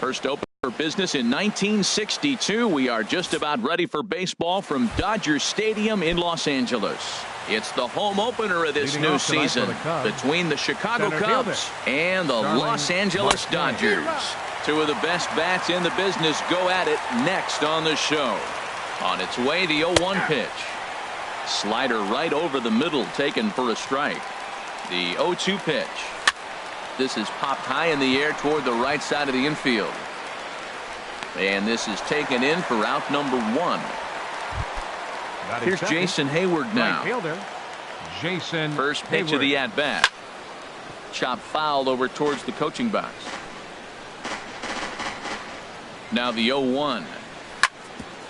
First open for business in 1962. We are just about ready for baseball from Dodger Stadium in Los Angeles. It's the home opener of this new season between the Chicago Cubs and the Los Angeles Dodgers. Two of the best bats in the business go at it next on the show. On its way, the 0-1 pitch. Slider right over the middle, taken for a strike. The 0-2 pitch. This is popped high in the air toward the right side of the infield. And this is taken in for out number 1. Here's Jason Hayward now. First pitch of the at-bat. Chop fouled over towards the coaching box. Now the 0-1.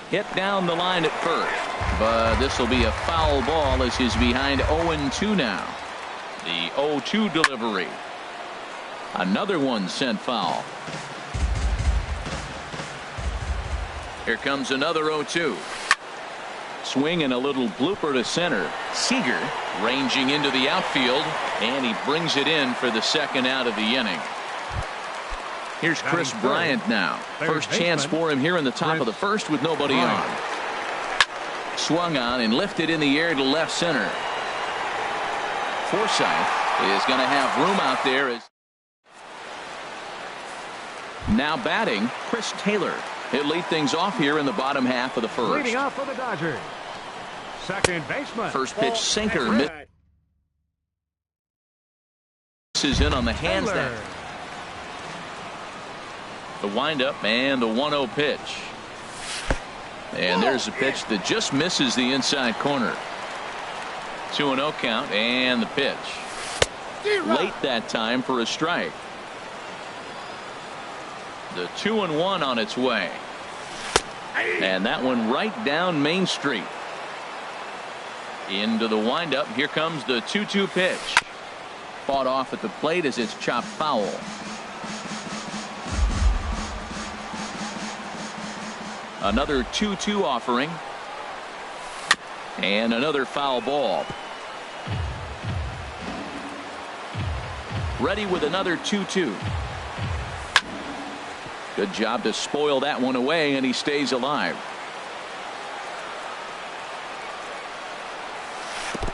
Hit down the line at first, but this will be a foul ball as he's behind 0-2 now. The 0-2 delivery. Another one sent foul. Here comes another 0-2. Swing and a little blooper to center. Seager ranging into the outfield, and he brings it in for the second out of the inning. Here's Chris Bryant now. First chance for him here in the top of the first with nobody on. Swung on and lifted in the air to left center. Forsythe is going to have room out there. Now batting, Chris Taylor. He'll lead things off here in the bottom half of the first. Leading off for the Dodgers. Second baseman. First pitch sinker. Misses in on the hands there. The windup and the 1-0 pitch. And there's a pitch that just misses the inside corner. 2-0 count and the pitch. Late that time for a strike. The 2-1 on its way. And that one right down Main Street. Into the windup. Here comes the 2-2 pitch. Fought off at the plate as it's chopped foul. Another 2-2 offering. And another foul ball. Ready with another 2-2. Good job to spoil that one away, and he stays alive.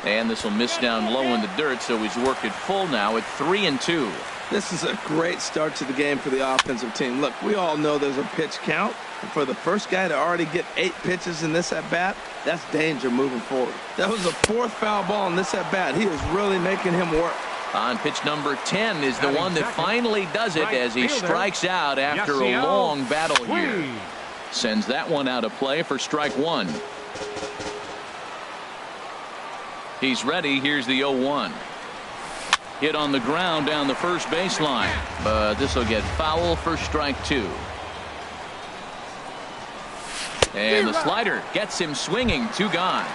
And this will miss down low in the dirt, so he's worked it full now at 3-2. This is a great start to the game for the offensive team. Look, we all know there's a pitch count. And for the first guy to already get 8 pitches in this at-bat, that's danger moving forward. That was the 4th foul ball in this at-bat. He is really making him work. On pitch number 10 is the one that finally does it as he strikes out after a long battle here. Sends that one out of play for strike 1. He's ready. Here's the 0-1. Hit on the ground down the first baseline, but this will get foul for strike 2. And the slider gets him swinging. 2 gone.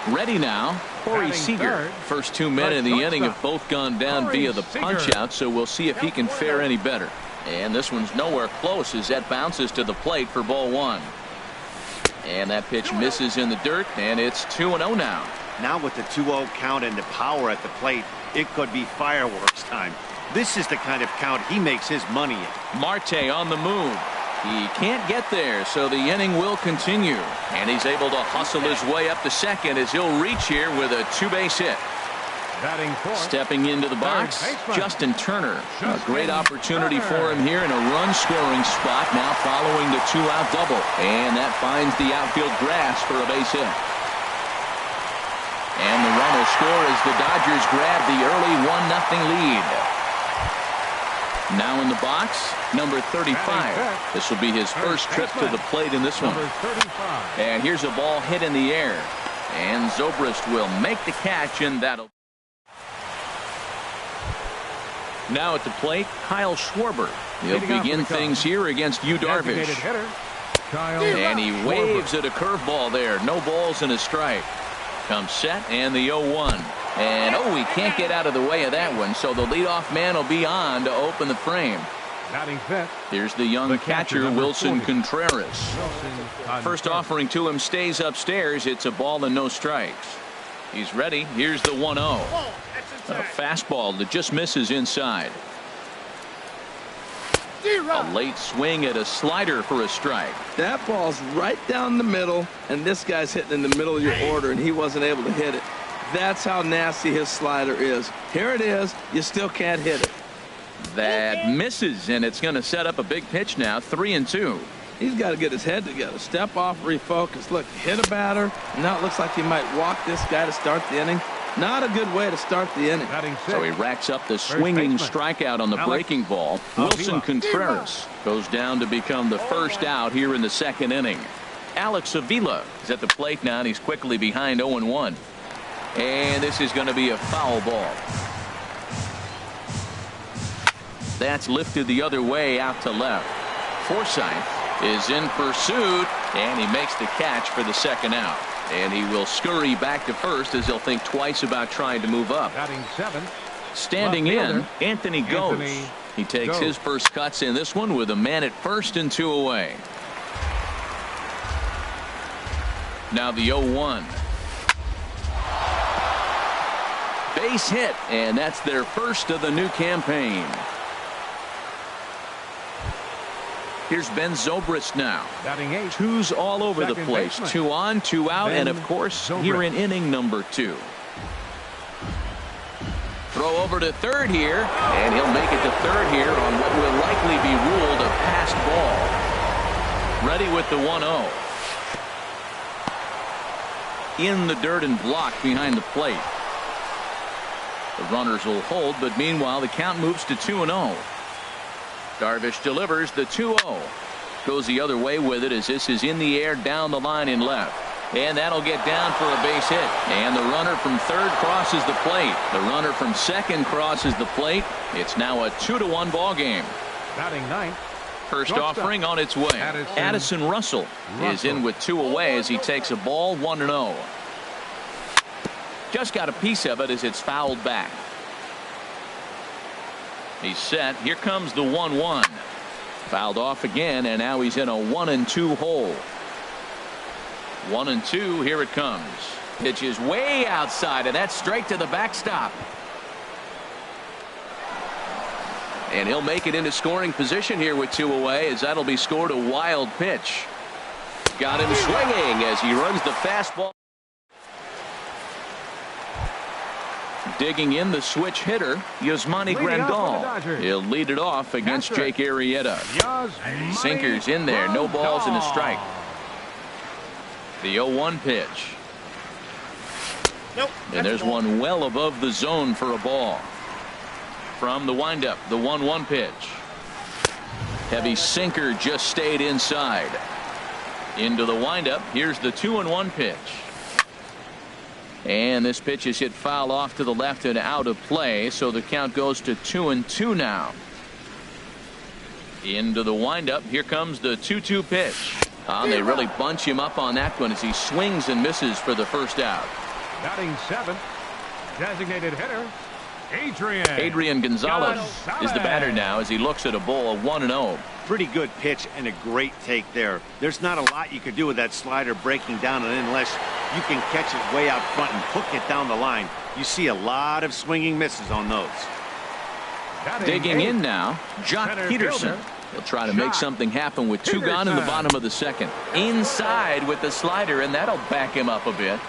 Ready now, Corey Seager. First 2 men in the inning have both gone down via the punch out, so we'll see if he can fare any better. And this one's nowhere close as that bounces to the plate for ball 1. And that pitch misses in the dirt, and it's 2-0 now. Now with the 2-0 count and the power at the plate, it could be fireworks time. This is the kind of count he makes his money in. Marte on the move. He can't get there, so the inning will continue. And he's able to hustle his way up to second as he'll reach here with a 2-base hit. Stepping into the box, Justin Turner. A great opportunity for him here in a run-scoring spot, now following the 2-out double. And that finds the outfield grass for a base hit. And the run will score as the Dodgers grab the early 1-0 lead. Now in the box, number 35. This will be his first trip to the plate in this one. And here's a ball hit in the air. And Zobrist will make the catch, and that'll. Now at the plate, Kyle Schwarber. He'll begin things here against Yu Darvish. And he waves at a curveball there. No balls and a strike. Comes set and the 0-1. And he can't get out of the way of that one, so the leadoff man will be on to open the frame. Here's the young catcher, Wilson Contreras. First offering to him stays upstairs. It's a ball and no strikes. He's ready. Here's the 1-0. A fastball that just misses inside. A late swing at a slider for a strike. That ball's right down the middle, and this guy's hitting in the middle of your order, and he wasn't able to hit it. That's how nasty his slider is. Here it is. You still can't hit it. That misses, and it's going to set up a big pitch now, 3-2. He's got to get his head together. Step off, refocus. Look, hit a batter. Now it looks like he might walk this guy to start the inning. Not a good way to start the inning. So he racks up the swinging strikeout on the breaking ball. Wilson Contreras goes down to become the first out here in the second inning. Alex Avila is at the plate now, and he's quickly behind 0-1. And this is going to be a foul ball. That's lifted the other way out to left. Forsythe is in pursuit, and he makes the catch for the second out. And he will scurry back to first as he'll think twice about trying to move up. Standing in, Anthony goes. He takes his first cuts in this one with a man at first and 2 away. Now the 0-1. Base hit, and that's their first of the new campaign. Here's Ben Zobrist now. Twos all over the place. 2 on, 2 out, and of course, here in inning number 2. Throw over to third here, and he'll make it to third here on what will likely be ruled a passed ball. Ready with the 1-0. In the dirt and blocked behind the plate. The runners will hold, but meanwhile, the count moves to 2-0. Darvish delivers the 2-0. Goes the other way with it as this is in the air down the line in left. And that'll get down for a base hit. And the runner from third crosses the plate. The runner from second crosses the plate. It's now a 2-1 ball game. Batting ninth. First offering on its way. Addison Russell is in with 2 away as he takes a ball 1-0. Just got a piece of it as it's fouled back. He's set. Here comes the 1-1. Fouled off again, and now he's in a 1-2 hole. 1-2. Here it comes. Pitch is way outside, and that's straight to the backstop. And he'll make it into scoring position here with 2 away, as that'll be scored a wild pitch. Got him swinging as he runs the fastball. Digging in the switch hitter, Yasmani Grandal. He'll lead it off against Jake Arrieta. Sinkers in there, no balls and a strike. The 0-1 pitch. And there's one well above the zone for a ball. From the windup, the 1-1 pitch. Heavy sinker just stayed inside. Into the windup, here's the 2-1 pitch. And this pitch is hit foul off to the left and out of play, so the count goes to 2-2 now. Into the windup, here comes the 2-2 pitch. They really bunch him up on that one as he swings and misses for the first out. Batting seventh, designated hitter, Adrian Gonzalez is the batter now as he looks at a ball of 1-0. Pretty good pitch and a great take there. There's not a lot you could do with that slider breaking down, and unless you can catch it way out front and hook it down the line, you see a lot of swinging misses on those. Digging in now, Jock Peterson. He'll try to make something happen with 2 gone in the bottom of the second. Inside with the slider, and that'll back him up a bit.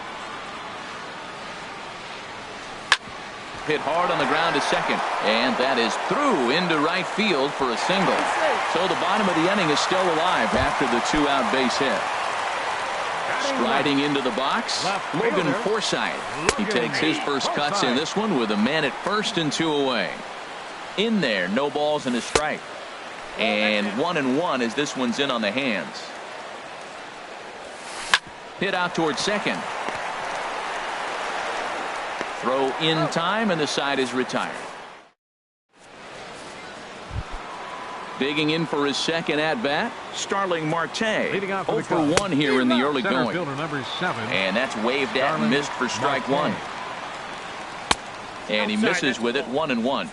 Hit hard on the ground to second, and that is through into right field for a single. So the bottom of the inning is still alive after the 2-out base hit. Striding into the box, Logan Forsythe. He takes his first cuts in this one with a man at first and 2 away. In there, no balls and a strike. And 1-1 as this one's in on the hands. Hit out towards second. Throw in time, and the side is retired. Digging in for his second at-bat, Starling Marte. 0 for 1 here in the early going. And that's waved at and missed for strike 1. And he misses with it, 1-1.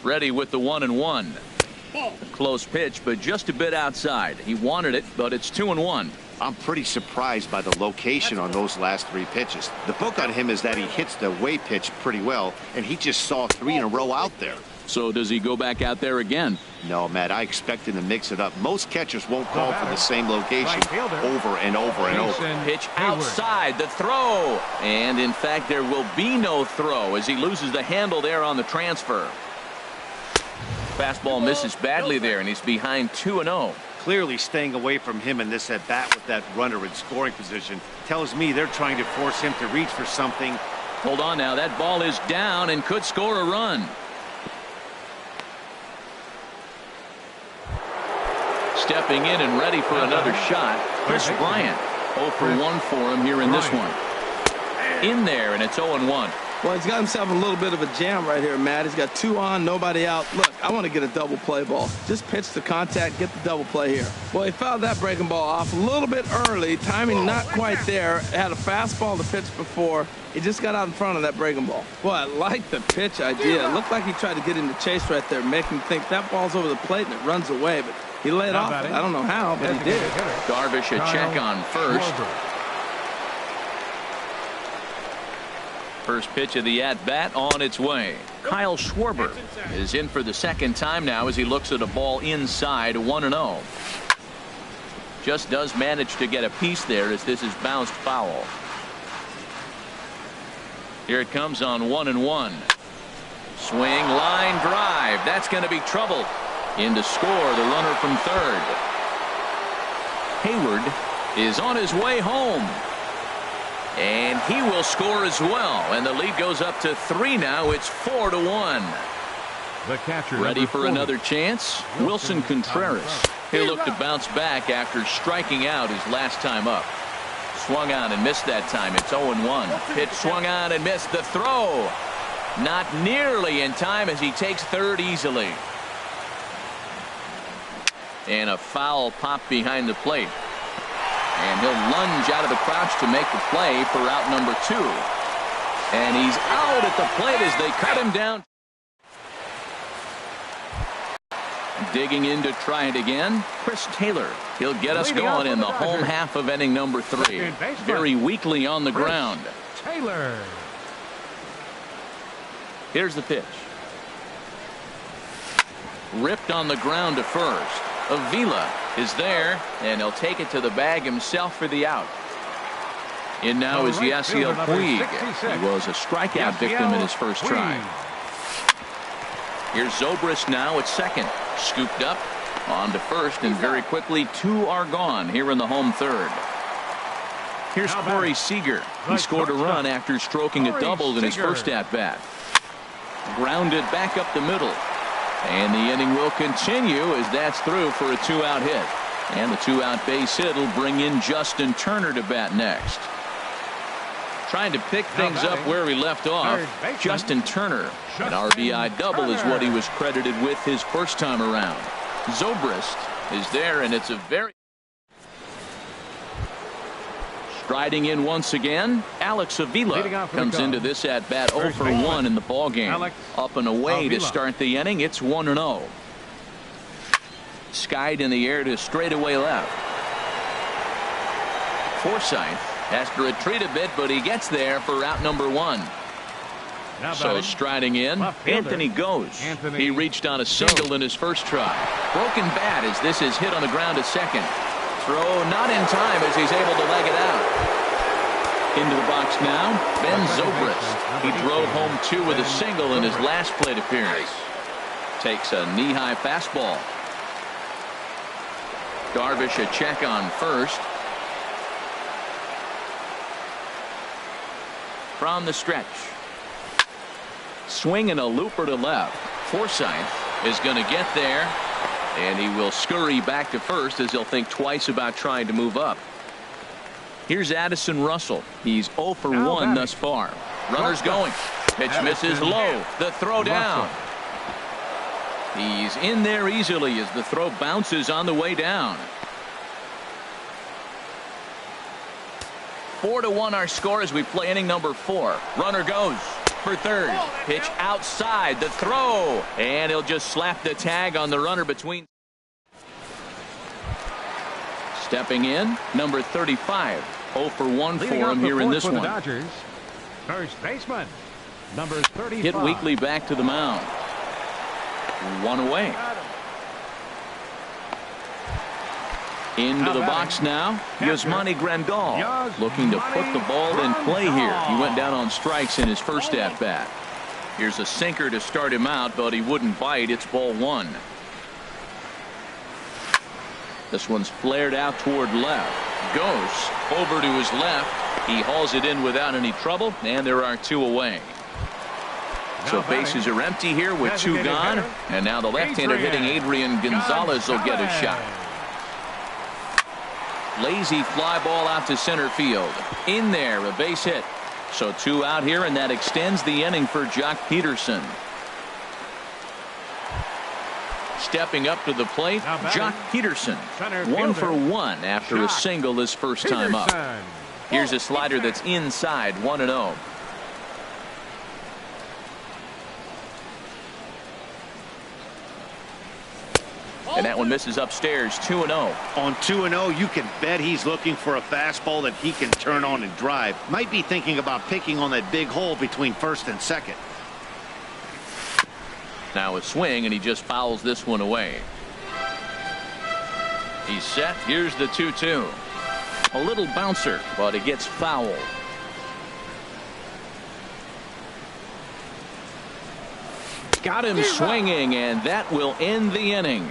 Ready with the 1-1. A close pitch, but just a bit outside. He wanted it, but it's 2-1. I'm pretty surprised by the location on those last 3 pitches. The book on him is that he hits the way pitch pretty well, and he just saw 3 in a row out there. So does he go back out there again? No, Matt, I expect him to mix it up. Most catchers won't call for the same location over and over and over. Pitch outside, the throw. And in fact, there will be no throw as he loses the handle there on the transfer. Fastball misses badly there, and he's behind 2-0. Clearly staying away from him in this at-bat with that runner in scoring position tells me they're trying to force him to reach for something. Hold on now, that ball is down and could score a run. Stepping in and ready for another shot, Chris Bryant. 0 for 1 for him here in this one. In there, and it's 0-1. Well, he's got himself a little bit of a jam right here, Matt. He's got 2 on, nobody out. Look, I want to get a double play ball. Just pitch the contact, get the double play here. Well, he fouled that breaking ball off a little bit early. Timing not quite there. Had a fastball to pitch before. He just got out in front of that breaking ball. Well, I like the pitch idea. It looked like he tried to get him to chase right there, make him think that ball's over the plate and it runs away. But he laid off it. I don't know how, but he did. Darvish a check on first. First pitch of the at-bat on its way. Kyle Schwarber is in for the second time now as he looks at a ball inside, 1-0. Just does manage to get a piece there as this is bounced foul. Here it comes on 1-1. Swing, line drive. That's going to be trouble. In to score the runner from third. Hayward is on his way home. And he will score as well. And the lead goes up to 3 now. It's 4-1. The catcher ready for another chance. Wilson Contreras. He'll look to bounce back after striking out his last time up. Swung on and missed that time. It's 0-1. Pitch swung on and missed. The throw not nearly in time as he takes third easily. And a foul pop behind the plate. And he'll lunge out of the crouch to make the play for out number 2. And he's out at the plate as they cut him down. Digging in to try it again, Chris Taylor. He'll get us going in the home half of inning number 3. Very weakly on the ground. Taylor. Here's the pitch. Ripped on the ground to first. Avila is there, and he'll take it to the bag himself for the out. In now is Yasiel Puig. He was a strikeout victim in his first try. Here's Zobrist now at second. Scooped up on to first, and very quickly 2 are gone here in the home third. Here's Corey Seager. He scored a run after stroking a double in his first at-bat. Grounded back up the middle. And the inning will continue as that's through for a 2-out hit. And the 2-out base hit will bring in Justin Turner to bat next. Trying to pick things up where we left off. Justin Turner. An RBI double is what he was credited with his first time around. Zobrist is there, and it's a very... Striding in once again, Alex Avila comes into this at-bat 0 for 1 in the ballgame. Up and away to start the inning. It's 1-0. Skied in the air to straightaway left. Forsythe has to retreat a bit, but he gets there for out number 1. So striding in, Anthony goes. He reached on a single in his first try. Broken bat as this is hit on the ground to second. Throw not in time as he's able to leg it out. Into the box now, Ben Zobrist. He drove home 2 with a single in his last plate appearance. Takes a knee-high fastball. Darvish a check on first. From the stretch. Swinging a looper to left. Forsythe is going to get there. And he will scurry back to first as he'll think twice about trying to move up. Here's Addison Russell. He's 0 for 1 thus far. Runners going. Pitch misses low. The throw down. He's in there easily as the throw bounces on the way down. 4-1 our score as we play inning number 4. Runner goes for third. Pitch outside. The throw. And he'll just slap the tag on the runner between. Stepping in, number 35. 0 for 1 for him here in this one. Dodgers, first baseman, number 35. Hit weakly back to the mound. One away. Into the box now. Yasmani Grandal looking to put the ball in play here. He went down on strikes in his first at-bat. Here's a sinker to start him out, but he wouldn't bite. It's ball one. This one's flared out toward left. Goes over to his left. He hauls it in without any trouble, and there are two away. So bases are empty here with two gone, and now the left-hander hitting Adrian Gonzalez will get a shot. Lazy fly ball out to center field. In there, a base hit. So two out here, and that extends the inning for Jock Peterson. Stepping up to the plate, Jock Peterson. 1 for 1 after a single his first time up. Here's a slider that's inside, 1-0. And that one misses upstairs, 2-0. On 2-0, you can bet he's looking for a fastball that he can turn on and drive. Might be thinking about picking on that big hole between first and second. Now a swing, and he just fouls this one away. He's set. Here's the 2-2. A little bouncer, but it gets fouled. Got him swinging, and that will end the inning.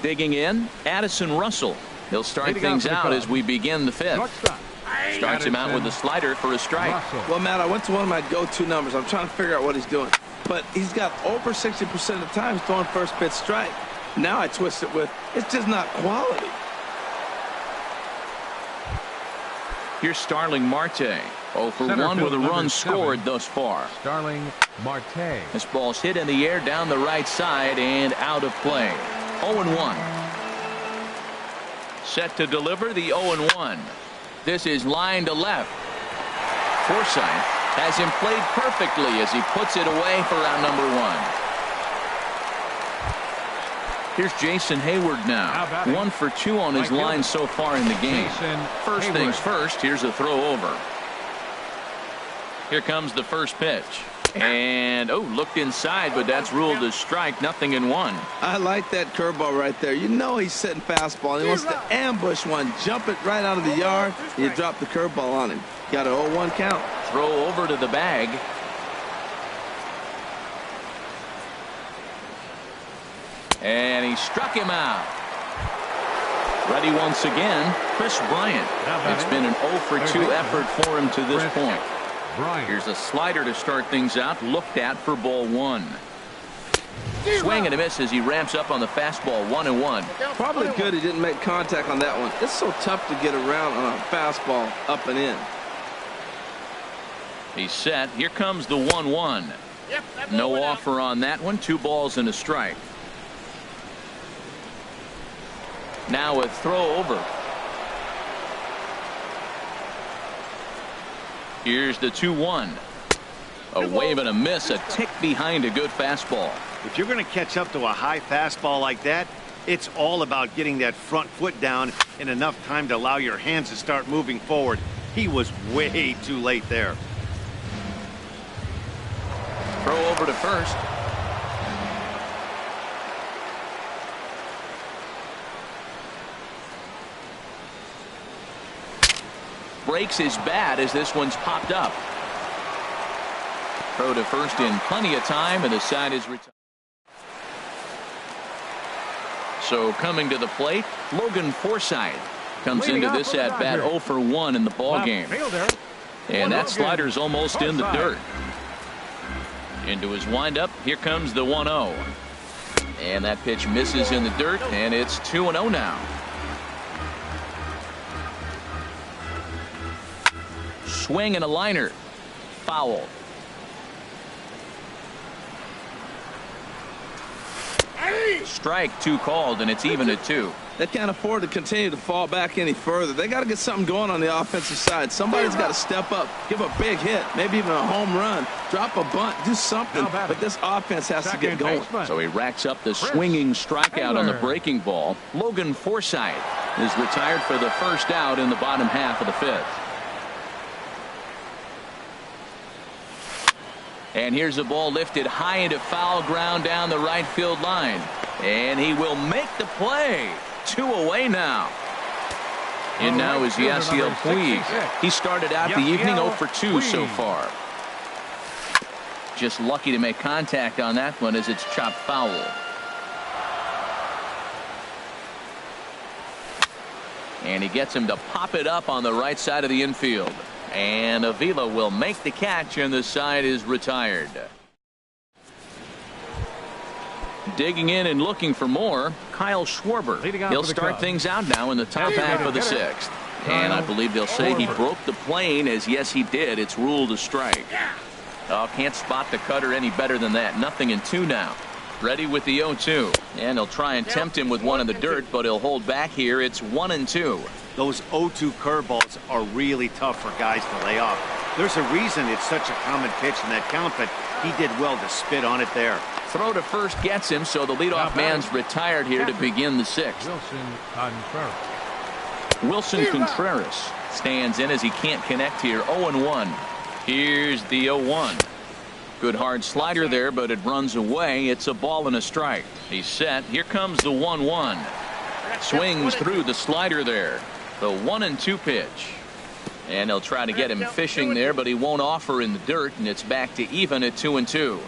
Digging in, Addison Russell. He'll start things out as we begin the fifth. Starts him out with a slider for a strike. Well, Matt, I went to one of my go-to numbers. I'm trying to figure out what he's doing. But he's got over 60% of the time throwing first pitch strike. Now I twist it with, it's just not quality. Here's Starling Marte. 0 for 1 with a run scored thus far. Starling Marte. This ball's hit in the air down the right side and out of play. 0-1. Set to deliver the 0-1. This is line to left. Forsythe has him played perfectly as he puts it away for out number 1. Here's Jason Hayward now. 1 for 2 on his line so far in the game. First things first, here's a throw over. Here comes the first pitch. And, looked inside, but that's ruled as strike. 0-1. I like that curveball right there. You know he's setting fastball. He wants to ambush one, jump it right out of the yard. You drop the curveball on him. Got an 0-1 count. Throw over to the bag. And he struck him out. Ready once again, Chris Bryant. It's been an 0 for 2 effort for him to this point. Here's a slider to start things out, looked at for ball 1. Swing and a miss as he ramps up on the fastball. 1-1. Probably good he didn't make contact on that one. It's so tough to get around on a fastball up and in. He's set. Here comes the 1-1. No offer on that one. 2 balls and a strike. Now a throw over. Here's the 2-1. A wave and a miss, a tick behind a good fastball. If you're going to catch up to a high fastball like that, it's all about getting that front foot down in enough time to allow your hands to start moving forward. He was way too late there. Throw over to first. Breaks his bat as this one's popped up. Throw to first in plenty of time, and the side is retired. So coming to the plate, Logan Forsythe comes into this at bat 0 for 1 in the ball game. And that slider's almost in the dirt. Into his windup, here comes the 1-0. And that pitch misses in the dirt, and it's 2-0 now. Swing and a liner. Foul. Strike 2 called, and it's even at 2. They can't afford to continue to fall back any further. They got to get something going on the offensive side. Somebody's got to step up, give a big hit, maybe even a home run, drop a bunt, do something. But this offense has to get going. So he racks up the swinging strikeout on the breaking ball. Logan Forsythe is retired for the first out in the bottom half of the 5th. And here's a ball lifted high into foul ground down the right field line. And he will make the play. 2 away now. And now is Yasiel Puig. He started out the evening 0 for 2 so far. Just lucky to make contact on that one as it's chopped foul. And he gets him to pop it up on the right side of the infield. And Avila will make the catch, and the side is retired. Digging in and looking for more, Kyle Schwarber. He'll start things out now in the top half of the 6th. And I believe they'll say he broke the plane, as yes he did. It's ruled a strike. Oh, can't spot the cutter any better than that. Nothing in 2 now. Ready with the 0-2. And he'll try and tempt him with one in the dirt, but he'll hold back here. It's 1-2. Those 0-2 curveballs are really tough for guys to lay off. There's a reason it's such a common pitch in that count, but he did well to spit on it there. Throw to first gets him, so the leadoff man's retired here to begin the 6th. Wilson Contreras stands in as he can't connect here. 0-1. Here's the 0-1. Good hard slider there, but it runs away. It's a ball and a strike. He's set. Here comes the 1-1. Swings through the slider there. The 1-2 pitch. And he'll try to get him fishing there, but he won't offer in the dirt, and it's back to even at 2-2.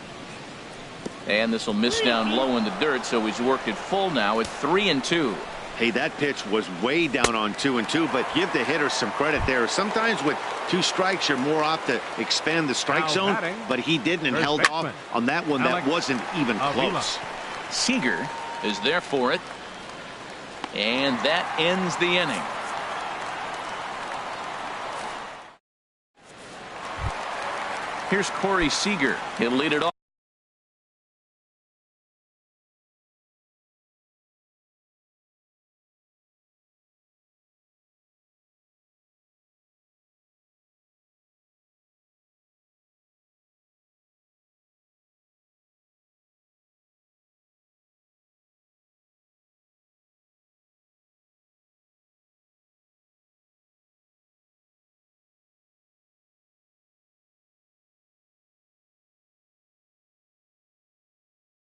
And this will miss down low in the dirt, so he's worked it full now at 3-2. Hey, that pitch was way down on 2-2, but give the hitter some credit there. Sometimes with 2 strikes, you're more apt to expand the strike zone, but he didn't and held off on that one that wasn't even close. Seager is there for it, and that ends the inning. Here's Corey Seager. He'll lead it off.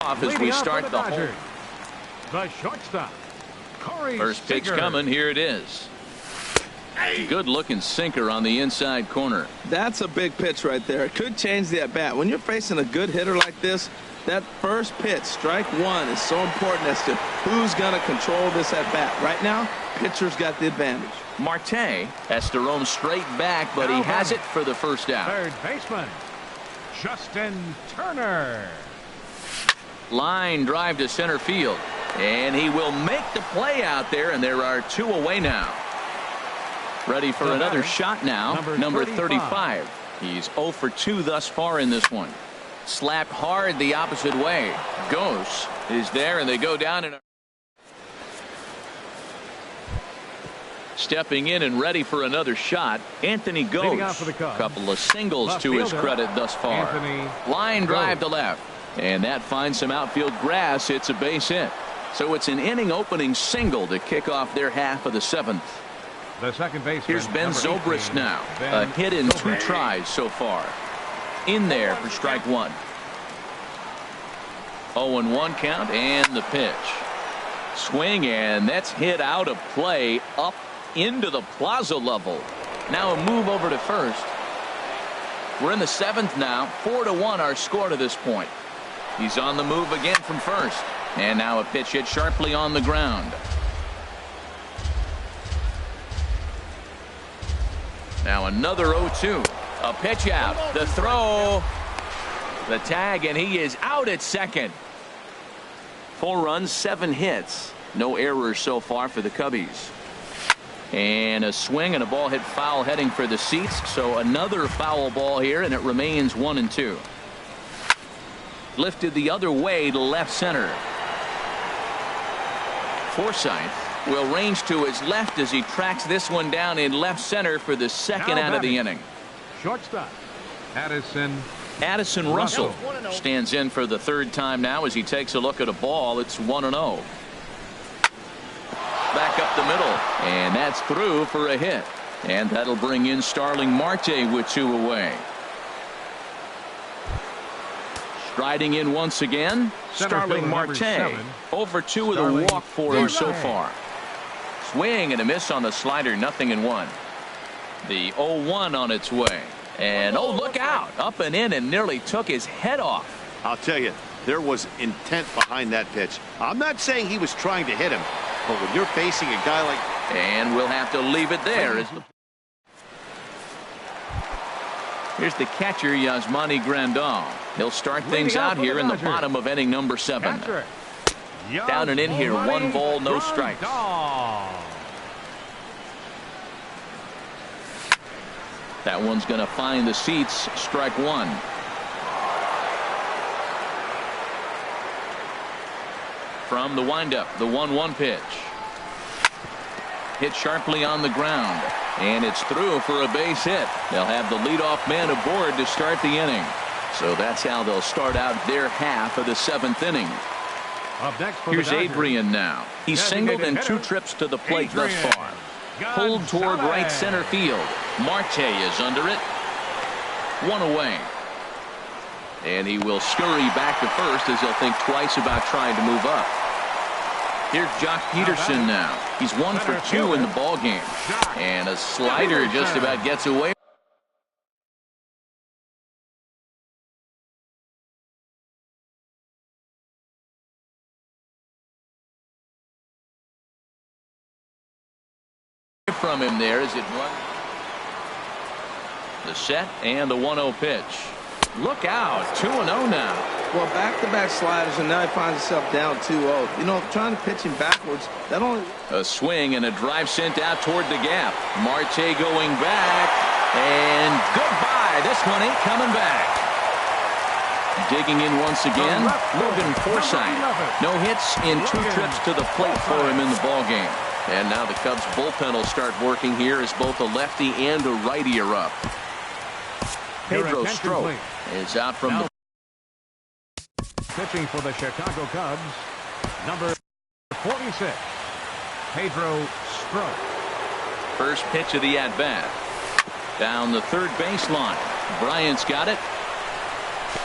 As we start the whole. The shortstop, Corey First pitch Seager. coming. Here it is. Good looking sinker on the inside corner. That's a big pitch right there. It could change the at bat. When you're facing a good hitter like this, that first pitch, strike 1, is so important as to who's going to control this at bat. Right now, pitcher's got the advantage. Marte has to roam straight back, but he has it for the first out. Third baseman, Justin Turner. Line drive to center field, and he will make the play out there, and there are 2 away now. Ready for another shot now, number 35. He's 0 for 2 thus far in this one. Slapped hard the opposite way. Ghost is there, and they go down in a. Stepping in and ready for another shot, Anthony Ghost. A couple of singles to his credit thus far. Line drive to left. And that finds some outfield grass. It's a base hit. So it's an inning opening single to kick off their half of the 7th. The second baseman. Here's Ben Zobrist now. A hit in 2 tries so far. In there for strike 1. 0-1 count and the pitch. Swing, and that's hit out of play up into the plaza level. Now a move over to first. We're in the 7th now. 4-1 our score to this point. He's on the move again from first. And now a pitch hit sharply on the ground. Now another 0-2. A pitch out. The throw. The tag, and he is out at second. 4 runs, 7 hits. No errors so far for the Cubbies. And a swing and a ball hit foul heading for the seats. So another foul ball here, and it remains 1-2. Lifted the other way to left center. Forsythe will range to his left as he tracks this one down in left center for the second out of the inning. Shortstop, Addison Russell stands in for the 3rd time now as he takes a look at a ball. It's 1-0. Back up the middle, and that's through for a hit. And that'll bring in Starling Marte with 2 away. Striding in once again, Starling Marte. Over 2 with a walk for him so far. Swing and a miss on the slider, 0-1. The 0-1 on its way. And oh, look out. Up and in and nearly took his head off. I'll tell you, there was intent behind that pitch. I'm not saying he was trying to hit him, but when you're facing a guy like... And we'll have to leave it there. Here's the catcher, Yasmani Grandal. He'll start things out here in the bottom of inning number 7. Down and in here, 1 ball, no strikes. That one's going to find the seats. Strike 1. From the windup, the 1-1 pitch. Hit sharply on the ground. And it's through for a base hit. They'll have the leadoff man aboard to start the inning. So that's how they'll start out their half of the 7th inning. Up next for Here's Adrian now. He's singled in 2 trips to the plate thus far. Pulled toward right center field. Marte is under it. 1 away. And he will scurry back to first as he'll think twice about trying to move up. Here's Jock Peterson now. He's 1 for 2 in the ball game. And a slider just about gets away from him there as it runs. The set and the 1-0 pitch. Look out, 2-0 now. Well, back-to-back sliders, and now he finds himself down 2-0. You know, trying to pitch him backwards, that only... A swing and a drive sent out toward the gap. Marte going back, and goodbye. This one ain't coming back. Digging in once again, Logan Forsythe. No hits in 2 trips to the plate for him in the ballgame. And now the Cubs bullpen will start working here as both a lefty and a righty are up. Pedro Strop is out from the... Pitching for the Chicago Cubs, number 46, Pedro Strop. First pitch of the at-bat. Down the third baseline. Bryant's got it.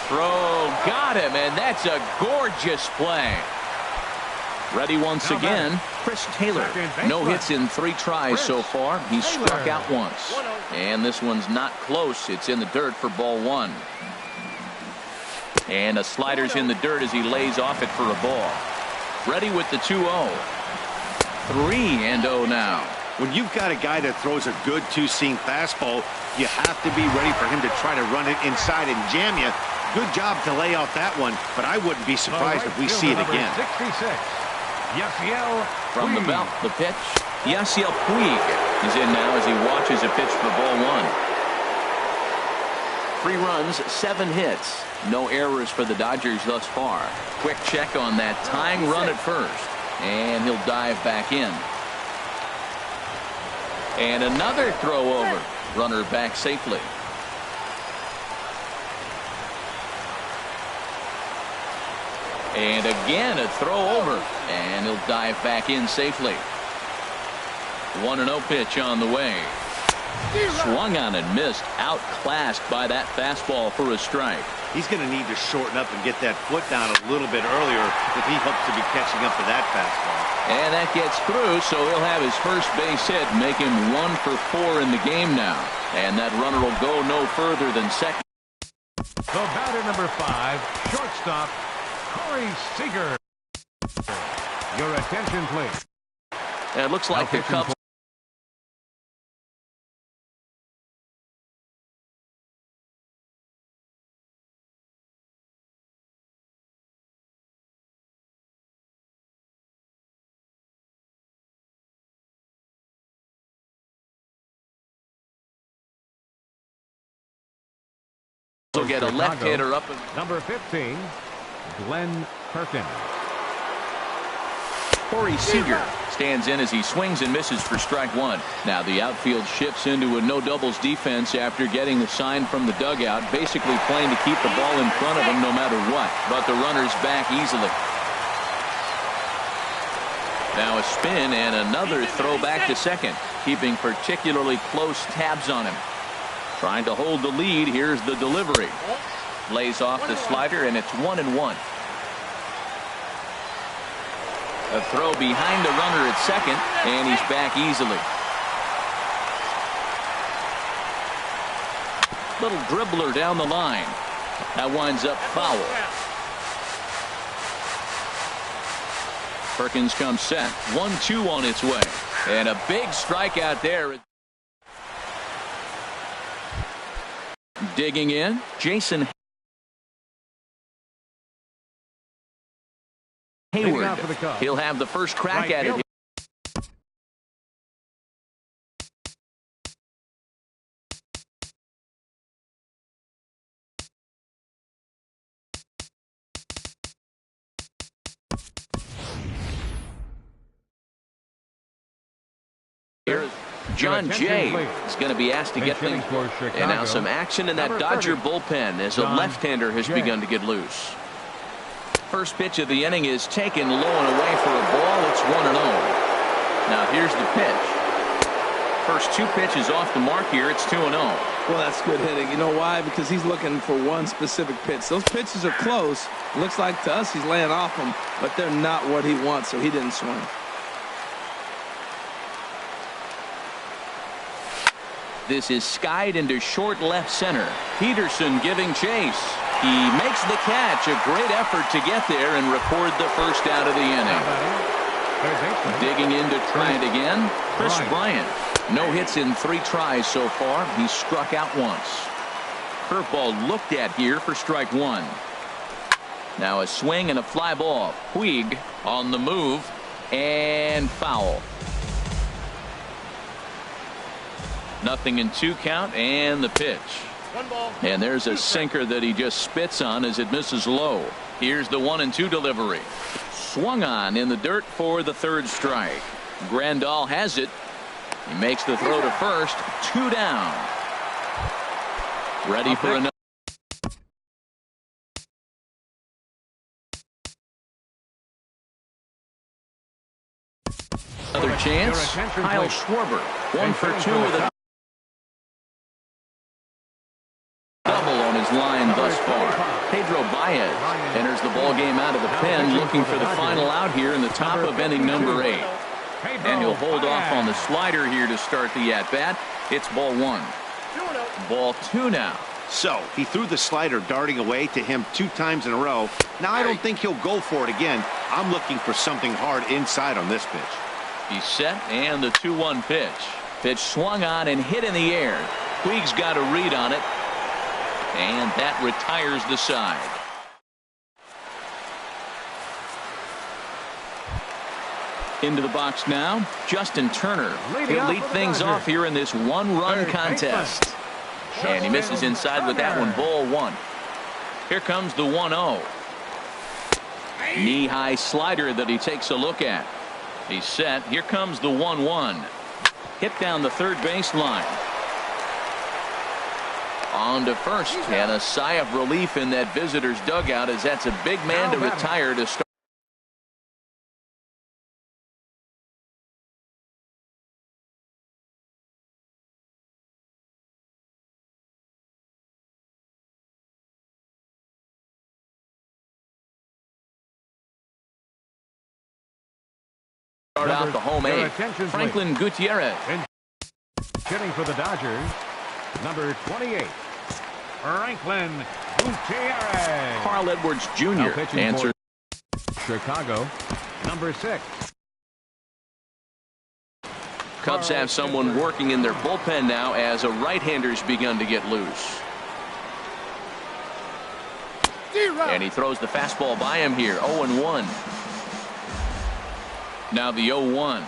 Throw, got him, and that's a gorgeous play. Ready once again, Chris Taylor. No hits in 3 tries so far. He's struck out once. And this one's not close. It's in the dirt for ball 1. And a slider's in the dirt as he lays off it for a ball. Ready with the 2-0. 3-0 now. When you've got a guy that throws a good 2-seam fastball, you have to be ready for him to try to run it inside and jam you. Good job to lay off that one, but I wouldn't be surprised if we see it again. 66. Yasiel from the belt, the pitch. Yasiel Puig is in now as he watches a pitch for ball 1. 3 runs, 7 hits. No errors for the Dodgers thus far. Quick check on that tying run at first. And he'll dive back in. And another throw over. Runner back safely. And again a throw over. And he'll dive back in safely. 1-0 pitch on the way. Swung on and missed. Outclassed by that fastball for a strike. He's going to need to shorten up and get that foot down a little bit earlier if he hopes to be catching up to that fastball. And that gets through, so he'll have his first base hit, make him 1 for 4 in the game now. And that runner will go no further than second. The batter number 5, shortstop, Corey Seager. Your attention, please. And it looks like the Cubs will get a left hitter up. Number 15, Glenn Perkins. Corey Seager stands in as he swings and misses for strike 1. Now the outfield shifts into a no doubles defense after getting the sign from the dugout, basically playing to keep the ball in front of him no matter what. But the runner's back easily. Now a spin and another throw back to second, keeping particularly close tabs on him. Trying to hold the lead. Here's the delivery. Lays off the slider, and it's 1-1. A throw behind the runner at second, and he's back easily. Little dribbler down the line. That winds up foul. Perkins comes set. 1-2 on its way. And a big strikeout there. Digging in, Jason Hayward. He'll have the first crack at it. Here's John Jay is going to be asked to get things. And now some action in that Dodger bullpen as a left-hander has begun to get loose. First pitch of the inning is taken low and away for a ball. It's 1-0. Now here's the pitch. First two pitches off the mark here. It's 2-0. Well, that's good hitting. You know why? Because he's looking for one specific pitch. Those pitches are close. Looks like to us he's laying off them, but they're not what he wants, so he didn't swing. This is skied into short left center. Peterson giving chase. He makes the catch. A great effort to get there and record the first out of the inning. Digging in to try it again. Chris Bryant. No hits in 3 tries so far. He's struck out once. Curveball looked at here for strike 1. Now a swing and a fly ball. Puig on the move and foul. Nothing in 2 count and the pitch. And there's a sinker that he just spits on as it misses low. Here's the 1-2 delivery. Swung on in the dirt for the 3rd strike. Grandal has it. He makes the throw to first. 2 down. Ready for another. Another chance. Kyle Schwarber. 1 for 2 with a line thus far. Pedro Baez enters the ball game out of the pen, looking for the final out here in the top of inning number 8. And he'll hold off on the slider here to start the at-bat. It's ball 1. Ball 2 now. So he threw the slider darting away to him 2 times in a row. Now I don't think he'll go for it again. I'm looking for something hard inside on this pitch. He's set, and the 2-1 pitch. Pitch swung on and hit in the air. Puig's got a read on it. And that retires the side. Into the box now, Justin Turner. He'll lead things off here in this 1-run contest. And he misses inside with that one. Ball 1. Here comes the 1-0. Knee-high slider that he takes a look at. He's set. Here comes the 1-1. Hit down the third baseline. On to first, and a sigh of relief in that visitor's dugout as that's a big man to retire to start. Start out the home 8. Franklin Gutierrez. Hitting for the Dodgers, number 28. Franklin Gutierrez. Carl Edwards Jr. answers. Chicago, number 6. Cubs have someone working in their bullpen now as a right-hander's begun to get loose. And he throws the fastball by him here. 0-1. Now the 0-1.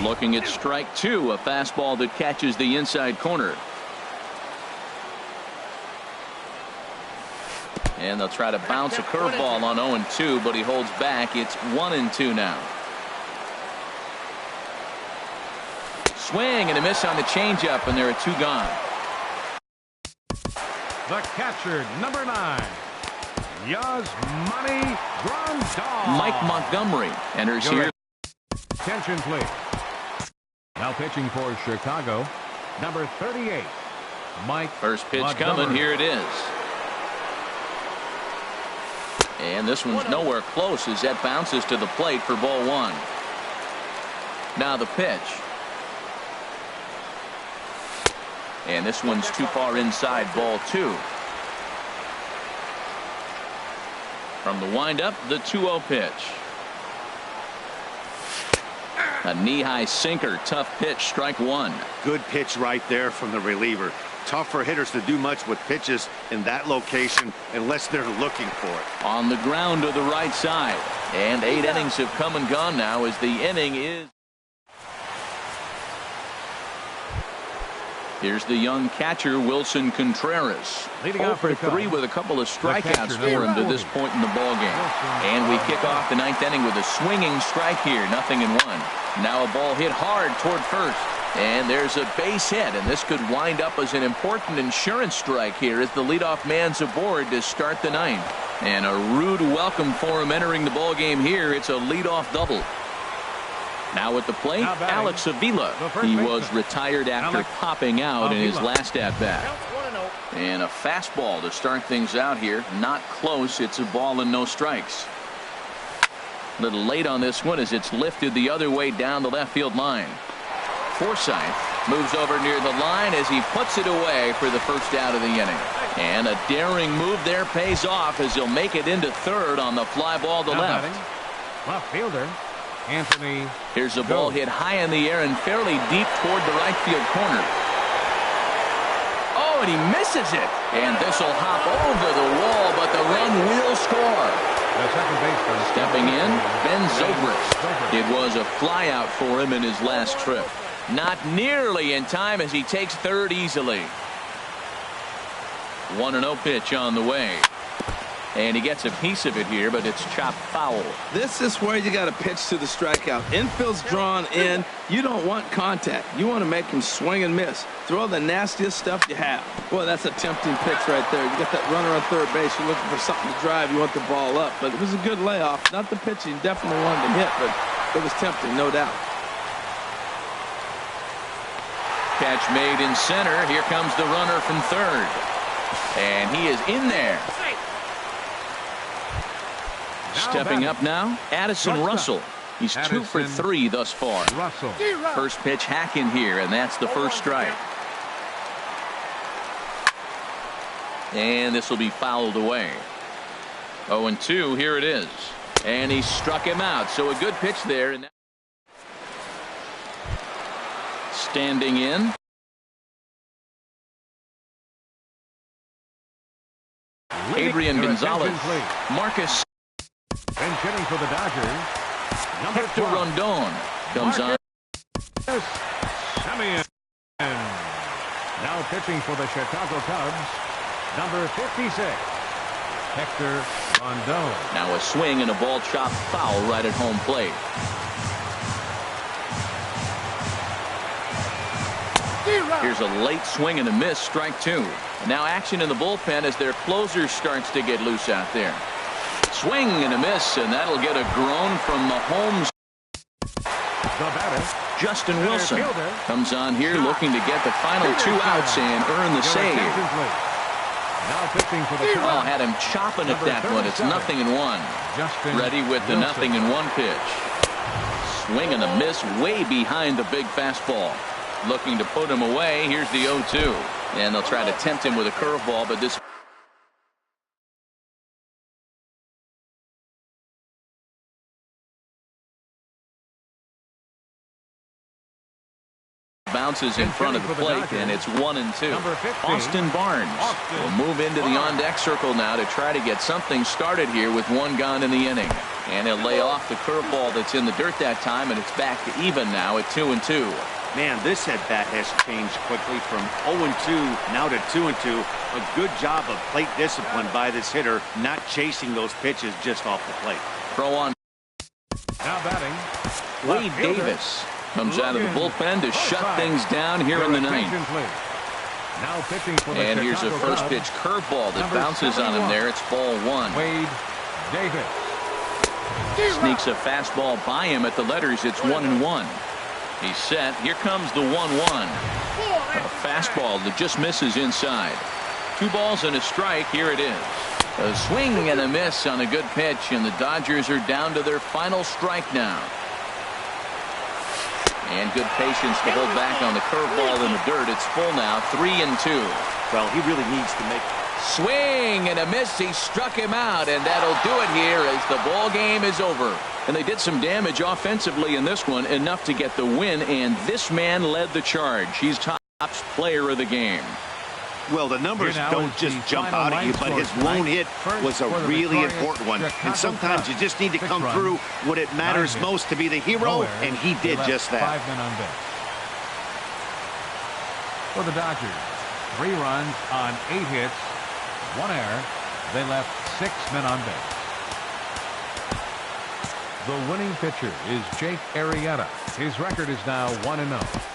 Looking at strike 2, a fastball that catches the inside corner. And they'll try to bounce a curveball on 0-2, but he holds back. It's 1-2 now. Swing and a miss on the changeup, and there are 2 gone. The catcher, number 9. Yasmani Grandal. Mike Montgomery enters here. Attention, please. Now pitching for Chicago, number 38. First pitch coming. Here it is. And this one's nowhere close as that bounces to the plate for ball one. Now the pitch. And this one's too far inside, ball two. From the windup, the 2-0 pitch. A knee-high sinker, tough pitch, strike one. Good pitch right there from the reliever. Tough for hitters to do much with pitches in that location unless they're looking for it. On the ground to the right side. And 8 innings have come and gone now as the inning is. Here's the young catcher, Wilson Contreras. 0 for 3 with a couple of strikeouts for him to this point in the ballgame. And we kick off the 9th inning with a swinging strike here, 0-1. Now a ball hit hard toward first. And there's a base hit, and this could wind up as an important insurance strike here as the leadoff man's aboard to start the 9th. And a rude welcome for him entering the ballgame here. It's a leadoff double. Now at the plate, Alex Avila. He was retired after popping out in his last at-bat. And a fastball to start things out here. Not close. It's a ball and no strikes. A little late on this one as it's lifted the other way down the left field line. Forsythe moves over near the line as he puts it away for the first out of the inning. And a daring move there pays off as he'll make it into third on the fly ball to left. Left fielder Anthony. Here's a ball hit high in the air and fairly deep toward the right field corner. Oh, and he misses it. And this will hop over the wall, but the run will score. The second baseman stepping in, Ben Zobrist. It was a fly out for him in his last trip. Not nearly in time as he takes third easily. 1-0 pitch on the way. And he gets a piece of it here, but it's chopped foul. This is where you got to pitch to the strikeout. Infield's drawn in. You don't want contact. You want to make him swing and miss. Throw the nastiest stuff you have. Boy, that's a tempting pitch right there. You got that runner on third base. You're looking for something to drive. You want the ball up. But it was a good layoff. Not the pitch he definitely wanted to hit, but it was tempting, no doubt. Catch made in center. Here comes the runner from third. And he is in there. Stepping up now, Addison Russell. He's 2 for 3 thus far. First pitch hack in here, and that's the first strike. And this will be fouled away. 0-2, here it is. And he struck him out, so a good pitch there. And standing in. Adrian Gonzalez. Marcus. Bench hitting for the Dodgers. Hector Rondon comes on. Semien. Now pitching for the Chicago Cubs, number 56, Hector Rondon. Now a swing and a ball chopped foul right at home plate. Here's a late swing and a miss, strike 2. And now action in the bullpen as their closer starts to get loose out there. Swing and a miss, and that'll get a groan from Mahomes. Justin Wilson comes on here looking to get the final 2 outs and earn the save. Oh, had him chopping at that one. It's 0-1. Ready with the 0-1 pitch. Swing and a miss way behind the big fastball. Looking to put him away. Here's the 0-2. And they'll try to tempt him with a curveball, but this bounces in front of the plate, and it's 1-2. Austin Barnes will move into the on-deck circle now to try to get something started here with 1 gone in the inning. And he'll lay off the curveball that's in the dirt that time, and it's back to even now at 2-2. Man, this at-bat has changed quickly from 0-2 now to 2-2. A good job of plate discipline by this hitter, not chasing those pitches just off the plate. Throw on. Now batting, Wade Davis comes out of the bullpen to shut things down here in the 9th. Now pitching for the and here's a first pitch curveball that bounces on him there. It's ball 1. Wade Davis sneaks a fastball by him at the letters. It's 1-1. He's set. Here comes the 1-1. A fastball that just misses inside. 2 balls and a strike. Here it is. A swing and a miss on a good pitch, and the Dodgers are down to their final strike now. And good patience to hold back on the curveball in the dirt. It's full now, 3-2. Well, he really needs to make. Swing and a miss. He struck him out, and that'll do it here as the ball game is over. And they did some damage offensively in this one, enough to get the win, and this man led the charge. He's top player of the game. Well, the numbers don't just jump out at you, but his lone hit was a really important one. And sometimes you just need to come through when it matters most to be the hero, and he did just that. 5 men on base. For the Dodgers, 3 runs on 8 hits, 1 error. They left 6 men on base. The winning pitcher is Jake Arrieta. His record is now 1-0.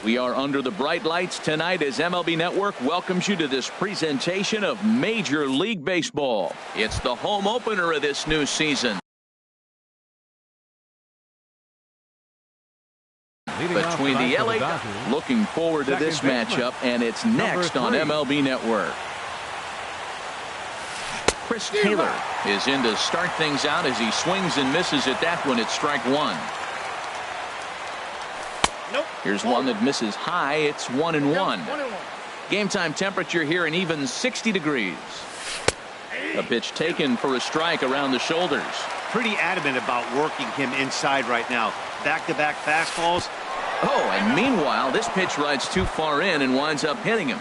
We are under the bright lights tonight as MLB Network welcomes you to this presentation of Major League Baseball. It's the home opener of this new season between the LA. Looking forward to this matchup, and it's next on MLB Network. Chris Taylor is in to start things out as he swings and misses at that one at strike one. Here's one that misses high. It's 1-1. Game time temperature here an even 60 degrees. A pitch taken for a strike around the shoulders. Pretty adamant about working him inside right now. Back-to-back fastballs. Oh, and meanwhile, this pitch rides too far in and winds up hitting him.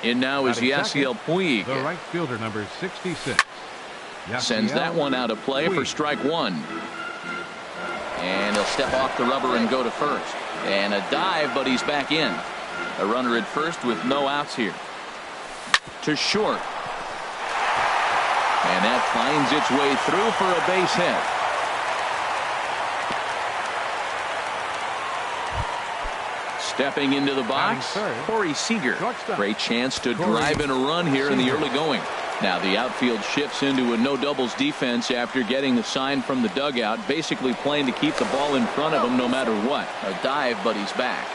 In now is Yasiel Puig. The right fielder, number 66. Sends that one out of play for strike one. And he'll step off the rubber and go to first. And a dive, but he's back in. A runner at first with no outs here. To short. And that finds its way through for a base hit. Stepping into the box, Corey Seager. Great chance to drive in a run here in the early going. Now the outfield shifts into a no doubles defense after getting the sign from the dugout, basically playing to keep the ball in front of him no matter what. A dive, but he's back.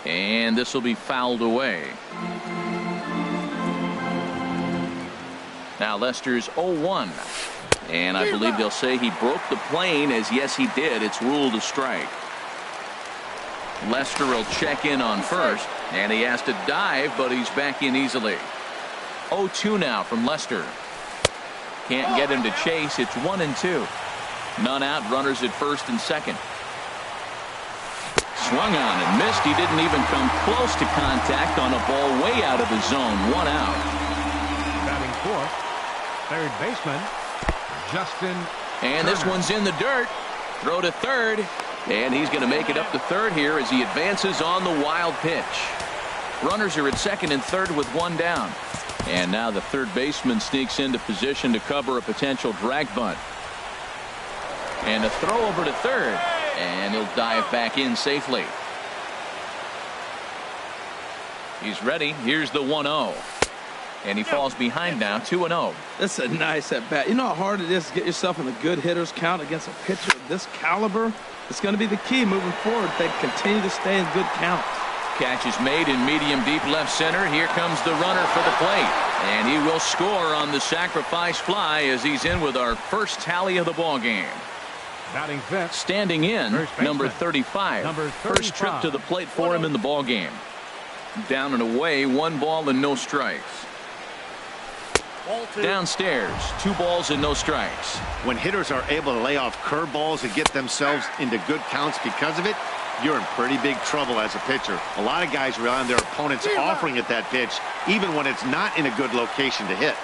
And this will be fouled away. Now Lester's 0-1. And I believe they'll say he broke the plane, as yes he did. It's ruled a strike. Lester will check in on first, and he has to dive, but he's back in easily. 0-2 now from Lester. Can't get him to chase. It's 1-2. None out, runners at first and second. Swung on and missed. He didn't even come close to contact on a ball way out of the zone. 1 out. Batting fourth, third baseman Justin. And this one's in the dirt. Throw to third. And he's going to make it up to third here as he advances on the wild pitch. Runners are at second and third with one down. And now the third baseman sneaks into position to cover a potential drag bunt. And a throw over to third. And he'll dive back in safely. He's ready. Here's the 1-0. And he falls behind now, 2-0. That's a nice at bat. You know how hard it is to get yourself in a good hitter's count against a pitcher of this caliber? It's going to be the key moving forward. They continue to stay in good counts. Catch is made in medium deep left center. Here comes the runner for the plate. And he will score on the sacrifice fly as he's in with our first tally of the ball game. Batting fifth. Standing in, number 35. First trip to the plate for him in the ball game. Down and away, 1 ball and no strikes. Downstairs, 2 balls and no strikes. When hitters are able to lay off curveballs and get themselves into good counts because of it, you're in pretty big trouble as a pitcher. A lot of guys rely on their opponents offering at that pitch, even when it's not in a good location to hit.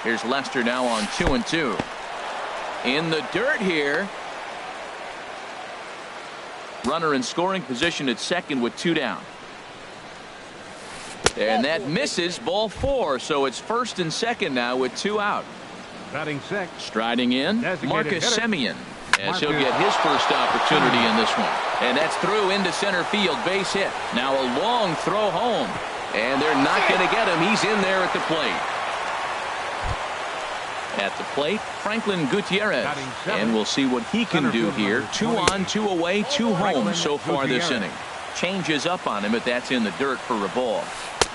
Here's Lester now on 2-2. In the dirt here. Runner in scoring position at second with 2 down. And that misses, ball 4, so it's first and second now with 2 out. Batting sixth. Striding in, Marcus Semien, as he'll get his first opportunity in this one. And that's through into center field, base hit. Now a long throw home, and they're not going to get him. He's in there at the plate. At the plate, Franklin Gutierrez, and we'll see what he can do here. 2 on, 2 away, 2 home so far this inning. Changes up on him, but that's in the dirt for a ball.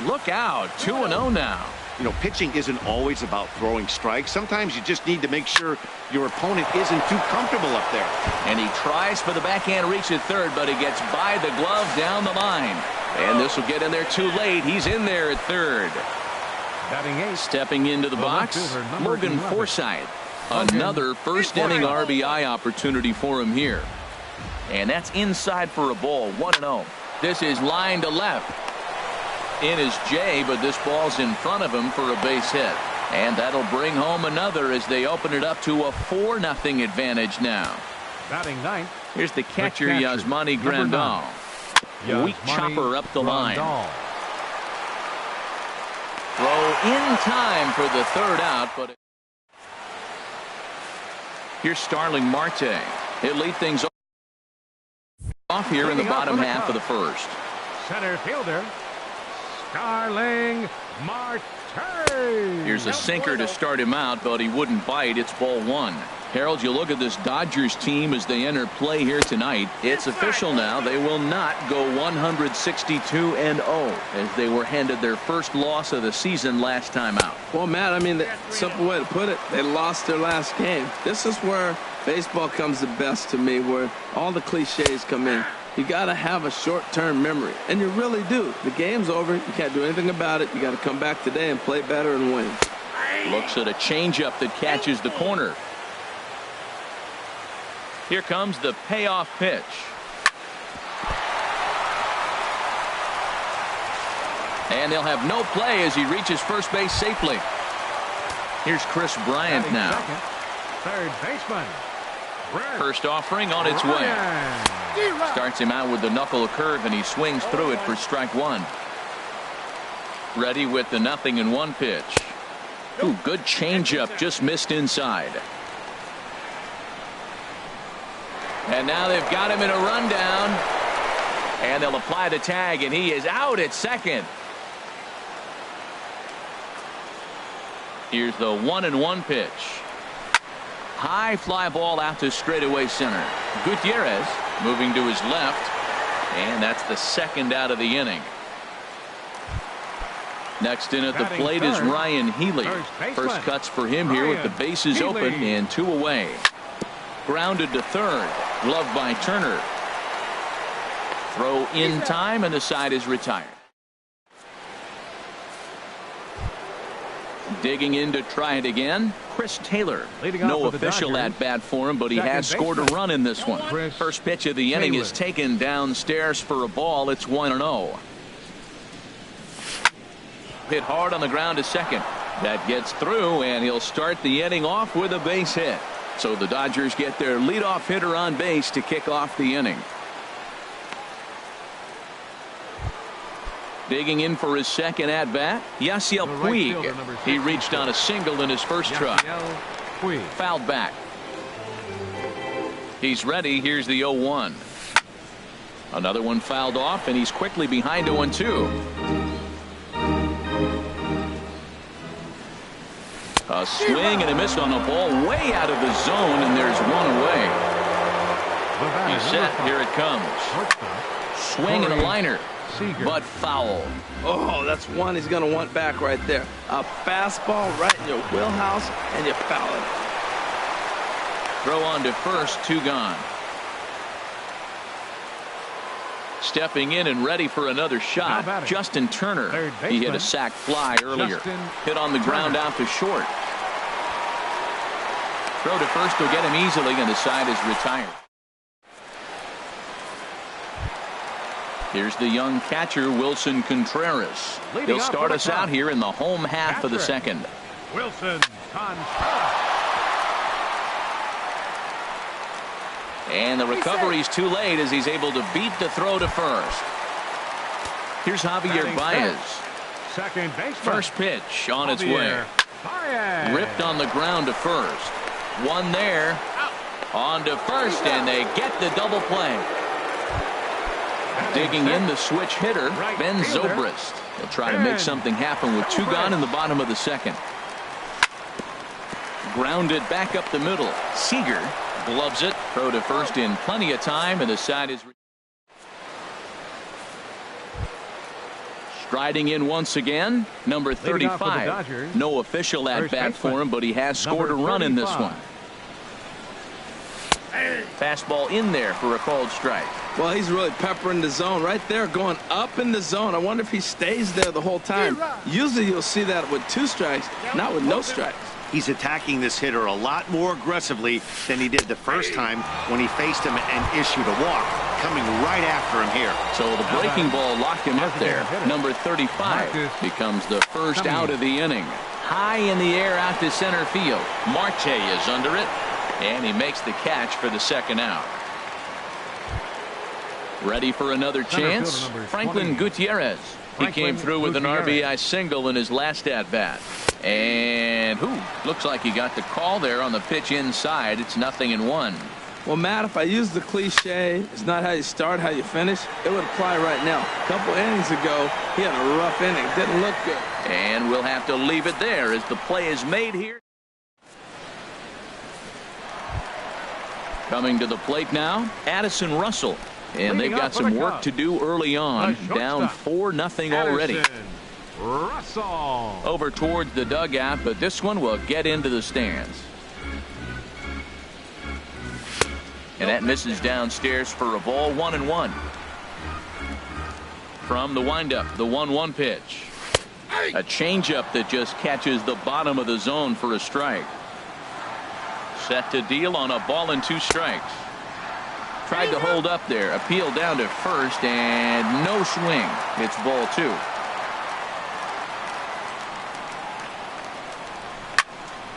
Look out, 2-0 now. You know, pitching isn't always about throwing strikes. Sometimes you just need to make sure your opponent isn't too comfortable up there. And he tries for the backhand reach at third, but he gets by the glove down the line. And this will get in there too late. He's in there at third. Batting eighth. Stepping into the box, Logan Forsythe. Another first inning RBI opportunity for him here. And that's inside for a ball, 1-0. This is line to left. In is Jay, but this ball's in front of him for a base hit. And that'll bring home another as they open it up to a 4-0 advantage now. Batting ninth. Here's the catcher, Yasmani Grandal. Weak chopper up the line. Throw in time for the third out, but here's Starling Marte. He'll lead things off here in the bottom half of the first. Center fielder, Starling Marte. Here's a sinker to start him out, but he wouldn't bite. It's ball one. Harold, you look at this Dodgers team as they enter play here tonight. It's official now. They will not go 162-0 as they were handed their first loss of the season last time out. Well, Matt, I mean, the simple way to put it, they lost their last game. This is where baseball comes the best to me, where all the cliches come in. You got to have a short-term memory, and you really do. The game's over. You can't do anything about it. You got to come back today and play better and win. Looks at a changeup that catches the corner. Here comes the payoff pitch. And they'll have no play as he reaches first base safely. Here's Chris Bryant now. Third baseman. First offering on its way. Starts him out with the knuckle curve, and he swings through it for strike one. Ready with the 0-1 pitch. Ooh, good changeup, just missed inside. And now they've got him in a rundown. And they'll apply the tag, and he is out at second. Here's the 1-1 pitch. High fly ball out to straightaway center. Gutierrez moving to his left, and that's the second out of the inning. Next in at the plate is Ryan Healy. First cuts for him here with the bases open and 2 away. Grounded to third. Gloved by Turner. Throw in time, and the side is retired. Digging in to try it again, Chris Taylor. No official at bat for him, but he has scored a run in this one. First pitch of the inning is taken downstairs for a ball. It's 1-0. Hit hard on the ground to second. That gets through, and he'll start the inning off with a base hit. So the Dodgers get their leadoff hitter on base to kick off the inning. Digging in for his second at-bat, Yasiel Puig. He reached on a single in his first try. Fouled back. He's ready. Here's the 0-1. Another one fouled off, and he's quickly behind 0-2. A swing and a miss on the ball way out of the zone, and there's one away. He's set. Here it comes. Swing and a liner. But foul. Oh, that's one he's going to want back right there. A fastball right in your wheelhouse, and you foul it. Throw on to first, 2 gone. Stepping in and ready for another shot, Justin Turner. He hit a sac fly earlier. Hit on the ground out to short. Throw to first will get him easily, and the side is retired. Here's the young catcher, Wilson Contreras. He'll start us out here in the home half of the second. Wilson Contreras. And the recovery's too late as he's able to beat the throw to first. Here's Javier Baez. Second baseman. First pitch on its way. Ripped on the ground to first. One there. On to first, and they get the double play. Digging in the switch hitter, Ben Zobrist. He'll try to make something happen with 2 gone in the bottom of the second. Grounded back up the middle. Seager gloves it. Throw to first in plenty of time, and the side is striding in once again. Number 35. No official at bat for him, but he has scored a run in this one. Fastball in there for a called strike. Well, he's really peppering the zone right there, going up in the zone. I wonder if he stays there the whole time. Usually you'll see that with 2 strikes, not with no strikes. He's attacking this hitter a lot more aggressively than he did the first time when he faced him and issued a walk. Coming right after him here. So the breaking ball locked him up there. Number 35 becomes the first out of the inning. High in the air out to center field. Marte is under it, and he makes the catch for the second out. Ready for another chance? Franklin Gutierrez. He came through with an RBI single in his last at-bat. And looks like he got the call there on the pitch inside. It's 0-1. Well, Matt, if I use the cliche, it's not how you start, how you finish, it would apply right now. A couple innings ago, he had a rough inning. Didn't look good. And we'll have to leave it there as the play is made here. Coming to the plate now, Addison Russell. And they've got some work to do early on. Down 4-0 already. Russell. Over towards the dugout, but this one will get into the stands. And that misses downstairs for a ball. 1-1. From the windup, the 1-1 pitch. A changeup that just catches the bottom of the zone for a strike. Set to deal on a ball and 2 strikes. Tried to hold up there. Appeal down to first and no swing. It's ball 2.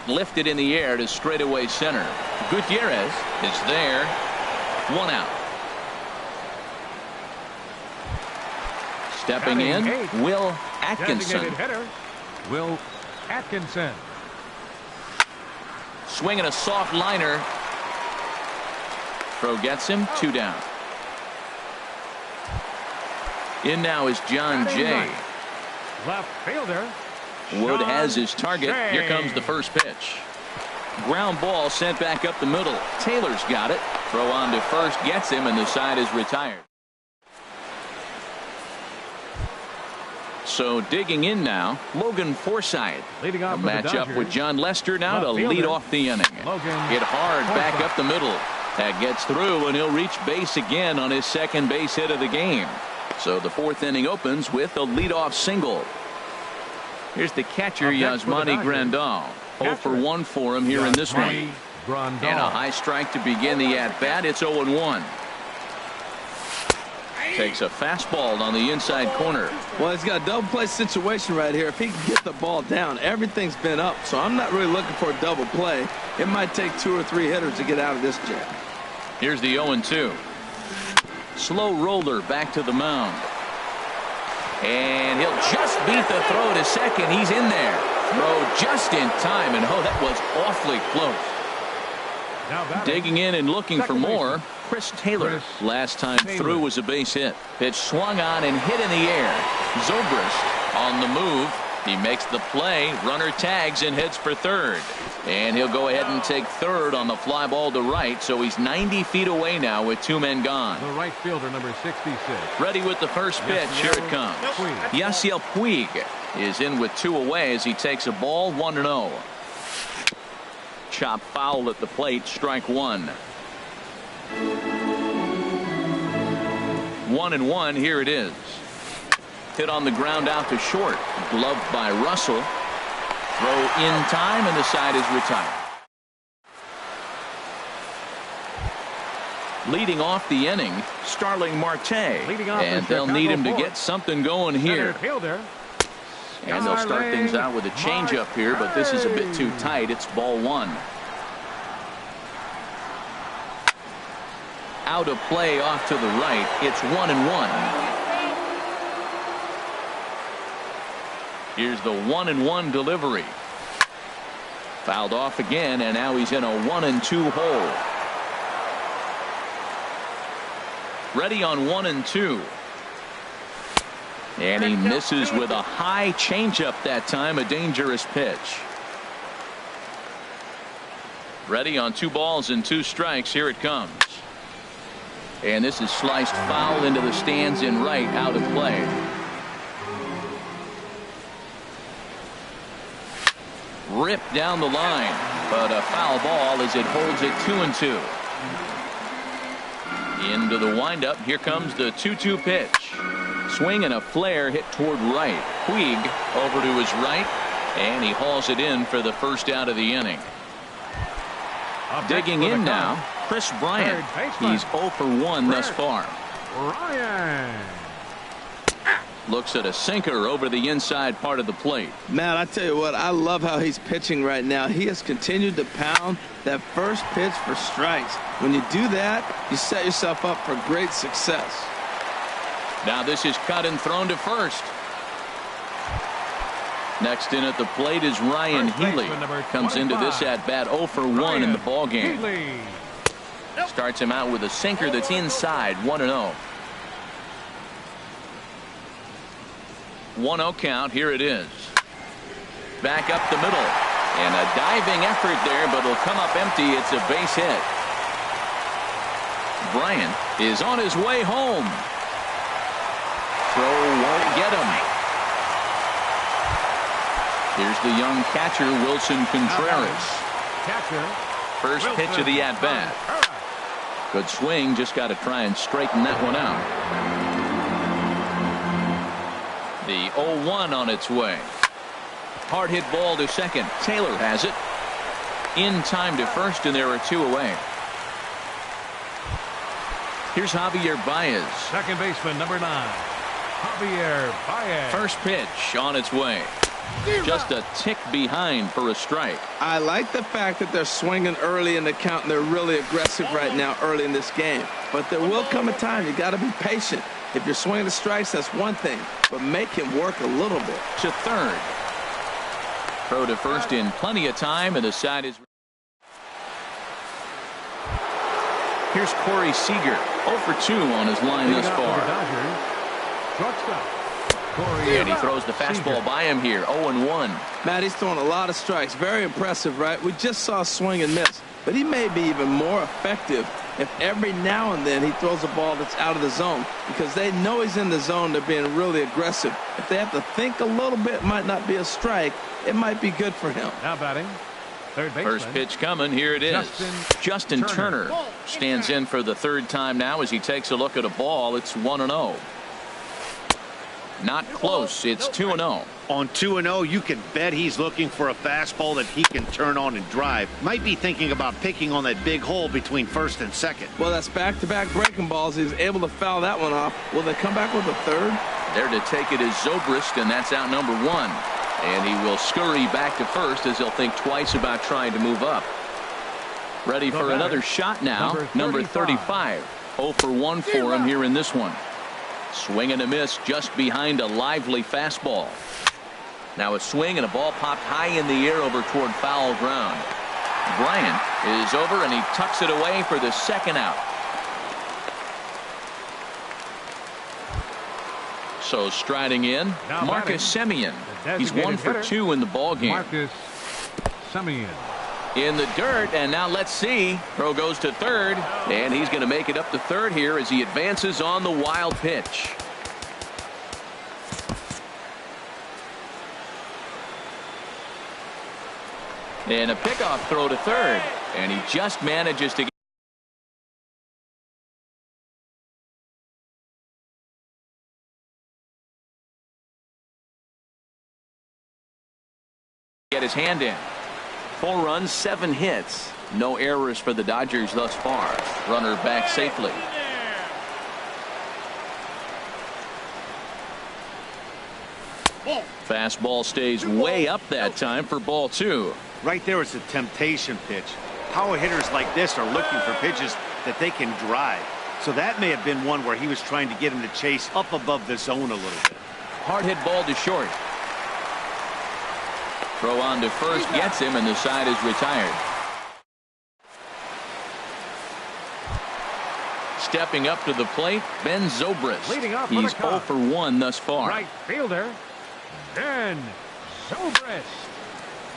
Lifted in the air to straightaway center. Gutierrez is there. 1 out. Stepping in, Will Atkinson. Hitter, Will Atkinson. Swinging a soft liner. Throw gets him. 2 down. In now is John Jay. Left fielder. Wood has his target. Here comes the first pitch. Ground ball sent back up the middle. Taylor's got it. Throw on to first gets him, and the side is retired. So digging in now, Logan Forsythe. Leading off a matchup with John Lester now to lead off the inning. Hit hard back up the middle. That gets through, and he'll reach base again on his second base hit of the game. So the 4th inning opens with a leadoff single. Here's the catcher, Yasmani Grandal. 0 for 1 for him here in this one. And a high strike to begin the at-bat. It's 0-1. Takes a fastball on the inside corner. Well, he's got a double play situation right here. If he can get the ball down, everything's been up. So I'm not really looking for a double play. It might take 2 or 3 hitters to get out of this jam. Here's the 0-2. Slow roller back to the mound. And he'll just beat the throw to second. He's in there. Throw just in time. And oh, that was awfully close. Digging in and looking for more. Chris Taylor. Last time through was a base hit. Pitch swung on and hit in the air. Zobrist on the move. He makes the play. Runner tags and heads for third. And he'll go ahead and take third on the fly ball to right. So he's 90 feet away now with 2 men gone. The right fielder, number 66. Ready with the first pitch. Here it comes. Yasiel Puig is in with 2 away as he takes a ball. 1-0. Chop foul at the plate. Strike 1. 1-1. Here it is. Hit on the ground out to short. Gloved by Russell. Throw in time, and the side is retired. Leading off the inning, Starling Marte. And they'll need him to get something going here. And they'll start things out with a changeup here, but this is a bit too tight. It's ball 1. Out of play off to the right. It's 1-1. Here's the 1-1 delivery. Fouled off again, and now he's in a 1-2 hole. Ready on 1-2. And he misses with a high changeup that time. A dangerous pitch. Ready on 2 balls and 2 strikes. Here it comes. And this is sliced foul into the stands in right, out of play. Ripped down the line, but a foul ball as it holds it 2-2. Into the windup. Here comes the 2-2 pitch. Swing and a flare hit toward right. Puig over to his right, and he hauls it in for the first out of the inning. Digging in now, Chris Bryant. He's 0 for 1 thus far. Looks at a sinker over the inside part of the plate. Matt, I tell you what, I love how he's pitching right now. He has continued to pound that first pitch for strikes. When you do that, you set yourself up for great success. Now this is cut and thrown to first. Next in at the plate is Ryan Healy. Comes into this at bat 0 for 1 in the ball game. Starts him out with a sinker that's inside, 1-0. 1-0 count. Here it is. Back up the middle. And a diving effort there, but it'll come up empty. It's a base hit. Bryant is on his way home. Throw won't get him. Here's the young catcher, Wilson Contreras. First pitch of the at-bat. Good swing, just got to try and straighten that one out. The 0-1 on its way. Hard hit ball to second. Taylor has it. In time to first, and there are 2 away. Here's Javier Baez. Second baseman, number 9. Javier Baez. First pitch on its way. Just a tick behind for a strike. I like the fact that they're swinging early in the count, and they're really aggressive right now early in this game. But there will come a time you got to be patient. If you're swinging the strikes, that's one thing, but make him work a little bit. To third. Throw to first in plenty of time, and the side is. Here's Corey Seager, 0 for 2 on his line thus far. And he throws the fastball by him here, 0-1. Matt, he's throwing a lot of strikes. Very impressive, right? We just saw a swing and miss, but he may be even more effective if every now and then he throws a ball that's out of the zone, because they know he's in the zone. They're being really aggressive. If they have to think a little bit, might not be a strike. It might be good for him. Now batting, third baseman. First pitch coming. Here it is. Justin Turner stands in for the third time now as he takes a look at a ball. It's 1-0. Not close. It's 2-0. On 2-0, you can bet he's looking for a fastball that he can turn on and drive. Might be thinking about picking on that big hole between first and second. Well, that's back-to-back breaking balls. He's able to foul that one off. Will they come back with a third? There to take it is Zobrist, and that's out number 1. And he will scurry back to first as he'll think twice about trying to move up. Ready for another shot now. Number 35. 0 for 1 for him here in this one. Swing and a miss just behind a lively fastball. Now a swing and a ball popped high in the air over toward foul ground. Bryant is over and he tucks it away for the second out. So striding in, Marcus Semien. He's 1 for 2 in the ball game. Marcus Semien. In the dirt, and now let's see. Throw goes to third, and he's going to make it up to third here as he advances on the wild pitch. And a pickoff throw to third, and he just manages to get his hand in. 4 runs, 7 hits. No errors for the Dodgers thus far. Runner back safely. Fastball stays way up that time for ball 2. Right there is a temptation pitch. Power hitters like this are looking for pitches that they can drive. So that may have been one where he was trying to get him to chase up above the zone a little bit. Hard hit ball to short. Throw on to first gets him, and the side is retired. Stepping up to the plate, Ben Zobrist. He's 0 for 1 thus far. Right fielder, Ben Zobrist.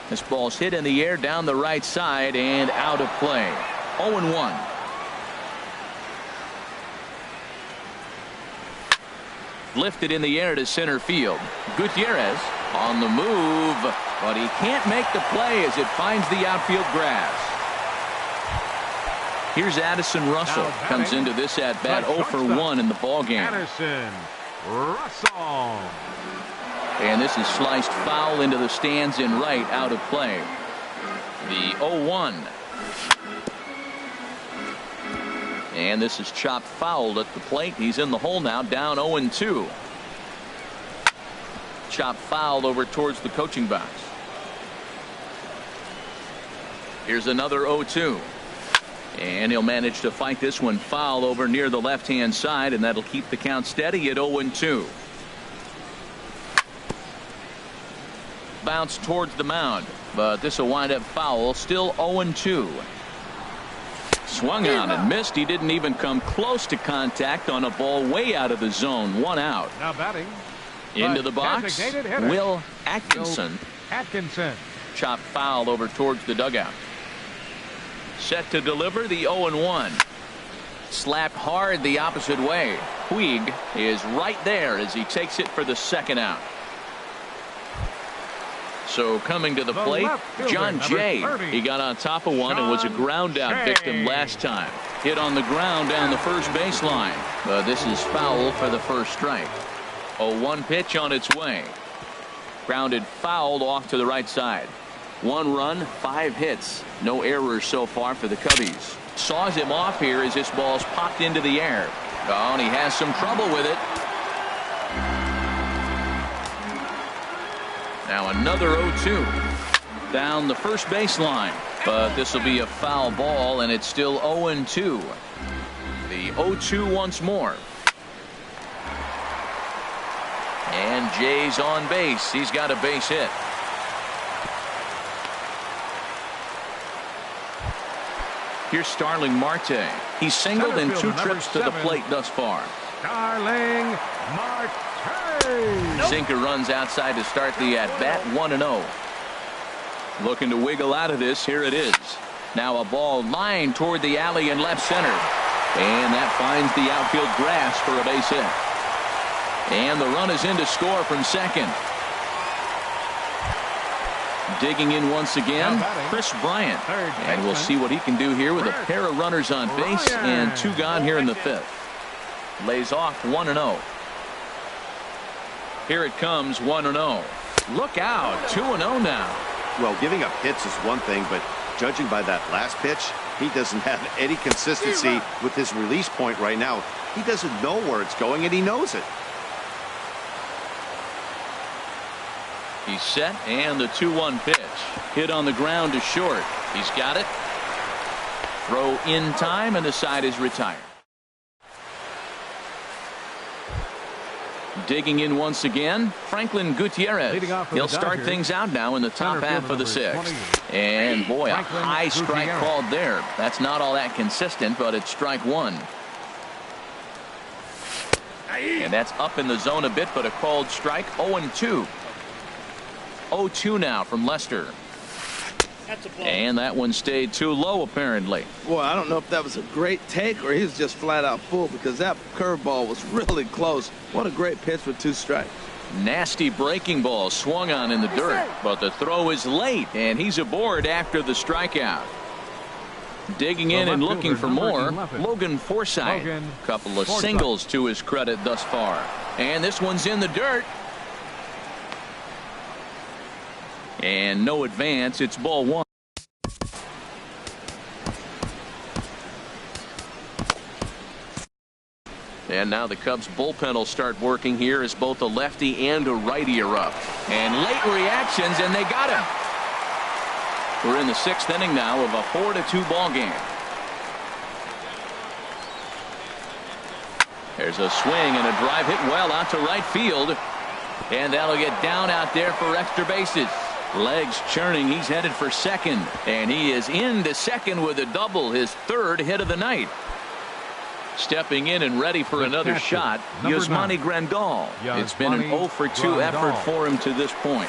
This ball's hit in the air down the right side and out of play. 0-1. Lifted in the air to center field. Gutierrez on the move, but he can't make the play as it finds the outfield grass. Here's Addison Russell. Comes into this at bat 0 for 1 in the ball game. Addison Russell. And this is sliced foul into the stands in right, out of play. The 0-1. And this is chopped fouled at the plate. He's in the hole now, down 0-2. Chopped fouled over towards the coaching box. Here's another 0-2. And he'll manage to fight this one foul over near the left-hand side, and that'll keep the count steady at 0-2. Bounce towards the mound, but this will wind up foul. Still 0-2. Swung on and missed. He didn't even come close to contact on a ball way out of the zone. 1 out. Now batting. Into the box, Will Atkinson. Chop foul over towards the dugout. Set to deliver the 0-1. Slapped hard the opposite way. Puig is right there as he takes it for the 2nd out. So coming to the plate, John Jay. He got on top of one and was a ground out victim last time. Hit on the ground down the first baseline. This is foul for the first strike. 0-1 pitch on its way. Grounded fouled off to the right side. 1 run, 5 hits. No errors so far for the Cubbies. Saws him off here as this ball's popped into the air. Oh, and he has some trouble with it. Now another 0-2. Down the first baseline. But this will be a foul ball, and it's still 0-2. The 0-2 once more. And Jay's on base. He's got a base hit. Here's Starling Marte. He's singled in 2 trips to the plate thus far. Starling Marte. Sinker runs outside to start the at-bat. 1-0. Looking to wiggle out of this. Here it is. Now a ball lined toward the alley in left center. And that finds the outfield grass for a base hit. And the run is in to score from second. Digging in once again, Chris Bryant. And we'll see what he can do here with a pair of runners on base and 2 gone here in the 5th. Lays off 1-0. Here it comes, 1-0. Look out, 2-0 now. Well, giving up hits is one thing, but judging by that last pitch, he doesn't have any consistency with his release point right now. He doesn't know where it's going, and he knows it. He's set, and the 2-1 pitch. Hit on the ground to short. He's got it. Throw in time, and the side is retired. Digging in once again, Franklin Gutierrez. He'll start things out now in the top half of the 6th. And boy, a high strike called there. That's not all that consistent, but it's strike 1. And that's up in the zone a bit, but a called strike. 0-2. 0-2 now from Lester. And that one stayed too low, apparently. Boy, I don't know if that was a great take or he was just flat out full, because that curveball was really close. What a great pitch with 2 strikes. Nasty breaking ball swung on in the dirt, but the throw is late, and he's aboard after the strikeout. Digging in and looking for more, Logan Forsythe. Couple of singles to his credit thus far. And this one's in the dirt. And no advance. It's ball 1. And now the Cubs bullpen will start working here as both a lefty and a righty are up. And late reactions, and they got him. We're in the 6th inning now of a 4-2 ball game. There's a swing and a drive hit well out to right field. And that'll get down out there for extra bases. Legs churning. He's headed for second. And he is into second with a double, his 3rd hit of the night. Stepping in and ready for another shot, Yasmani Grandal. It's been an 0-for-2 effort for him to this point.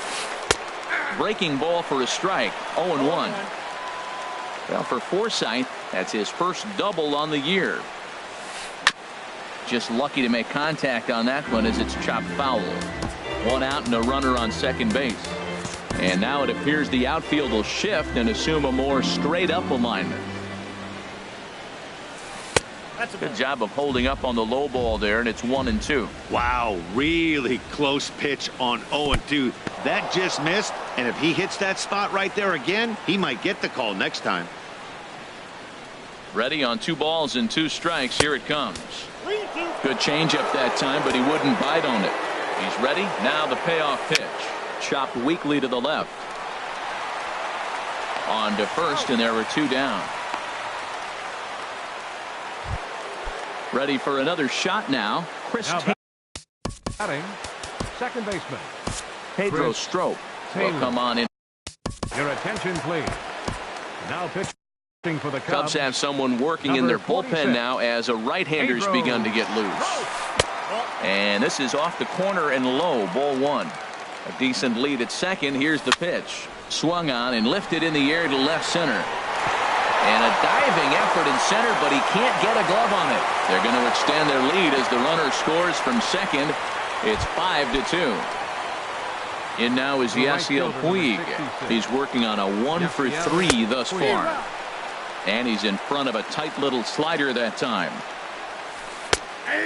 Breaking ball for a strike. 0-1. Well, for Forsythe, that's his first double on the year. Just lucky to make contact on that one as it's chopped foul. 1 out and a runner on second base. And now it appears the outfield will shift and assume a more straight up alignment. Good job of holding up on the low ball there, and it's 1-2. Wow, really close pitch on 0-2. That just missed, and if he hits that spot right there again, he might get the call next time. Ready on 2 balls and 2 strikes. Here it comes. Good changeup that time, but he wouldn't bite on it. He's ready. Now the payoff pitch. Chopped weakly to the left. On to first, and there were 2 down. Ready for another shot now. Chris batting, second baseman Pedro Strop will come on in. Your attention, please. Now pitch. For the Cubs have someone working in their bullpen now as a right-hander's begun to get loose. And this is off the corner and low, ball one. A decent lead at second. Here's the pitch. Swung on and lifted in the air to left center. And a diving effort in center, but he can't get a glove on it. They're going to extend their lead as the runner scores from second. It's 5-2. In now is Yasiel Puig. He's working on a 1-for-3 thus far. And he's in front of a tight little slider that time.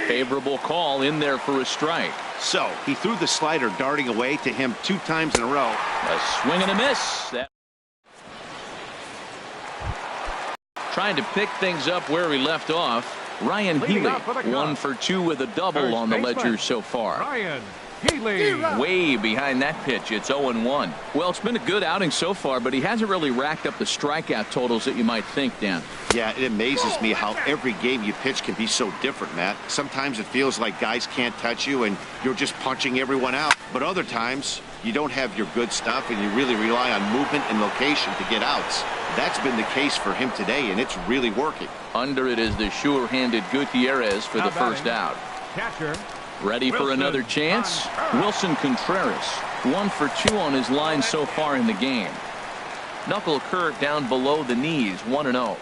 Favorable call in there for a strike. So he threw the slider darting away to him 2 times in a row. A swing and a miss. Trying to pick things up where we left off. Ryan Healy, 1 for 2 with a double on the ledger so far. Ryan Healy. Way behind that pitch. It's 0-1. Well, it's been a good outing so far, but he hasn't really racked up the strikeout totals that you might think, Dan. Yeah, it amazes me how every game you pitch can be so different, Matt. Sometimes it feels like guys can't touch you and you're just punching everyone out. But other times you don't have your good stuff and you really rely on movement and location to get outs. That's been the case for him today, and it's really working. Under it is the sure-handed Gutierrez for the first out. Catcher. Ready for another chance? Wilson Contreras, 1 for 2 on his line so far in the game. Knuckle curve down below the knees, 1-0.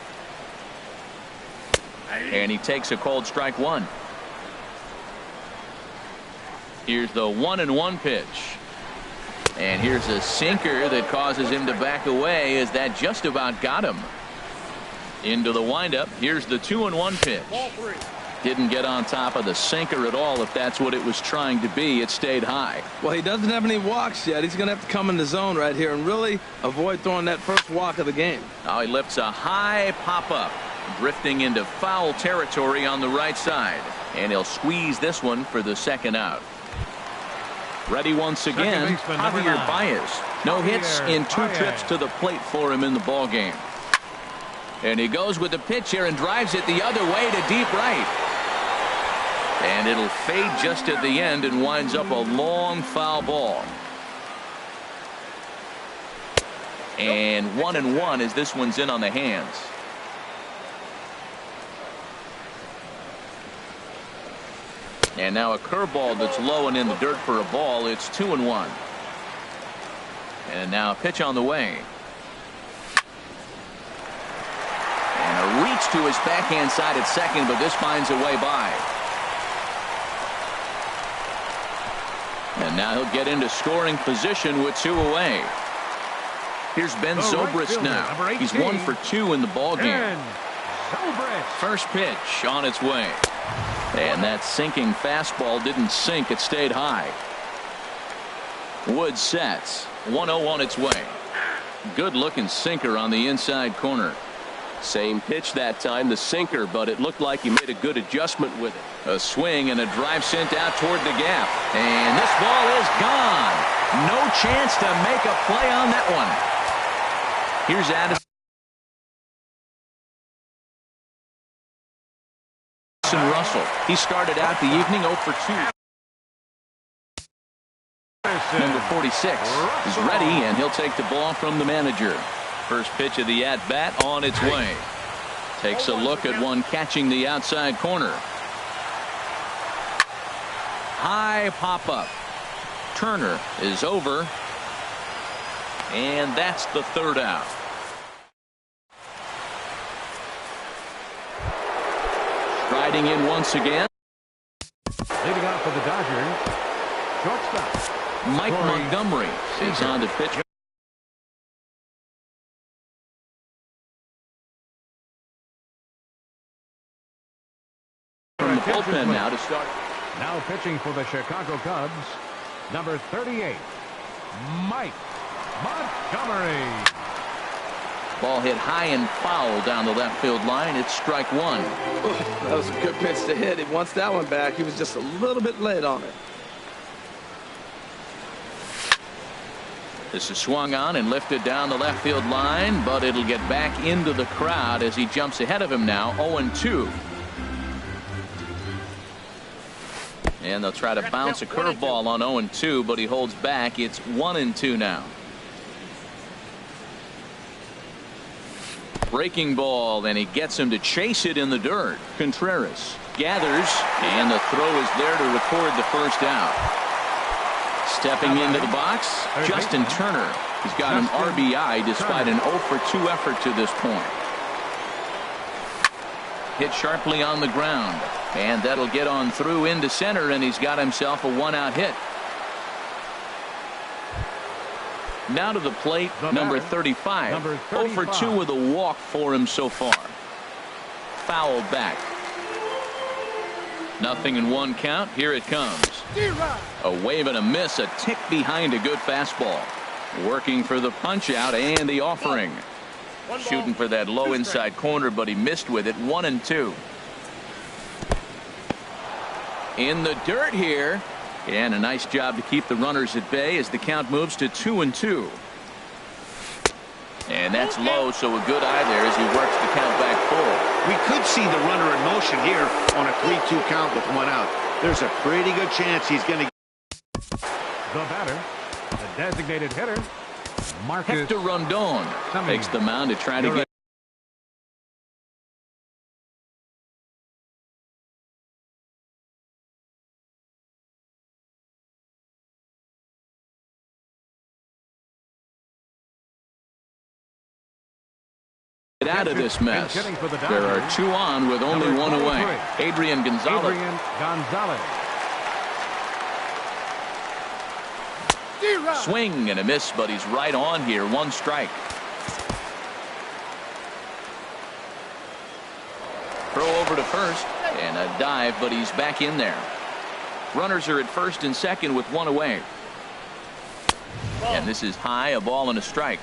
And he takes a called strike one. Here's the 1-1 pitch. And here's a sinker that causes him to back away as that just about got him. Into the windup. Here's the 2-1 pitch. Didn't get on top of the sinker at all. If that's what it was trying to be, it stayed high. Well, he doesn't have any walks yet. He's going to have to come in the zone right here and really avoid throwing that first walk of the game. Now he lifts a high pop-up, drifting into foul territory on the right side. And he'll squeeze this one for the second out. Ready once again, Javier Baez. No hits in 2 trips to the plate for him in the ballgame. And he goes with the pitch here and drives it the other way to deep right. And it'll fade just at the end and winds up a long foul ball. And 1-1 as this one's in on the hands. And now a curveball that's low and in the dirt for a ball. It's 2-1. And now a pitch on the way. And a reach to his backhand side at second, but this finds a way by. And now he'll get into scoring position with 2 away. Here's Ben Zobrist now. He's 1 for 2 in the ballgame. First pitch on its way. And that sinking fastball didn't sink. It stayed high. Wood sets. 1-0 on its way. Good looking sinker on the inside corner. Same pitch that time, the sinker, but it looked like he made a good adjustment with it. A swing and a drive sent out toward the gap. And this ball is gone. No chance to make a play on that one. Here's Addison Russell. He started out the evening 0 for 2. Number 46 is ready, and he'll take the ball from the manager. First pitch of the at-bat on its way. Takes a look at one catching the outside corner. High pop-up. Turner is over. And that's the third out. Striding in once again. Leading off for the Dodgers, shortstop Mike Montgomery is on to pitch. From the bullpen now to start. Now pitching for the Chicago Cubs, number 38, Mike Montgomery. Ball hit high and foul down the left field line. It's strike one. That was a good pitch to hit. He wants that one back. He was just a little bit late on it. This is swung on and lifted down the left field line, but it'll get back into the crowd as he jumps ahead of him now, 0-2. And they'll try to bounce a curveball on 0-2, but he holds back. It's 1-2 now. Breaking ball, and he gets him to chase it in the dirt. Contreras gathers, and the throw is there to record the first out. Stepping into the box, Justin Turner. He's got an RBI despite an 0 for 2 effort to this point. Hit sharply on the ground, and that'll get on through into center, and he's got himself a 1-out hit. Now to the plate, number 35. 0 for 2 with a walk for him so far. Foul back. 0-1 count. Here it comes. A wave and a miss, a tick behind a good fastball. Working for the punch out and the offering. Shooting for that low inside corner, but he missed with it. 1-2. In the dirt here. And a nice job to keep the runners at bay as the count moves to 2-2. And that's low, so a good eye there as he works the count back forward. We could see the runner in motion here on a 3-2 count with 1 out. There's a pretty good chance he's going to. The batter, the designated hitter, Marcus Hector Rondon takes the mound to try to get out of this mess. There are 2 on with only 1 away. Adrian Gonzalez. Swing and a miss, but he's right on here. 1 strike. Throw over to first and a dive, but he's back in there. Runners are at first and second with 1 away. And this is high, a ball and a strike.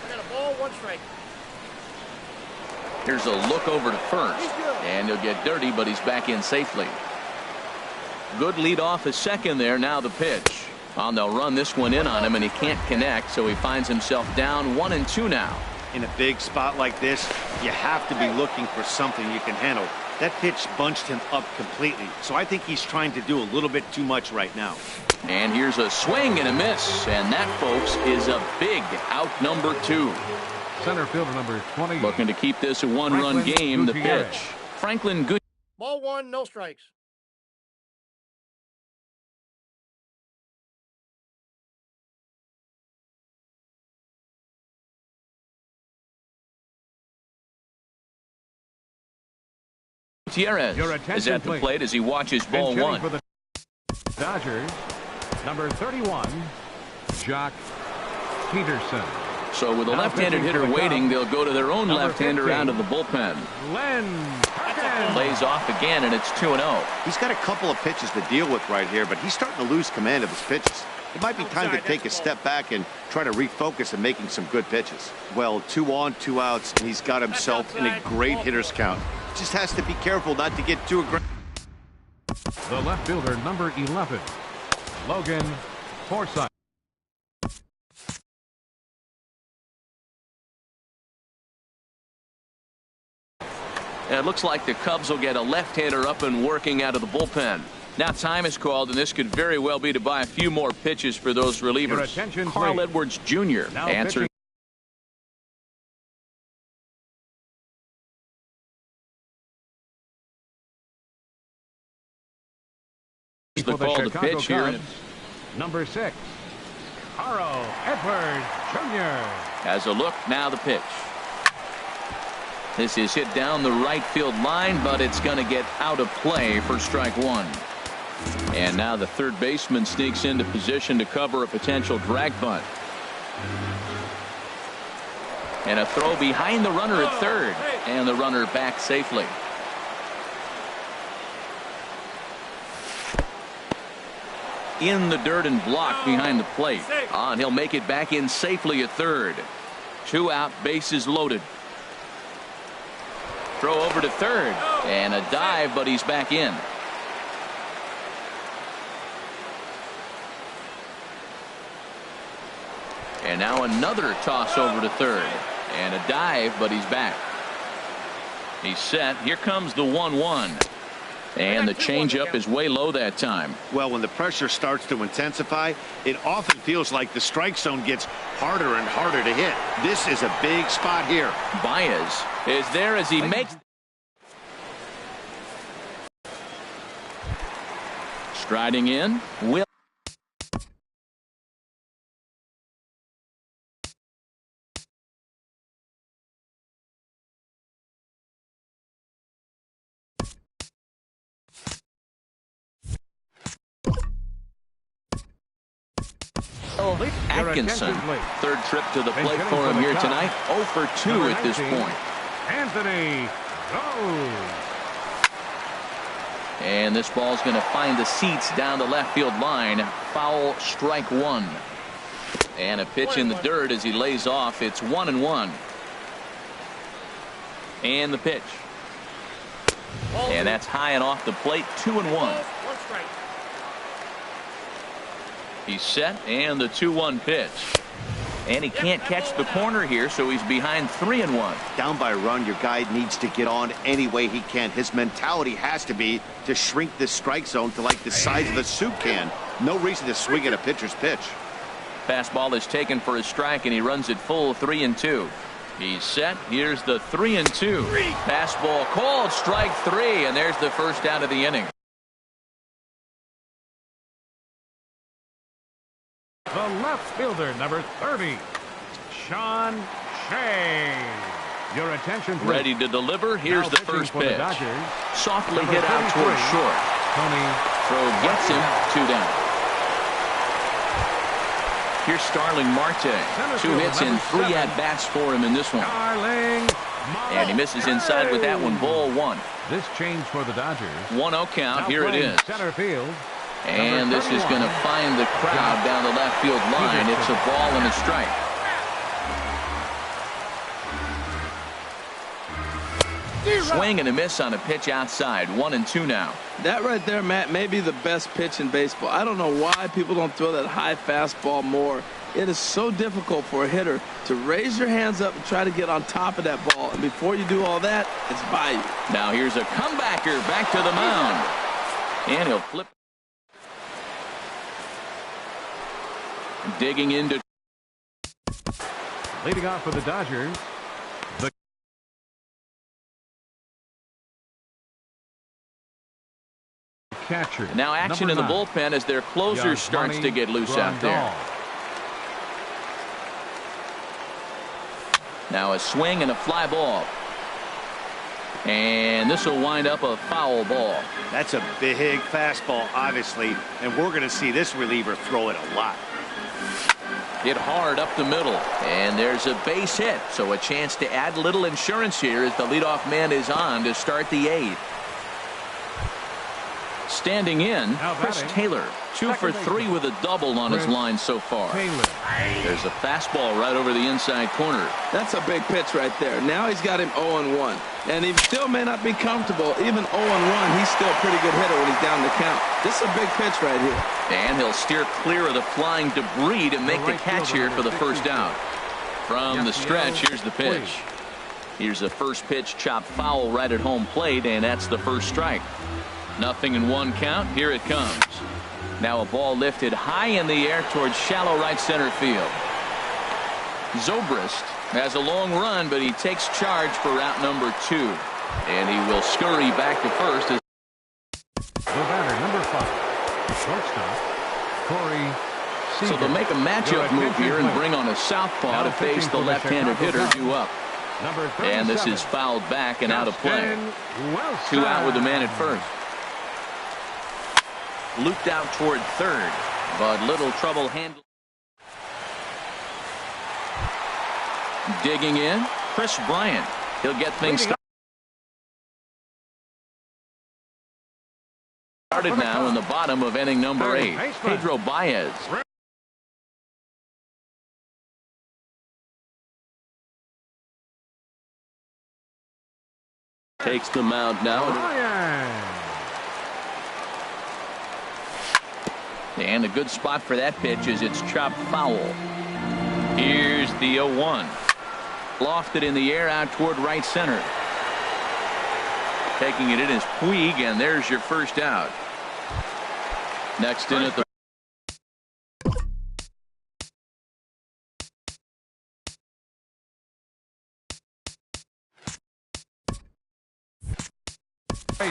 Here's a look over to first, and he'll get dirty, but he's back in safely. Good lead off his second there. Now the pitch. Well, they'll run this one in on him, and he can't connect, so he finds himself down 1-2 now. In a big spot like this, you have to be looking for something you can handle. That pitch bunched him up completely, so I think he's trying to do a little bit too much right now. And here's a swing and a miss, and that, folks, is a big out number 2. Center fielder number 20. Looking to keep this a 1-run game. The pitch. Franklin Good. Ball 1, no strikes. Gutierrez is at the plate as he watches ball 1. For the Dodgers, number 31, Jock Peterson. So with a left-handed hitter waiting, they'll go to their own left-hander out of the bullpen. Lays off again, and it's 2-0. He's got a couple of pitches to deal with right here, but he's starting to lose command of his pitches. It might be time to take a step back and try to refocus on making some good pitches. Well, 2 on, 2 outs, and he's got himself in a great hitter's count. Just has to be careful not to get too aggressive. The left fielder, number 11, Logan Forsythe. It looks like the Cubs will get a left-hander up and working out of the bullpen. Now time is called, and this could very well be to buy a few more pitches for those relievers. Carl Edwards Jr. answers. The call to pitch here. Number 6, Carl Edwards Jr. Has a look, now the pitch. This is hit down the right field line, but it's going to get out of play for strike 1. And now the third baseman sneaks into position to cover a potential drag bunt. And a throw behind the runner at third, and the runner back safely. In the dirt and blocked behind the plate. And he'll make it back in safely at third. 2 out, bases loaded. Throw over to third, and a dive, but he's back in. And now another toss over to third, and a dive, but he's back. He's set. Here comes the 1-1. And the changeup is way low that time. Well, when the pressure starts to intensify, it often feels like the strike zone gets harder and harder to hit. This is a big spot here. Baez is there as he makes. Striding in, Will. Atkinson, third trip to the plate for him here tonight. 0 for 2 at this point. Anthony goes. And this ball's going to find the seats down the left field line. Foul, strike one. And a pitch in the dirt as he lays off. It's 1-1. And the pitch. And that's high and off the plate. 2-1. He's set, and the 2-1 pitch. And he can't catch the corner here, so he's behind 3-1. Down by a run, your guy needs to get on any way he can. His mentality has to be to shrink this strike zone to like the size of a soup can. No reason to swing at a pitcher's pitch. Fastball is taken for a strike, and he runs it full 3-2. He's set. Here's the 3-2. Fastball called, strike 3, and there's the first out of the inning. The left fielder, number 30, Sean Shea. Your attention, please. Ready to deliver. Here's Now the first pitch. Softly hit out 33, towards short. Tony. Throw gets him. 2 down. Here's Starling Marte. 2 hits and 3 at-bats for him in this one. And he misses inside with that one. Ball 1. This change for the Dodgers. 1-0 count. Here it is. Center field. And this is going to find the crowd down the left field line. It's a ball and a strike. Swing and a miss on a pitch outside. 1-2 now. That right there, Matt, may be the best pitch in baseball. I don't know why people don't throw that high fastball more. It is so difficult for a hitter to raise your hands up and try to get on top of that ball. And before you do all that, it's by you. Now here's a comebacker back to the mound. And he'll flip. Digging into. Leading off for the Dodgers, the catcher. Now action in the bullpen as their closer starts to get loose out there. Now a swing and a fly ball. And this will wind up a foul ball. That's a big fastball, obviously, and we're going to see this reliever throw it a lot. Hit hard up the middle, and there's a base hit, so a chance to add a little insurance here as the leadoff man is on to start the 8th. Standing in, Chris Taylor, 2 for 3 with a double on his line so far. There's a fastball right over the inside corner. That's a big pitch right there. Now he's got him 0-1. And he still may not be comfortable. Even 0-1, he's still a pretty good hitter when he's down the count. This is a big pitch right here. And he'll steer clear of the flying debris to make the catch here for the first out. From the stretch, here's the pitch. Here's the first pitch, chopped foul right at home plate, and that's the first strike. 0-1 count. Here it comes. Now a ball lifted high in the air towards shallow right center field. Zobrist has a long run, but he takes charge for route number 2. And he will scurry back to first. The batter, number 5, shortstop, Corey Seager. So they'll make a matchup move here and bring on a southpaw to face the left-handed hitter due up. And this is fouled back and out of play. 2 out with the man at first. Looped out toward third, but little trouble handling. Digging in, Chris Bryant. He'll get things started now in the bottom of inning number 8. Pedro Baez. Takes the mound now. And a good spot for that pitch is it's chopped foul. Here's the 0-1. Lofted in the air out toward right center. Taking it in is Puig, and there's your first out. Next in at the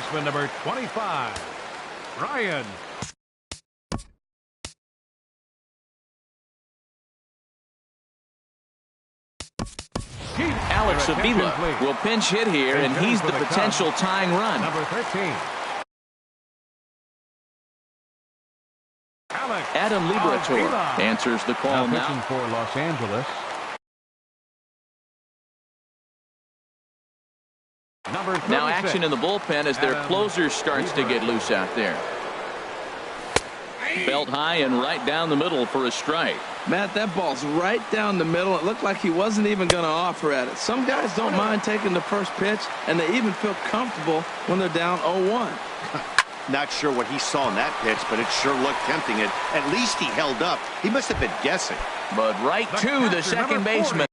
baseman, number 25, Ryan. Alex Avila will pinch hit here, and he's the potential tying run. Number 13. Adam Liberatore answers the call now. Pitching for Los Angeles. Now action in the bullpen as their closer starts to get loose out there. Belt high and right down the middle for a strike. Matt, that ball's right down the middle. It looked like he wasn't even going to offer at it. Some guys don't mind taking the first pitch, and they even feel comfortable when they're down 0-1. Not sure what he saw in that pitch, but it sure looked tempting. At least he held up. He must have been guessing. But right to the second baseman.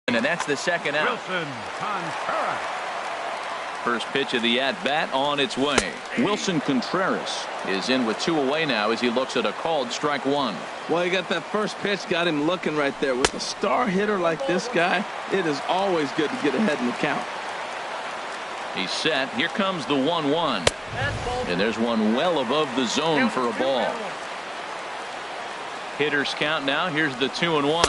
And that's the second out. Wilson Contreras. First pitch of the at-bat on its way. Wilson Contreras is in with 2 away now as he looks at a called strike 1. Well, he got that first pitch, got him looking right there. With a star hitter like this guy, it is always good to get ahead in the count. He's set. Here comes the 1-1. And there's one well above the zone for a ball. Hitters count now. Here's the 2-1.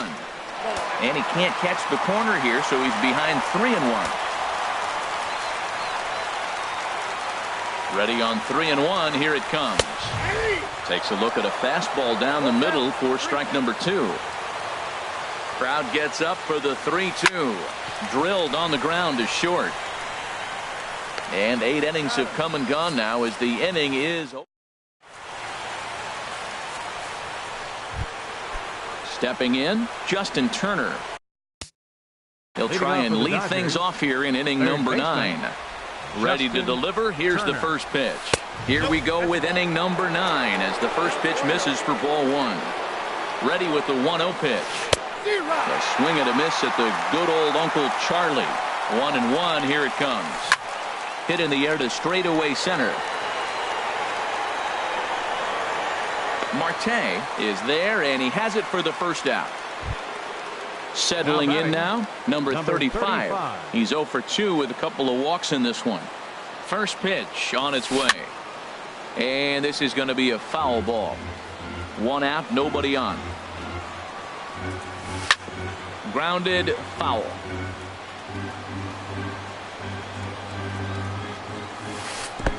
And he can't catch the corner here, so he's behind 3-1. Ready on 3-1. Here it comes. Takes a look at a fastball down the middle for strike number 2. Crowd gets up for the 3-2. Drilled on the ground to short. And 8 innings have come and gone now as the inning is over. Stepping in, Justin Turner. He'll try and lead things off here in inning number 9. Ready to deliver. Here's the first pitch. Here we go with inning number 9 as the first pitch misses for ball 1. Ready with the 1-0 pitch. A swing and a miss at the good old Uncle Charlie. 1-1. Here it comes. Hit in the air to straightaway center. Marte is there, and he has it for the first out. Settling in now, number 35. He's 0 for 2 with a couple of walks in this one. First pitch on its way. And this is going to be a foul ball. 1 out, nobody on. Grounded, foul.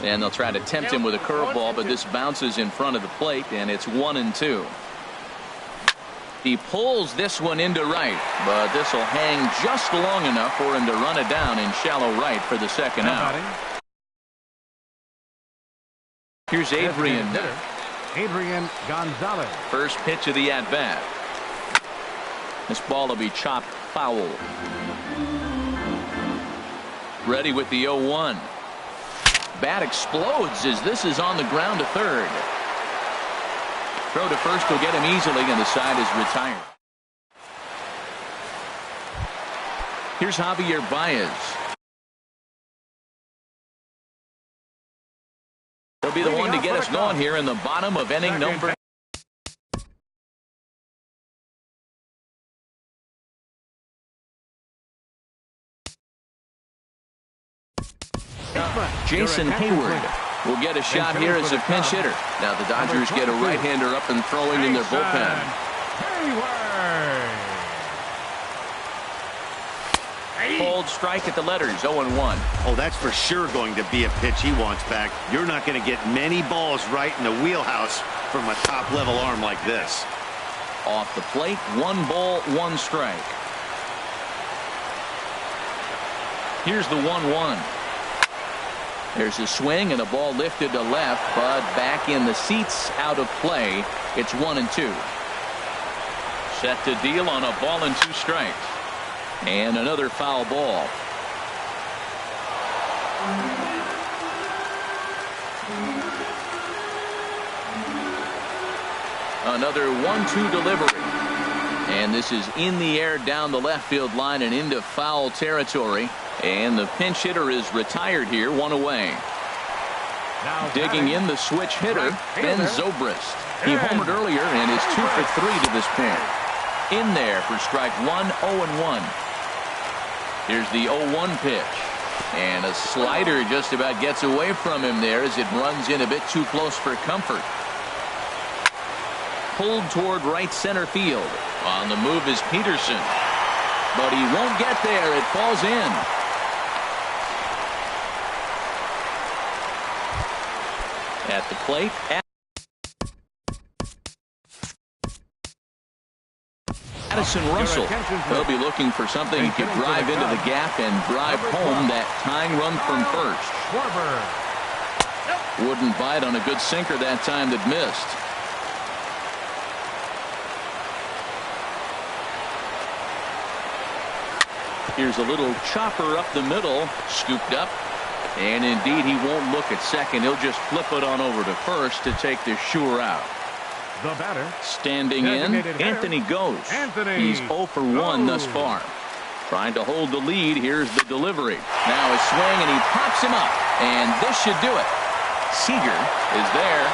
And they'll try to tempt him with a curveball, but this bounces in front of the plate, and it's 1-2. He pulls this one into right, but this will hang just long enough for him to run it down in shallow right for the second out. Here's Adrian. Adrian Gonzalez. First pitch of the at-bat. This ball will be chopped foul. Ready with the 0-1. Bat explodes as this is on the ground to third. Throw to first will get him easily, and the side is retired. Here's Javier Baez. He'll be the one to get us going here in the bottom of inning number. Jason Hayward will get a shot here as a pinch hitter. Now the Dodgers get a right-hander up and throwing in their bullpen. Cold strike at the letters, 0-1. Oh, that's for sure going to be a pitch he wants back. You're not going to get many balls right in the wheelhouse from a top-level arm like this. Off the plate, 1 ball, 1 strike. Here's the 1-1. There's a swing and a ball lifted to left, but back in the seats, out of play. It's 1-2. Set to deal on a ball and 2 strikes. And another foul ball. Another 1-2 delivery. And this is in the air down the left field line and into foul territory. And the pinch hitter is retired here, 1 away. Digging in the switch hitter, Ben Zobrist. He homered earlier and is 2 for 3 to this point. In there for strike 1, 0-1. Here's the 0-1 pitch. And a slider just about gets away from him there as it runs in a bit too close for comfort. Pulled toward right center field. On the move is Peterson. But he won't get there. It falls in. At the plate. Addison Russell. They'll be looking for something he could drive into the gap and drive home that tying run from first. Wouldn't bite on a good sinker that time that missed. Here's a little chopper up the middle, scooped up. And indeed, he won't look at second. He'll just flip it on over to first to take the sure out. The batter. Standing in, Anthony goes. He's 0 for 1 thus far. Trying to hold the lead. Here's the delivery. Now a swing, and he pops him up. And this should do it. Seager is there.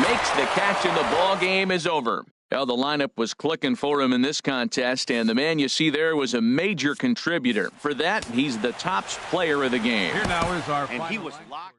Makes the catch, and the ball game is over. Well, the lineup was clicking for him in this contest, and the man you see there was a major contributor. For that, he's the top player of the game. Here now is our and final he was line. locked.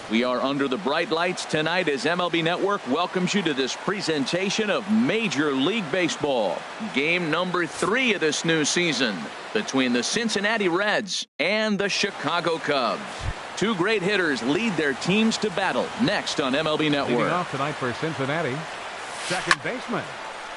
We are under the bright lights tonight as MLB Network welcomes you to this presentation of Major League Baseball. Game number 3 of this new season between the Cincinnati Reds and the Chicago Cubs. Two great hitters lead their teams to battle next on MLB Network. Leading off tonight for Cincinnati, second baseman.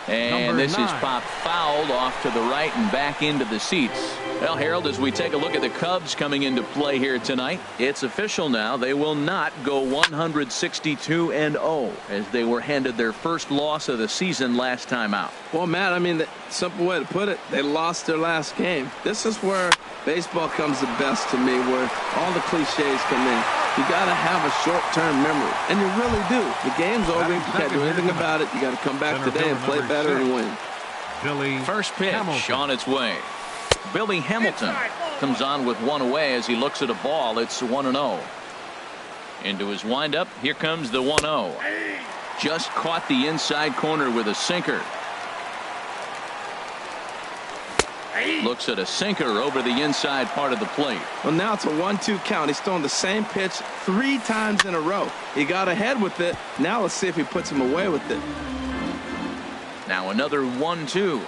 And this is popped fouled off to the right and back into the seats. Well, Harold, as we take a look at the Cubs coming into play here tonight, it's official now. They will not go 162-0 as they were handed their first loss of the season last time out. Well, Matt, I mean, the simple way to put it, they lost their last game. This is where baseball comes the best to me, where all the cliches come in. You got to have a short-term memory, and you really do. The game's over. You can't do anything about it. You got to come back today and play better and win. First pitch on its way. Billy Hamilton comes on with one away as he looks at a ball. It's 1-0. Into his windup. Here comes the 1-0. Just caught the inside corner with a sinker. Looks at a sinker over the inside part of the plate. Well, now it's a 1-2 count. He's throwing the same pitch 3 times in a row. He got ahead with it. Now let's see if he puts him away with it. Now another 1-2.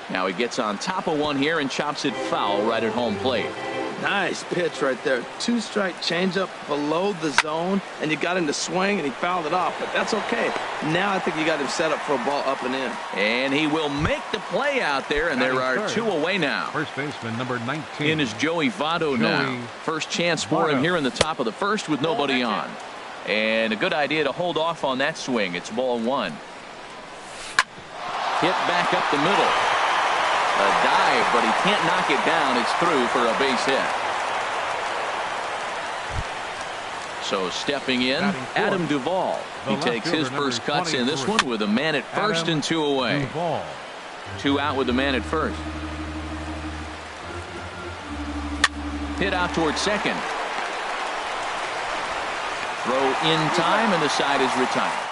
Now he gets on top of one here and chops it foul right at home plate. Nice pitch right there. 2-strike changeup below the zone, and you got him to swing, and he fouled it off, but that's okay. Now I think you got him set up for a ball up and in. And he will make the play out there, and there are 2 away now. First baseman number 19. In is Joey Votto now. First chance for him here in the top of the first with nobody on. And a good idea to hold off on that swing. It's ball 1. Hit back up the middle. A dive, but he can't knock it down. It's through for a base hit. So stepping in, Adam Duvall. He takes his first cuts in this one with a man at first and 2 away. 2 out with the man at first. Hit out towards second. Throw in time, and the side is retired.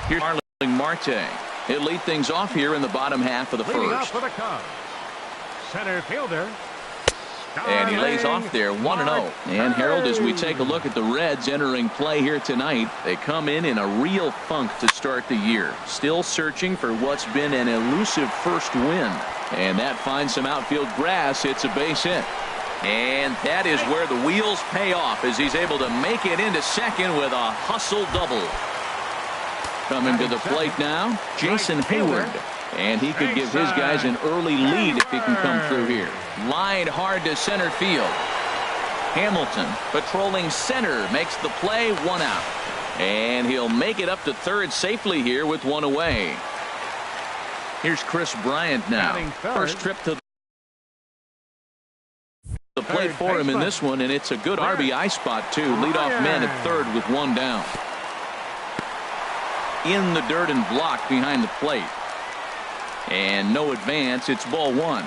Here's Starling Marte. He'll lead things off here in the bottom half of the first. For the Cubs, center fielder. And he lays off there 1-0. And Harold, as we take a look at the Reds entering play here tonight, they come in a real funk to start the year. Still searching for what's been an elusive first win. And that finds some outfield grass. It's a base hit. And that is where the wheels pay off as he's able to make it into second with a hustle double. Coming to the plate now, Jason Hayward. And he could give his guys an early lead if he can come through here. Lined hard to center field. Hamilton patrolling center makes the play, 1 out. And he'll make it up to third safely here with 1 away. Here's Chris Bryant now. First trip to the plate for him in this one, and it's a good RBI spot too. Leadoff man at third with 1 down. In the dirt and blocked behind the plate. And no advance. It's ball 1.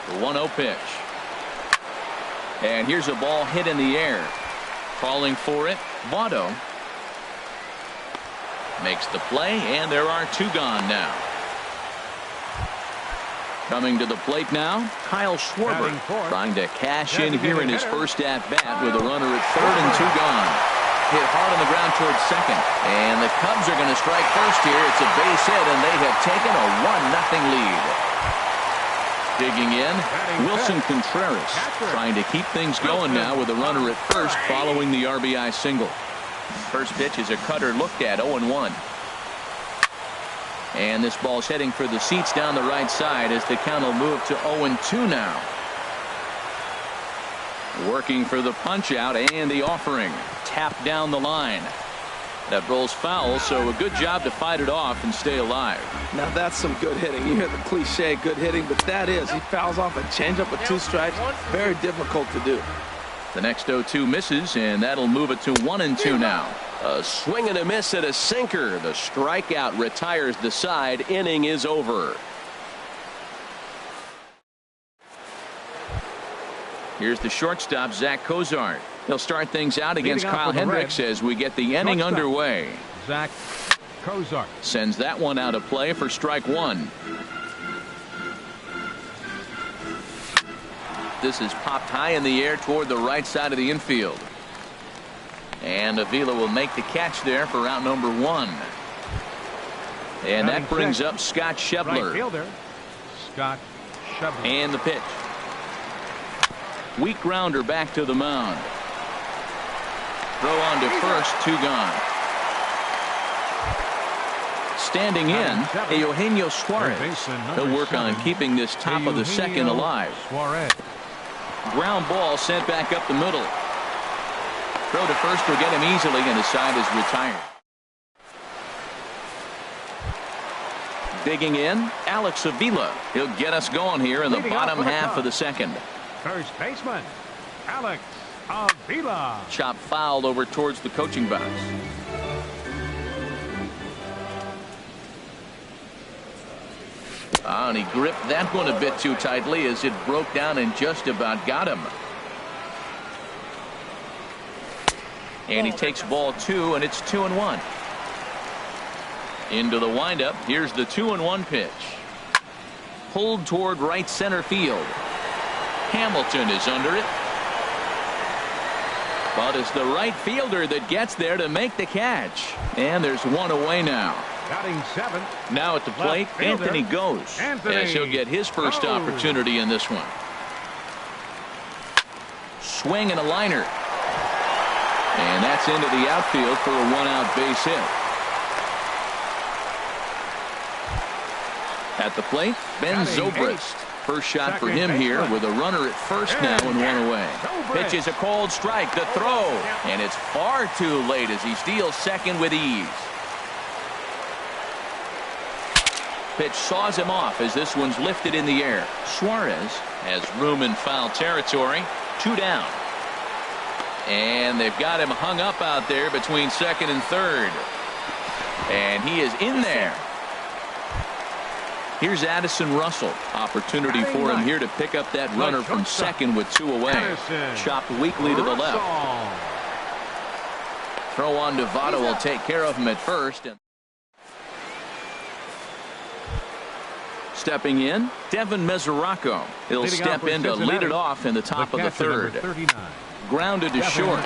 The 1-0 pitch. And here's a ball hit in the air. Calling for it, Votto. Makes the play, and there are 2 gone now. Coming to the plate now, Kyle Schwarber. Trying to cash in here in his first at-bat with a runner at third and 2 gone. Hit hard on the ground towards second. And the Cubs are going to strike first here. It's a base hit, and they have taken a 1-0 lead. Digging in, Wilson Contreras trying to keep things going now with a runner at first following the RBI single. First pitch is a cutter looked at, 0-1. And this ball's heading for the seats down the right side as the count will move to 0-2 now. Working for the punch out and the offering. Tapped down the line. That rolls foul, so a good job to fight it off and stay alive. Now that's some good hitting. You hear the cliche good hitting, but that is. He fouls off a changeup with 2 strikes. Very difficult to do. The next 0-2 misses, and that'll move it to 1-2 now. A swing and a miss at a sinker. The strikeout retires the side. Inning is over. Here's the shortstop, Zach Cozart. He'll start things out against Kyle Hendricks as we get the inning underway. Zach Cozart sends that one out of play for strike 1. This is popped high in the air toward the right side of the infield. And Avila will make the catch there for out number 1. And that brings up Scott Schebler. Right fielder, Scott Schebler. And the pitch. Weak grounder back to the mound. Throw on to first, 2 gone. Standing in, Eugenio Suarez. He'll work on keeping this top of the second alive. Suarez. Ground ball sent back up the middle. Throw to first will get him easily, and the side is retired. Digging in, Alex Avila. He'll get us going here in the bottom half of the second. First baseman, Alex Avila. Chop fouled over towards the coaching box. And he gripped that one a bit too tightly as it broke down and just about got him. And he takes ball 2, and it's 2-1. Into the windup. Here's the 2-1 pitch. Pulled toward right center field. Hamilton is under it. But it's the right fielder that gets there to make the catch. And there's 1 away now. Batting 7. Now at the plate, Anthony goes. As he'll get his first opportunity in this one. Swing and a liner. And that's into the outfield for a 1-out base hit. At the plate, Ben Zobrist. First shot for him here with a runner at first now and 1 away. Pitch is a cold strike. The throw. And it's far too late as he steals second with ease. Pitch saws him off as this one's lifted in the air. Suarez has room in foul territory. 2 down. And they've got him hung up out there between second and third. And he is in there. Here's Addison Russell. Opportunity for him here to pick up that runner from second with 2 away. Chopped weakly to the left. Throw on to Votto will take care of him at first. Stepping in, Devin Mesoraco. He'll step in to lead it off in the top of the third. Grounded to short.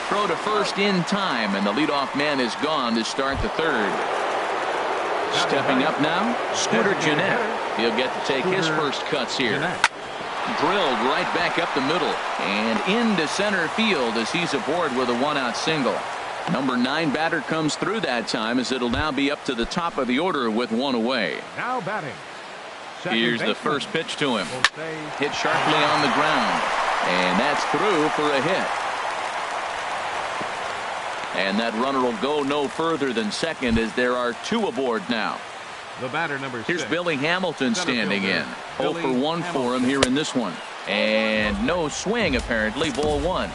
Throw to first in time, and the leadoff man is gone to start the third. Stepping up now, Scooter Gennett. He'll get to take his first cuts here. Drilled right back up the middle and into center field as he's aboard with a 1-out single. Number 9 batter comes through that time as it'll now be up to the top of the order with 1 away. Now batting. Here's the first pitch to him. Hit sharply on the ground. And that's through for a hit. And that runner will go no further than second as there are 2 aboard now. The batter number 6. Here's Billy Hamilton standing in. 0 for 1 for him here in this one. And no swing apparently. Ball 1.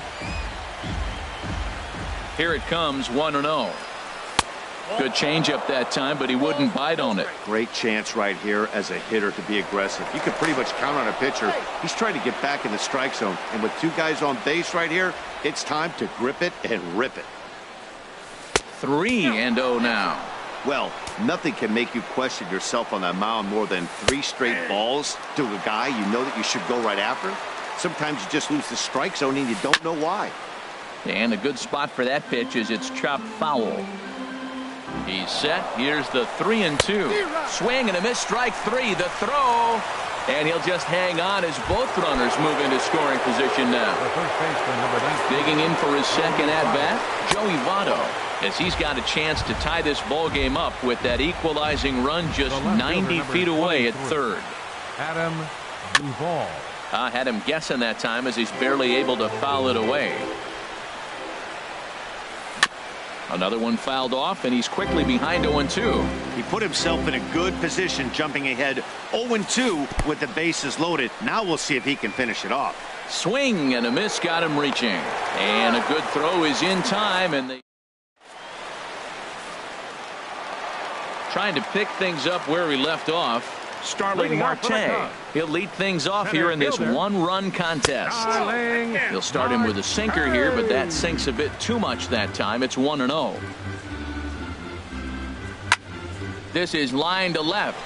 Here it comes, 1-0. Good changeup that time, but he wouldn't bite on it. Great chance right here as a hitter to be aggressive. You can pretty much count on a pitcher. He's trying to get back in the strike zone. And with 2 guys on base right here, it's time to grip it and rip it. 3-0 now. Well, nothing can make you question yourself on that mound more than 3 straight balls to a guy you know that you should go right after. Sometimes you just lose the strike zone and you don't know why. And a good spot for that pitch is it's chopped foul. He's set. Here's the 3-2. Swing and a miss. Strike 3. The throw. And he'll just hang on as both runners move into scoring position now. Digging in for his second at-bat, Joey Votto, as he's got a chance to tie this ball game up with that equalizing run just 90 feet away at third. Adam Duvall. I had him guessing that time as he's barely able to foul it away. Another one fouled off, and he's quickly behind 0-2. He put himself in a good position jumping ahead 0-2 with the bases loaded. Now we'll see if he can finish it off. Swing and a miss got him reaching. And a good throw is in time, and they trying to pick things up where he left off. Starling Marte. He'll lead things off here in this 1-run contest. He'll start him with a sinker here, but that sinks a bit too much that time. It's 1-0. This is line to left.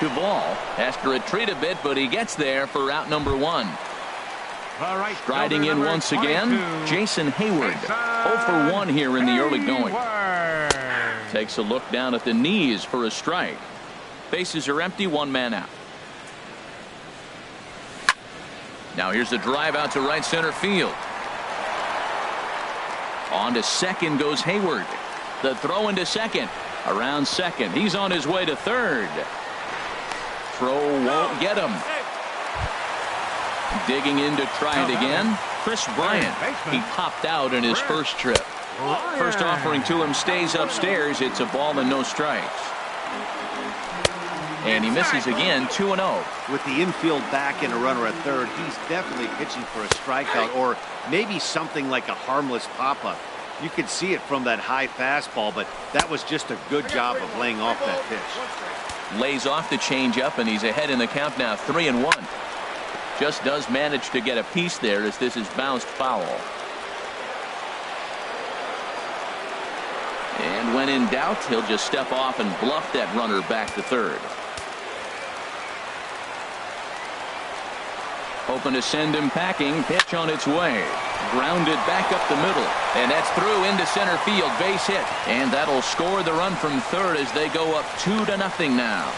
Duvall has to retreat a bit, but he gets there for out number 1. Striding in once again, Jason Hayward. 0 for 1 here in the early going. Takes a look down at the knees for a strike. Bases are empty, 1 man out. Now here's the drive out to right center field. On to second goes Hayward. The throw into second. Around second. He's on his way to third. Throw won't get him. Digging in to try it again. Chris Bryant. He popped out in his first trip. First offering to him stays upstairs. It's a ball and no strikes. And he misses again, 2-0. With the infield back and a runner at third, he's definitely pitching for a strikeout or maybe something like a harmless pop-up. You could see it from that high fastball, but that was just a good job of laying off that pitch. Lays off the changeup, and he's ahead in the count now, 3-1. Just does manage to get a piece there as this is bounced foul. And when in doubt, he'll just step off and bluff that runner back to third. Hoping to send him packing. Pitch on its way. Grounded back up the middle. And that's through into center field. Base hit. And that'll score the run from third as they go up 2-0 now.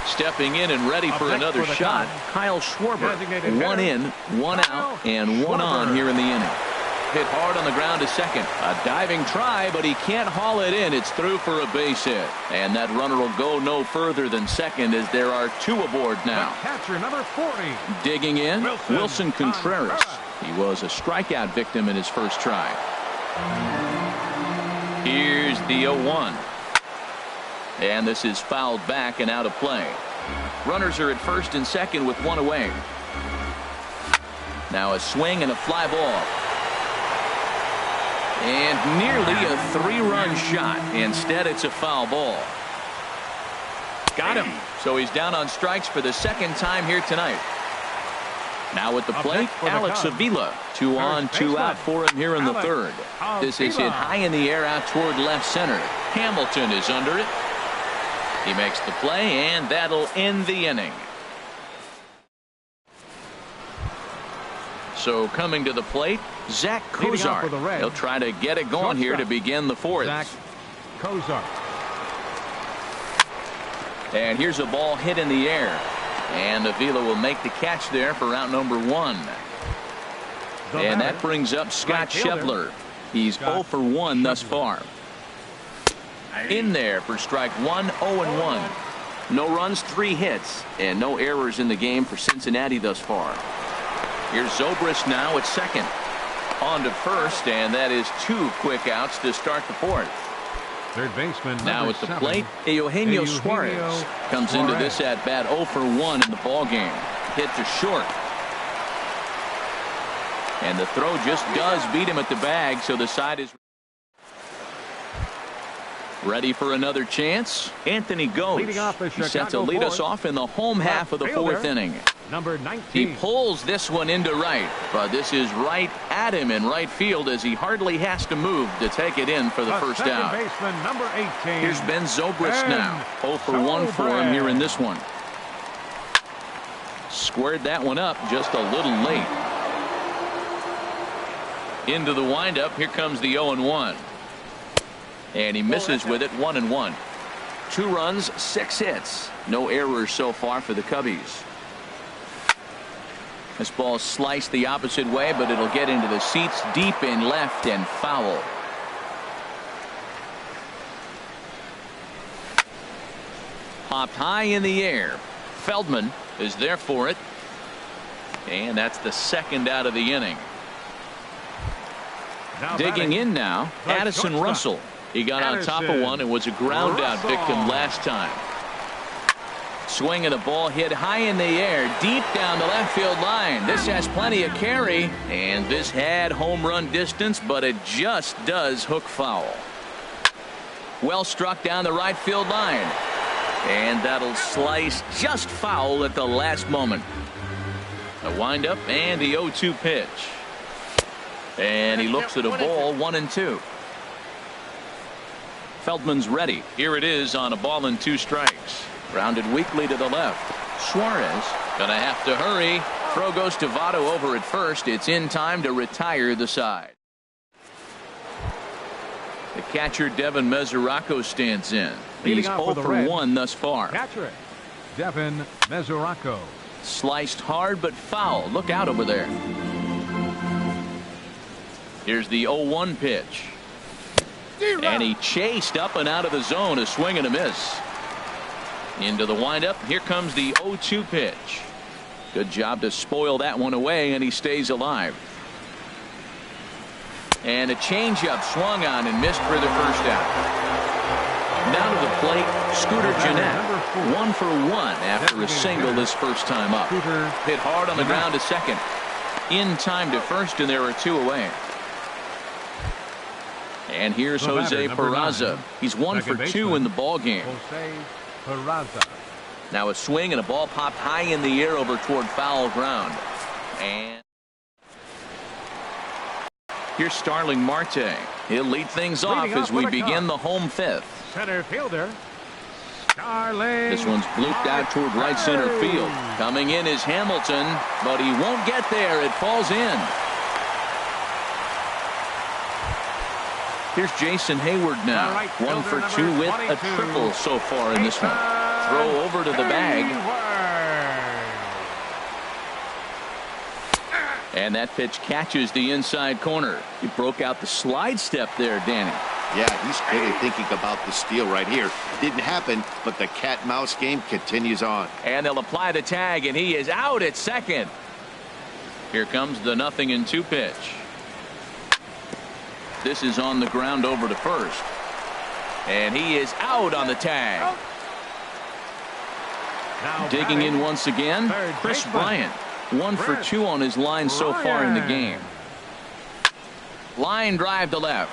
Stepping in and ready for another shot, Kyle Schwarber. 1 in, 1 out, and 1 on here in the inning. Hit hard on the ground to second. A diving try, but he can't haul it in. It's through for a base hit. And that runner will go no further than second as there are 2 aboard now. Catcher number 40. Digging in, Wilson Contreras. He was a strikeout victim in his first try. Here's the 0-1. And this is fouled back and out of play. Runners are at first and second with 1 away. Now a swing and a fly ball. And nearly a 3-run shot. Instead, it's a foul ball. Got him. So he's down on strikes for the second time here tonight. Now at the plate, Alex Avila. 2 on, 2 out for him here in the third. This is hit high in the air out toward left center. Hamilton is under it. He makes the play, and that'll end the inning. So coming to the plate, Zach Kozar. He'll try to get it going here to begin the fourth. Zach Kozar. And here's a ball hit in the air. And Avila will make the catch there for out number 1. And that brings up Scott Schebler. He's 0 for 1 thus far. In there for strike 1, 0-1. No runs, 3 hits, and no errors in the game for Cincinnati thus far. Here's Zobrist now at second. On to first, and that is 2 quick outs to start the fourth. Third baseman now at the plate, Eugenio Suarez comes into this at bat 0 for 1 in the ball game. Hit to short. And the throw just does beat him at the bag, so the side is ready for another chance. Anthony goes. He's set to lead us off in the home half of the fourth inning. Number 19. He pulls this one into right, but this is right at him in right field as he hardly has to move to take it in for the first out. Baseman, number 18. Here's Ben Zobrist now. 0 for 1 for him here in this one. Squared that one up just a little late. Into the windup. Here comes the 0-1. And he misses with it, 1-1. 2 runs, 6 hits. No errors so far for the Cubbies. This ball sliced the opposite way, but it'll get into the seats deep in left and foul. Popped high in the air. Feldman is there for it. And that's the second out of the inning. Digging in now, Addison Russell. He got on top of one and was a ground out victim last time. Swing and a ball hit high in the air, deep down the left field line. This has plenty of carry, and this had home run distance, but it just does hook foul. Well struck down the right field line, and that'll slice just foul at the last moment. A windup and the 0-2 pitch. And he looks at a ball, 1-2. Feldman's ready. Here it is on a ball and 2 strikes. Grounded weakly to the left. Suarez gonna have to hurry. Throw goes to Votto over at first. It's in time to retire the side. The catcher Devin Mesoraco stands in. He's 0 for 1 thus far. Catcher Devin Mesoraco. Sliced hard but foul. Look out over there. Here's the 0-1 pitch. And he chased up and out of the zone. A swing and a miss. Into the windup. Here comes the 0-2 pitch. Good job to spoil that one away, and he stays alive. And a changeup swung on and missed for the first out. Now to the plate, Scooter Gennett. 1 for 1 after a single his first time up. Hit hard on the ground to second. In time to first, and there are 2 away. And here's Jose Peraza. He's 1 for 2 in the ball game. Now a swing and a ball popped high in the air over toward foul ground. And here's Starling Marte. He'll lead things off as we begin the home 5th. Center fielder Starling. This one's blooped out toward right center field. Coming in is Hamilton, but he won't get there. It falls in. Here's Jason Hayward now. 1 for 2 with a triple so far in this one. Throw over to the bag. And that pitch catches the inside corner. He broke out the slide step there, Danny. Yeah, he's really thinking about the steal right here. Didn't happen, but the cat-mouse game continues on. And they'll apply the tag, and he is out at second. Here comes the 0-2 pitch. This is on the ground over to first. And he is out on the tag. Digging in once again, Chris Bryant. 1 for 2 on his line so far in the game. Line drive to left.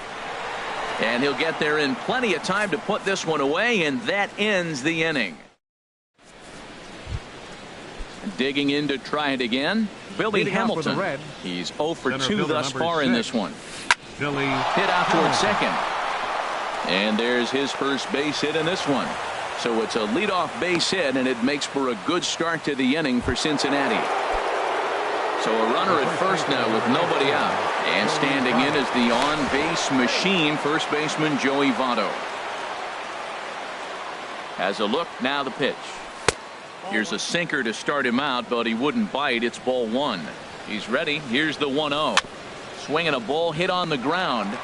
And he'll get there in plenty of time to put this one away, and that ends the inning. Digging in to try it again, Billy Hamilton. He's 0 for 2 thus far in this one. Hit out toward second. And there's his first base hit in this one. So it's a leadoff base hit, and it makes for a good start to the inning for Cincinnati. So a runner at first now with nobody out. And standing in is the on-base machine, first baseman Joey Votto. Has a look, now the pitch. Here's a sinker to start him out, but he wouldn't bite. It's ball 1. He's ready. Here's the 1-0. Swinging a ball hit on the ground.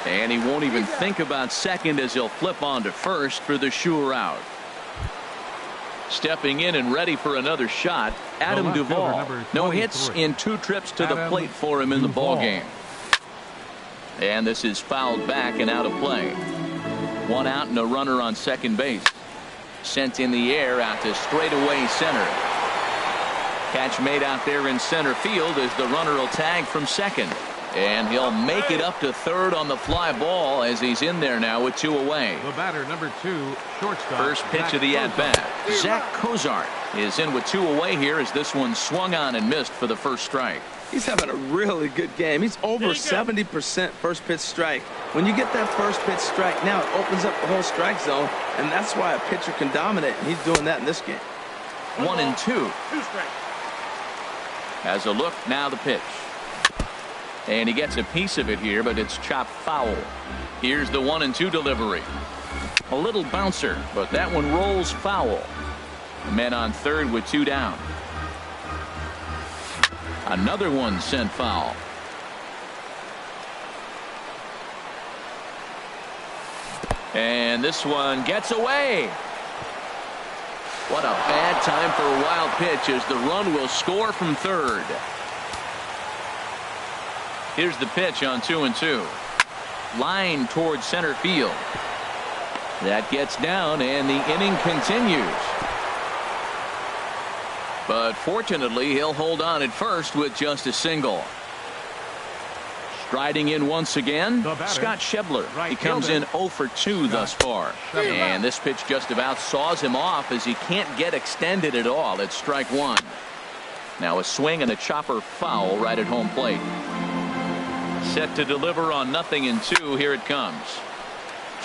And he won't even think about second as he'll flip on to first for the sure out. Stepping in and ready for another shot, Adam Duvall. No hits in 2 trips to the plate for him in the ball game. And this is fouled back and out of play. 1 out and a runner on second base. Sent in the air out to straightaway center. Catch made out there in center field as the runner will tag from second. And he'll make it up to third on the fly ball as he's in there now with 2 away. The batter, number 2, shortstop. First pitch of the at-bat. Zach Cozart is in with 2 away here as this one swung on and missed for the first strike. He's having a really good game. He's over 70% first pitch strike. When you get that first pitch strike, now it opens up the whole strike zone, and that's why a pitcher can dominate, and he's doing that in this game. 1-2. 2 strikes. Has a look, now the pitch. And he gets a piece of it here, but it's chopped foul. Here's the 1-2 delivery. A little bouncer, but that one rolls foul. Men on third with 2 down. Another one sent foul. And this one gets away. What a bad time for a wild pitch as the run will score from third. Here's the pitch on 2-2. Line towards center field. That gets down and the inning continues. But fortunately he'll hold on at first with just a single. Striding in once again, Scott Schebler. He comes in 0 for 2 thus far. And this pitch just about saws him off as he can't get extended at all. It's strike 1. Now a swing and a chopper foul right at home plate. Set to deliver on 0-2. Here it comes.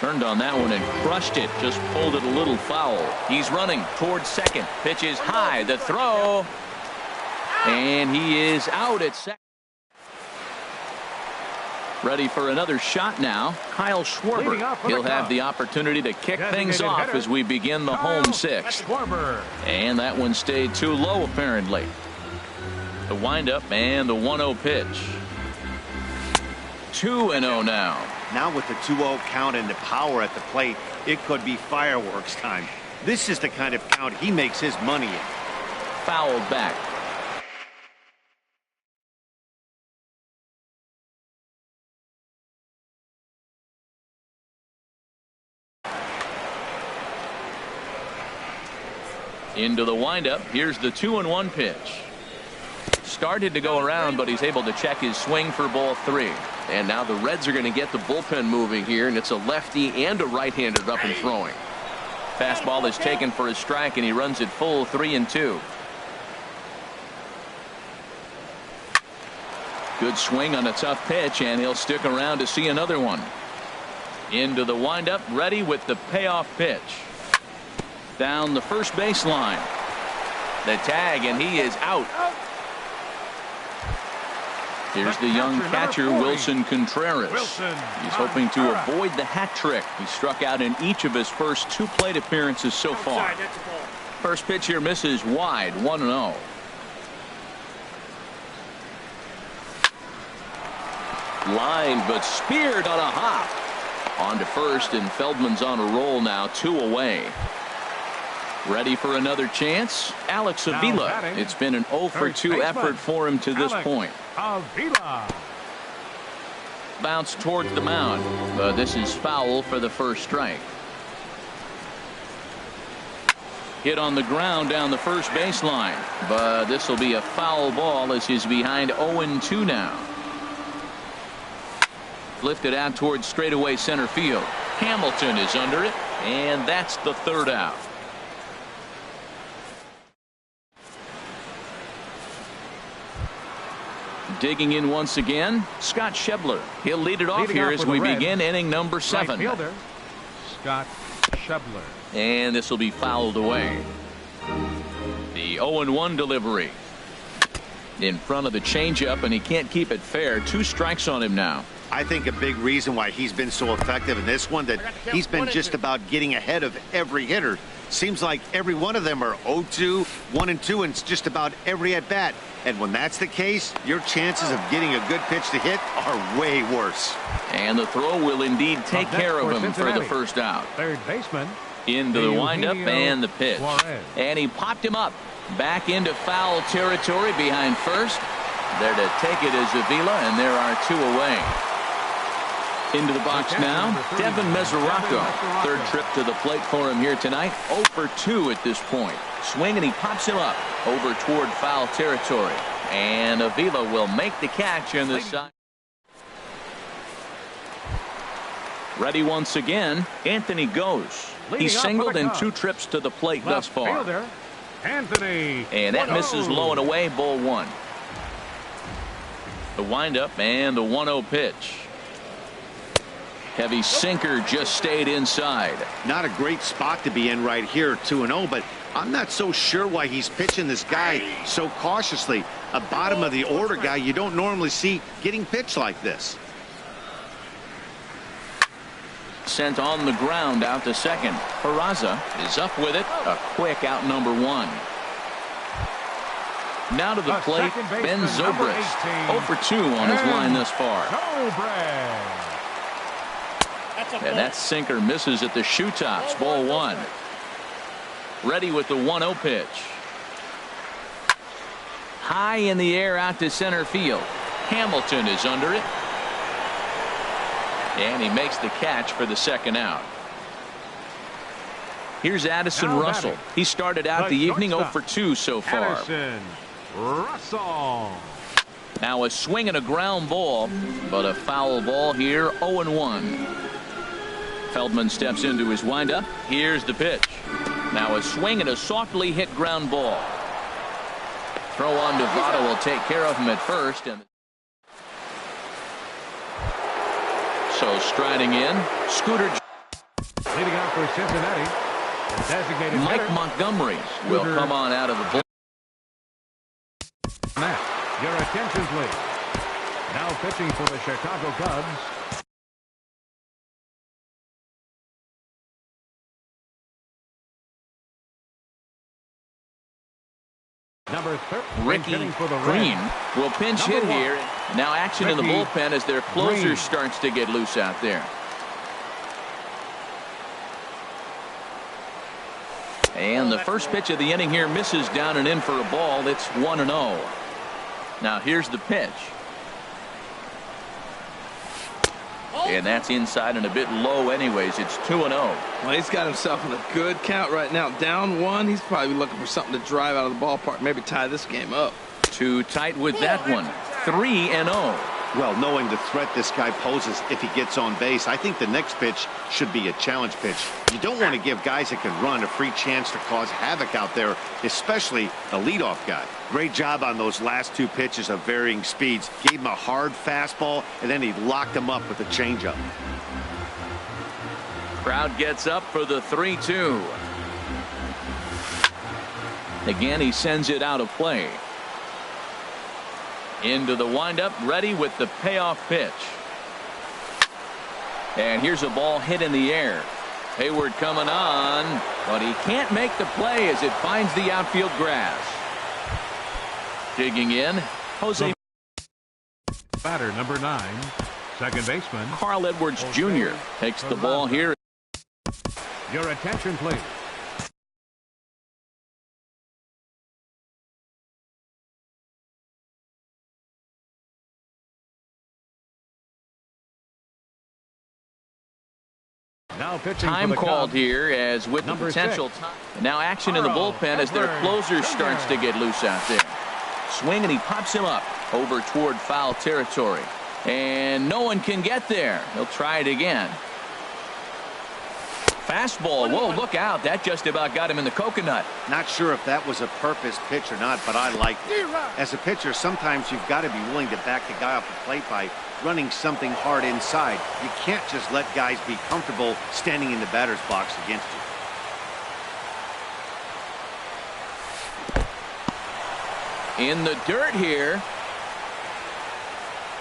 Turned on that one and crushed it. Just pulled it a little foul. He's running towards second. Pitch is high. The throw. And he is out at second. Ready for another shot now. Kyle Schwarber. He'll have the opportunity to kick things off as we begin the home sixth. And that one stayed too low apparently. The windup and the 1-0 pitch. 2-0 now. Now with the 2-0 count and the power at the plate, it could be fireworks time. This is the kind of count he makes his money in. Fouled back. Into the windup. Here's the 2-1 pitch. Started to go around, but he's able to check his swing for ball 3. And now the Reds are going to get the bullpen moving here, and it's a lefty and a right-hander up and throwing. Fastball is taken for a strike, and he runs it full 3-2. Good swing on a tough pitch, and he'll stick around to see another one. Into the windup, ready with the payoff pitch. Down the first baseline. The tag, and he is out. Here's the young catcher, Wilson Contreras. He's hoping to avoid the hat trick. He struck out in each of his first 2 plate appearances so far. First pitch here misses wide, 1-0. Line, but speared on a hop. On to first, and Feldman's on a roll now, 2 away. Ready for another chance? Alex Avila. It's been an 0-for-2 effort for him to this point. Bounce towards the mound, but this is foul for the first strike. Hit on the ground down the first baseline, but this will be a foul ball as he's behind 0-2 now. Lifted out towards straightaway center field. Hamilton is under it, and that's the 3rd out. Digging in once again, Scott Schebler. He'll lead it off here as we begin inning number 7. Right fielder, Scott Schebler. And this will be fouled away. The 0-1 delivery. In front of the changeup, and he can't keep it fair. 2 strikes on him now. I think a big reason why he's been so effective in this one, that he's been just about getting ahead of every hitter. Seems like every one of them are 0-2, 1-2, and it's just about every at bat. And when that's the case, your chances of getting a good pitch to hit are way worse. And the throw will indeed take care of him for the first out. Third baseman. Into the windup and the pitch. And he popped him up. Back into foul territory behind first. There to take it is Avila, and there are 2 away. Into the box now, Devin Mesoraco. 3rd trip to the plate for him here tonight. 0-for-2 at this point. Swing, and he pops him up over toward foul territory. And Avila will make the catch on the side. Ready once again, Anthony goes. He's singled in 2 trips to the plate thus far. Anthony. And that misses low and away, ball 1. The windup and the 1-0 pitch. Heavy sinker just stayed inside. Not a great spot to be in right here, 2-0, but I'm not so sure why he's pitching this guy so cautiously. A bottom of the order guy you don't normally see getting pitched like this. Sent on the ground out to second. Peraza is up with it. A quick out number 1. Now to the plate, Ben Zobrist. 0-for-2 on his line thus far. And that sinker misses at the shoe tops. Ball 1. Ready with the 1-0 pitch. High in the air out to center field. Hamilton is under it. And he makes the catch for the 2nd out. Here's Addison Russell. He started out the evening 0-for-2 so far. Addison Russell. Now a swing and a ground ball, but a foul ball here, 0-1. Feldman steps into his windup. Here's the pitch. Now a swing and a softly hit ground ball. Throw on to Votto will take care of him at first. And so striding in, Scooter. Leading out for Cincinnati, the designated Mike hitter, Montgomery will come on out of the bullpen. Matt, your attention, please. Now pitching for the Chicago Cubs, number 13. Ricky Hitting for the Green Reds, will pinch Number hit 1. here. Now action in the Ricky bullpen as their closer Green. starts to get loose out there. And the first pitch of the inning here misses down and in for a ball. It's 1-0. Now here's the pitch. And that's inside and a bit low anyways. It's 2-0. Well, he's got himself in a good count right now. Down 1. He's probably looking for something to drive out of the ballpark. Maybe tie this game up. Too tight with that one. 3-0. Well, knowing the threat this guy poses if he gets on base, I think the next pitch should be a challenge pitch. You don't want to give guys that can run a free chance to cause havoc out there, especially a leadoff guy. Great job on those last 2 pitches of varying speeds. Gave him a hard fastball, and then he locked him up with a changeup. Crowd gets up for the 3-2. Again, he sends it out of play. Into the windup, ready with the payoff pitch. And here's a ball hit in the air. Hayward coming on, but he can't make the play as it finds the outfield grass. Digging in, Jose. batter number 9, second baseman Carl Edwards Jr. takes the ball here. Your attention, please. Now pitching Time for the called Cubs, here as with the number potential 6. time. Now action in the Carl bullpen as their Edwards closer Jr. starts to get loose out there. Swing and he pops him up over toward foul territory. And no one can get there. He'll try it again. Fastball. Whoa, look out. That just about got him in the coconut. Not sure if that was a purpose pitch or not, but I like it. As a pitcher, sometimes you've got to be willing to back the guy off the plate by running something hard inside. You can't just let guys be comfortable standing in the batter's box against you. In the dirt here.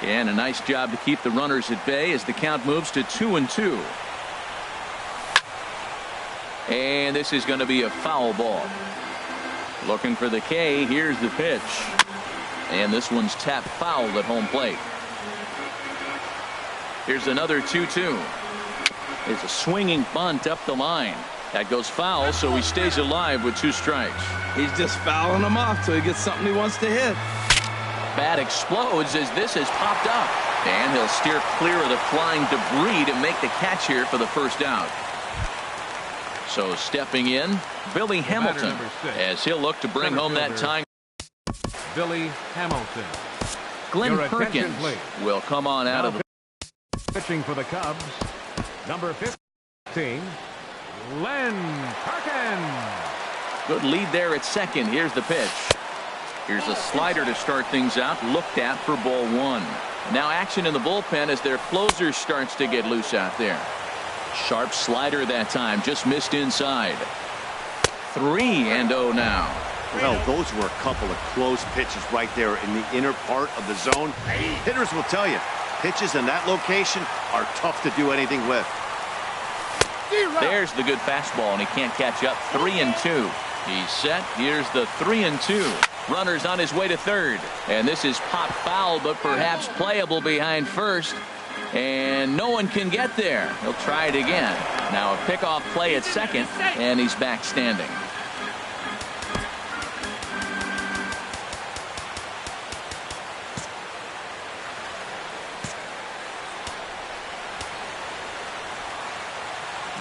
And a nice job to keep the runners at bay as the count moves to 2-2. And this is going to be a foul ball. Looking for the K. Here's the pitch. And this one's tapped foul at home plate. Here's another 2-2. It's a swinging bunt up the line. That goes foul, so he stays alive with 2 strikes. He's just fouling him off till he gets something he wants to hit. Bat explodes as this has popped up. And he'll steer clear of the flying debris to make the catch here for the first out. So stepping in, Billy Hamilton, as he'll look to bring home that tying. Billy Hamilton. Glenn Your attention, Perkins please. will come on out of the. Pitching for the Cubs, number 15, Glenn Perkins. Good lead there at second. Here's the pitch. Here's a slider to start things out. Looked at for ball 1. Now action in the bullpen as their closer starts to get loose out there. Sharp slider that time. Just missed inside. 3-0 now. Well, those were a couple of close pitches right there in the inner part of the zone. Hitters will tell you, pitches in that location are tough to do anything with. There's the good fastball, and he can't catch up. 3-2. He's set. Here's the 3-2. Runner's on his way to third. And this is popped foul, but perhaps playable behind first. And no one can get there. He'll try it again. Now a pickoff play at second, and he's back standing.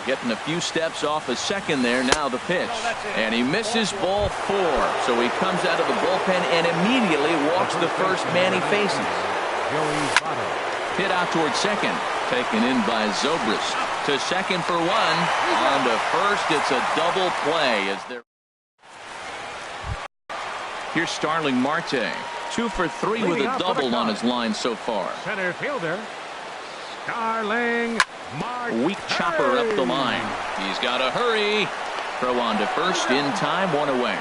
Getting a few steps off a second there. Now the pitch. And he misses ball 4. So he comes out of the bullpen and immediately walks the first man he faces. Hit out towards second. Taken in by Zobrist. To second for 1. On to first. It's a double play. As there. Here's Starling Marte. 2 for 3 with a double on his line so far. Center fielder, Darling. Weak chopper up the line. He's got to hurry. Throw on to first in time, one away.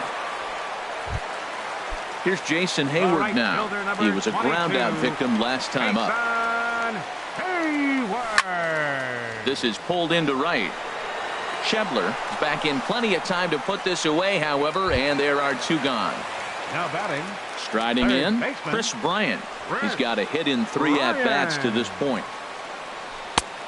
Here's Jason Hayward now. He was a ground-out victim last time up. This is pulled into right. Schebler is back in plenty of time to put this away, however, and there are two gone. Now batting. Striding in, Chris Bryant. He's got a hit in 3 at-bats to this point.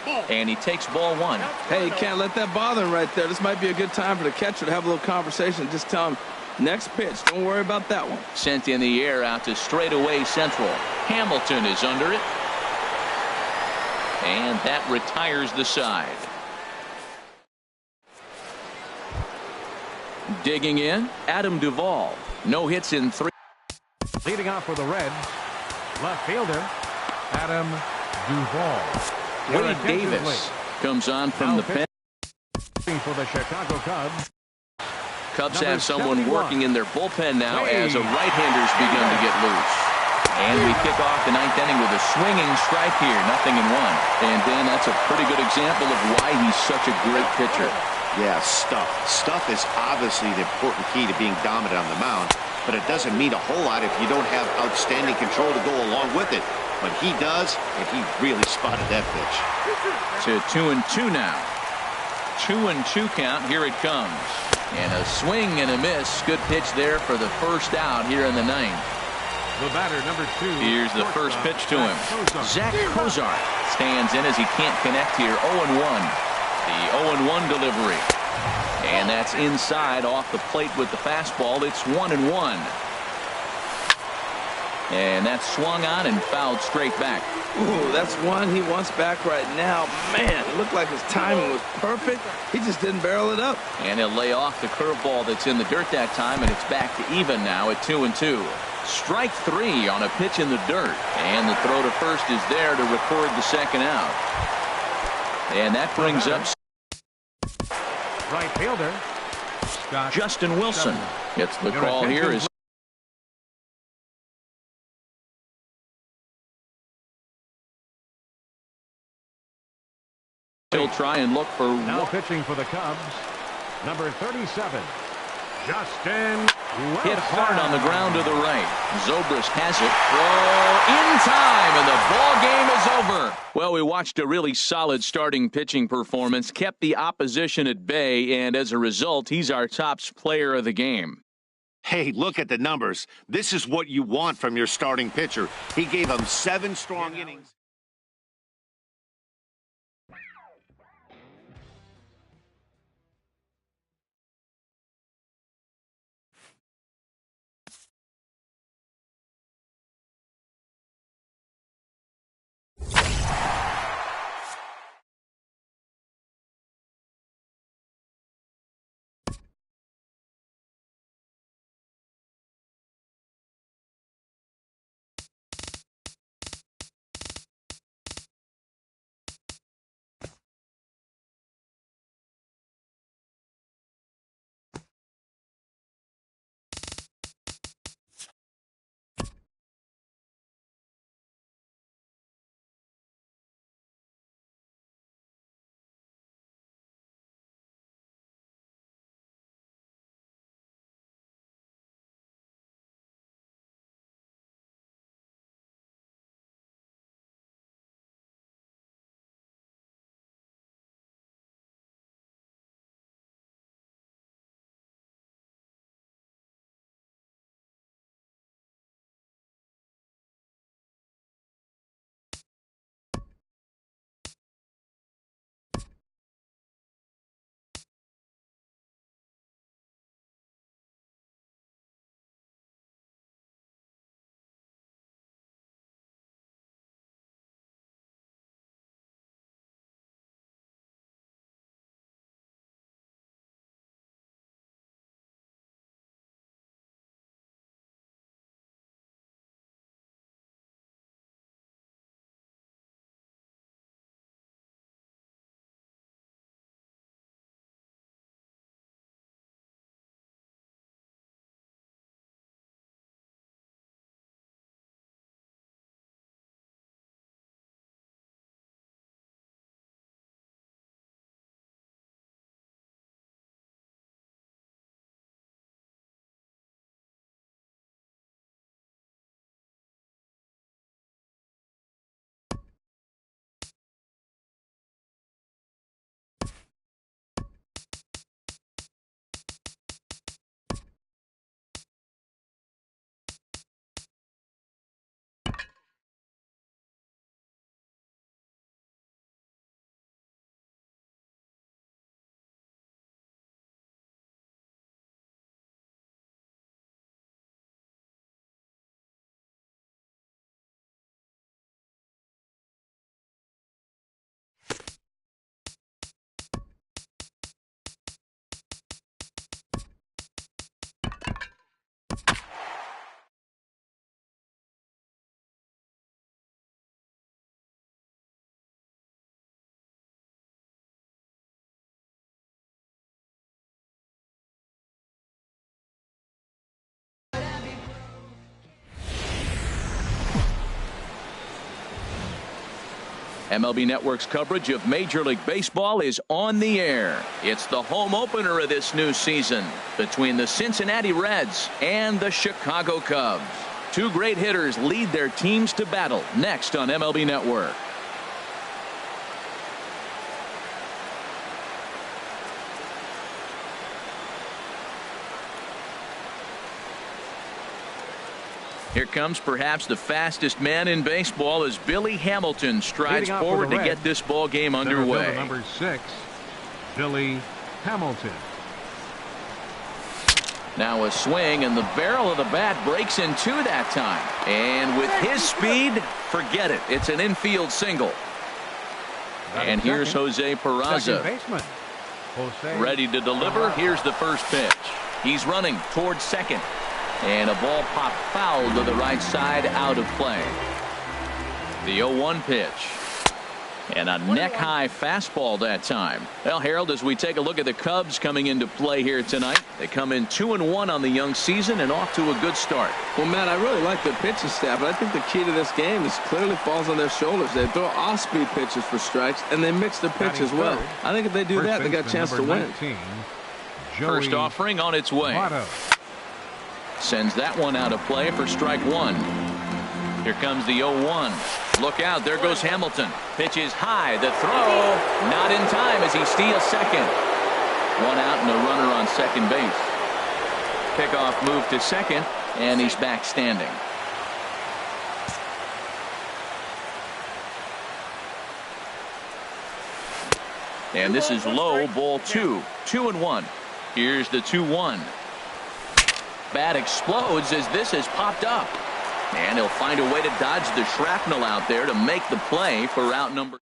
And he takes ball 1. Hey, you can't let that bother him right there. This might be a good time for the catcher to have a little conversation. Just tell him, next pitch, don't worry about that one. Sent in the air out to straightaway central. Hamilton is under it. And that retires the side. Digging in, Adam Duvall. No hits in 3. Leading off for the Reds, left fielder, Adam Duvall. Wade Davis comes on from the pen. For the Chicago Cubs. Cubs have someone working in their bullpen now as a right-hander's begun to get loose. And we kick off the 9th inning with a swinging strike here, 0-1. And Dan, that's a pretty good example of why he's such a great pitcher. Yeah, stuff. Stuff is obviously the important key to being dominant on the mound, but it doesn't mean a whole lot if you don't have outstanding control to go along with it. But he does, and he really spotted that pitch. To 2-2 now. 2-2 count. Here it comes. And a swing and a miss. Good pitch there for the first out here in the 9th. The batter, number 2. Here's the first pitch to him. Zach Kozar stands in as he can't connect here. 0-1. The 0-1 delivery. And that's inside off the plate with the fastball. It's 1-1. And that's swung on and fouled straight back. Ooh, that's one he wants back right now. Man, it looked like his timing was perfect. He just didn't barrel it up. And he'll lay off the curveball that's in the dirt that time, and it's back to even now at 2-2. Strike 3 on a pitch in the dirt. And the throw to first is there to record the second out. And that brings up right fielder Justin Wilson. Gets the call here is he'll try and look for now pitching for the Cubs, number 37, Justin Wilson. Hit hard on the ground to the right. Zobrist has it. Throw in time, and the ball game is over. Well, we watched a really solid starting pitching performance, kept the opposition at bay, and as a result, he's our top player of the game. Hey, look at the numbers. This is what you want from your starting pitcher. He gave him 7 strong innings. MLB Network's coverage of Major League Baseball is on the air. It's the home opener of this new season between the Cincinnati Reds and the Chicago Cubs. Two great hitters lead their teams to battle next on MLB Network. Here comes perhaps the fastest man in baseball as Billy Hamilton strides forward to get this ball game underway. Number 6, Billy Hamilton. Now a swing, and the barrel of the bat breaks in two that time. And with his speed, forget it. It's an infield single. And here's Jose Peraza. Ready to deliver. Here's the first pitch. He's running towards second. And a ball popped foul to the right side, out of play. The 0-1 pitch. And a neck-high fastball that time. Well, Harold, as we take a look at the Cubs coming into play here tonight, they come in 2-1 on the young season and off to a good start. Well, Matt, I really like their pitching staff, but I think the key to this game is clearly falls on their shoulders. They throw off-speed pitches for strikes, and they mix their pitch as well. I think if they do that, they got a chance to win. First offering on its way. Sends that one out of play for strike one. Here comes the 0-1. Look out, there goes Hamilton. Pitch is high, the throw not in time as he steals second. One out and a runner on second base. Pickoff move to second, and he's back standing. And this is low, ball 2. 2-1. Here's the 2-1. Bat explodes as this has popped up. And he'll find a way to dodge the shrapnel out there to make the play for out number.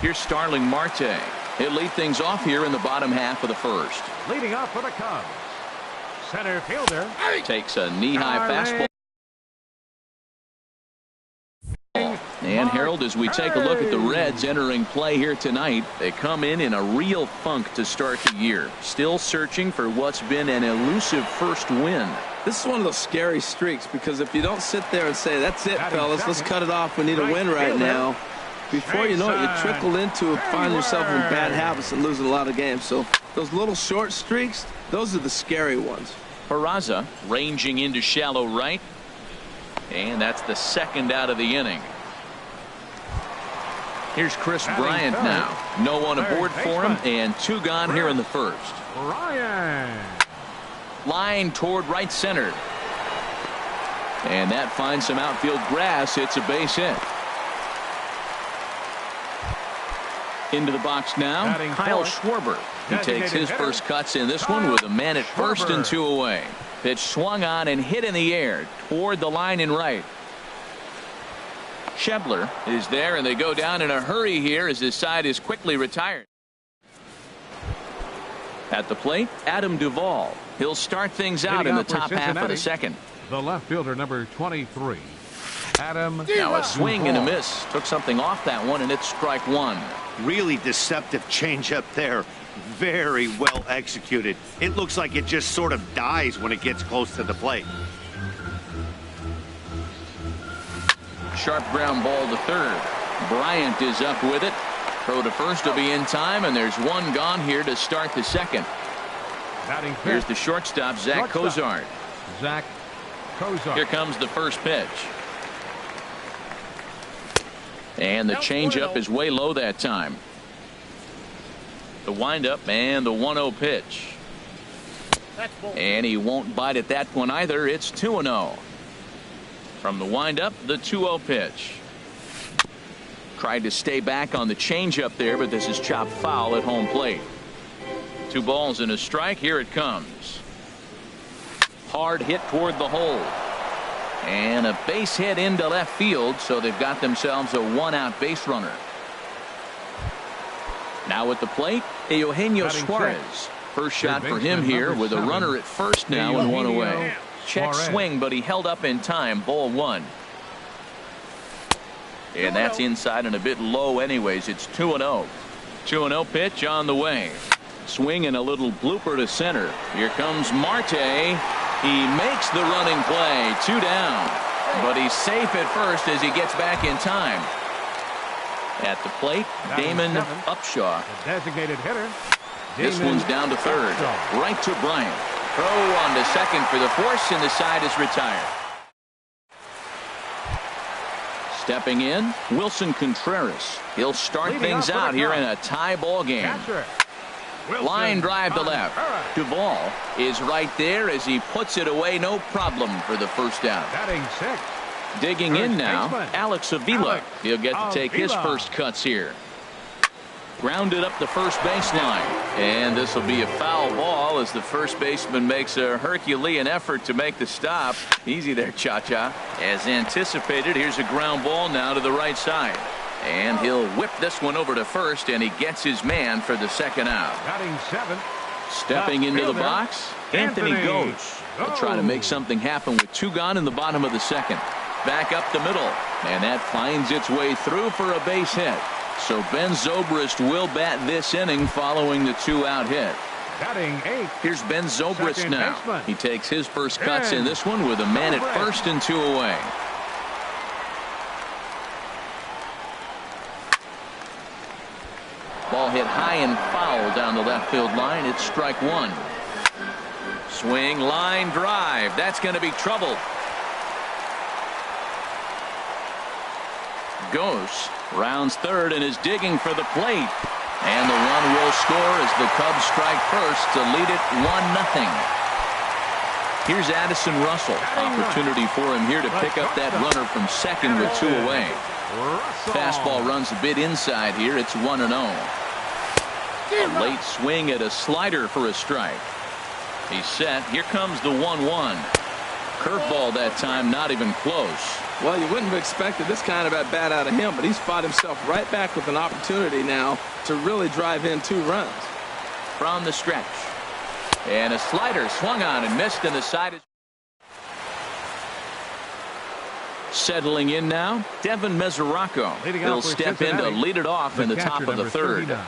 Here's Starling Marte. He'll lead things off here in the bottom half of the first. Leading off for the Cubs, center fielder. Takes a knee-high fastball. And Harold, as we take a look at the Reds entering play here tonight, they come in a real funk to start the year. Still searching for what's been an elusive first win. This is one of those scary streaks, because if you don't sit there and say, that's it, fellas, let's cut it off, we need a win right now, before you know it, you trickle into find yourself in bad habits and losing a lot of games. So those little short streaks, those are the scary ones. Peraza ranging into shallow right. And that's the second out of the inning. Here's Chris Bryant now. No one aboard for him, and two gone here in the first. Line toward right center. And that finds some outfield grass. It's a base hit. Into the box now, Kyle Schwarber. He takes his first cuts in this one with a man at first and two away. Pitch swung on and hit in the air toward the line in right. Schebler is there, and they go down in a hurry here as his side is quickly retired. At the plate, Adam Duvall. He'll start things out in the top half of the second. The left fielder, number 23, Adam. Now a swing and a miss. Took something off that one, and it's strike one. Really deceptive changeup there. Very well executed. It looks like it just sort of dies when it gets close to the plate. Sharp ground ball to third. Bryant is up with it. Throw to first will be in time, and there's one gone here to start the second. Here's the shortstop, Zach Cozart. Zach Cozart. Here comes the first pitch. And the changeup is way low that time. The windup and the 1-0 pitch. And he won't bite at that one either. It's 2-0. From the windup, the 2-0 pitch. Tried to stay back on the changeup there, but this is chopped foul at home plate. 2 balls and a strike. Here it comes. Hard hit toward the hole. And a base hit into left field, so they've got themselves a one-out base runner. Now at the plate, Eugenio Suarez. First shot for him here with a runner at first now and one away. Check swing, but he held up in time. Ball 1. And that's inside and a bit low anyways. It's 2-0. 2-0 pitch on the way. Swing and a little blooper to center. Here comes Marte. He makes the running play. 2 down. But he's safe at first as he gets back in time. At the plate, Damon Upshaw. The designated hitter. This one's down to third. Right to Bryant. Throw on to second for the force, and the side is retired. Stepping in, Wilson Contreras. He'll start things out here in a tie ball game. Line drive to left. Duvall is right there as he puts it away, no problem for the first out. Batting sixth. Digging in now, Alex Avila. He'll get to take his first cuts here. Grounded up the first baseline. And this will be a foul ball as the first baseman makes a Herculean effort to make the stop. Easy there, Cha-Cha. As anticipated, here's a ground ball now to the right side. And he'll whip this one over to first, and he gets his man for the second out. Batting seventh. Stepping into the box, Anthony goes. He'll try to make something happen with two gone in the bottom of the second. Back up the middle, and that finds its way through for a base hit. So Ben Zobrist will bat this inning following the two-out hit. Batting eighth. Here's Ben Zobrist now. He takes his first cuts in this one with a man at first and two away. Ball hit high and foul down the left field line. It's strike one. Swing, line drive. That's going to be trouble. Goes, rounds third and is digging for the plate. And the run will score as the Cubs strike first to lead it 1-0. Here's Addison Russell. Opportunity for him here to pick up that runner from second with two away. Fastball runs a bit inside here. It's 1-0. A late swing at a slider for a strike. He's set. Here comes the 1-1. Curveball that time, not even close. Well, you wouldn't have expected this kind of at bat out of him, but he's fought himself right back with an opportunity now to really drive in two runs. From the stretch. And a slider swung on and missed, and the side is settling in now. Devin Mesoraco. He'll step in to lead it off in the top of the third. 39.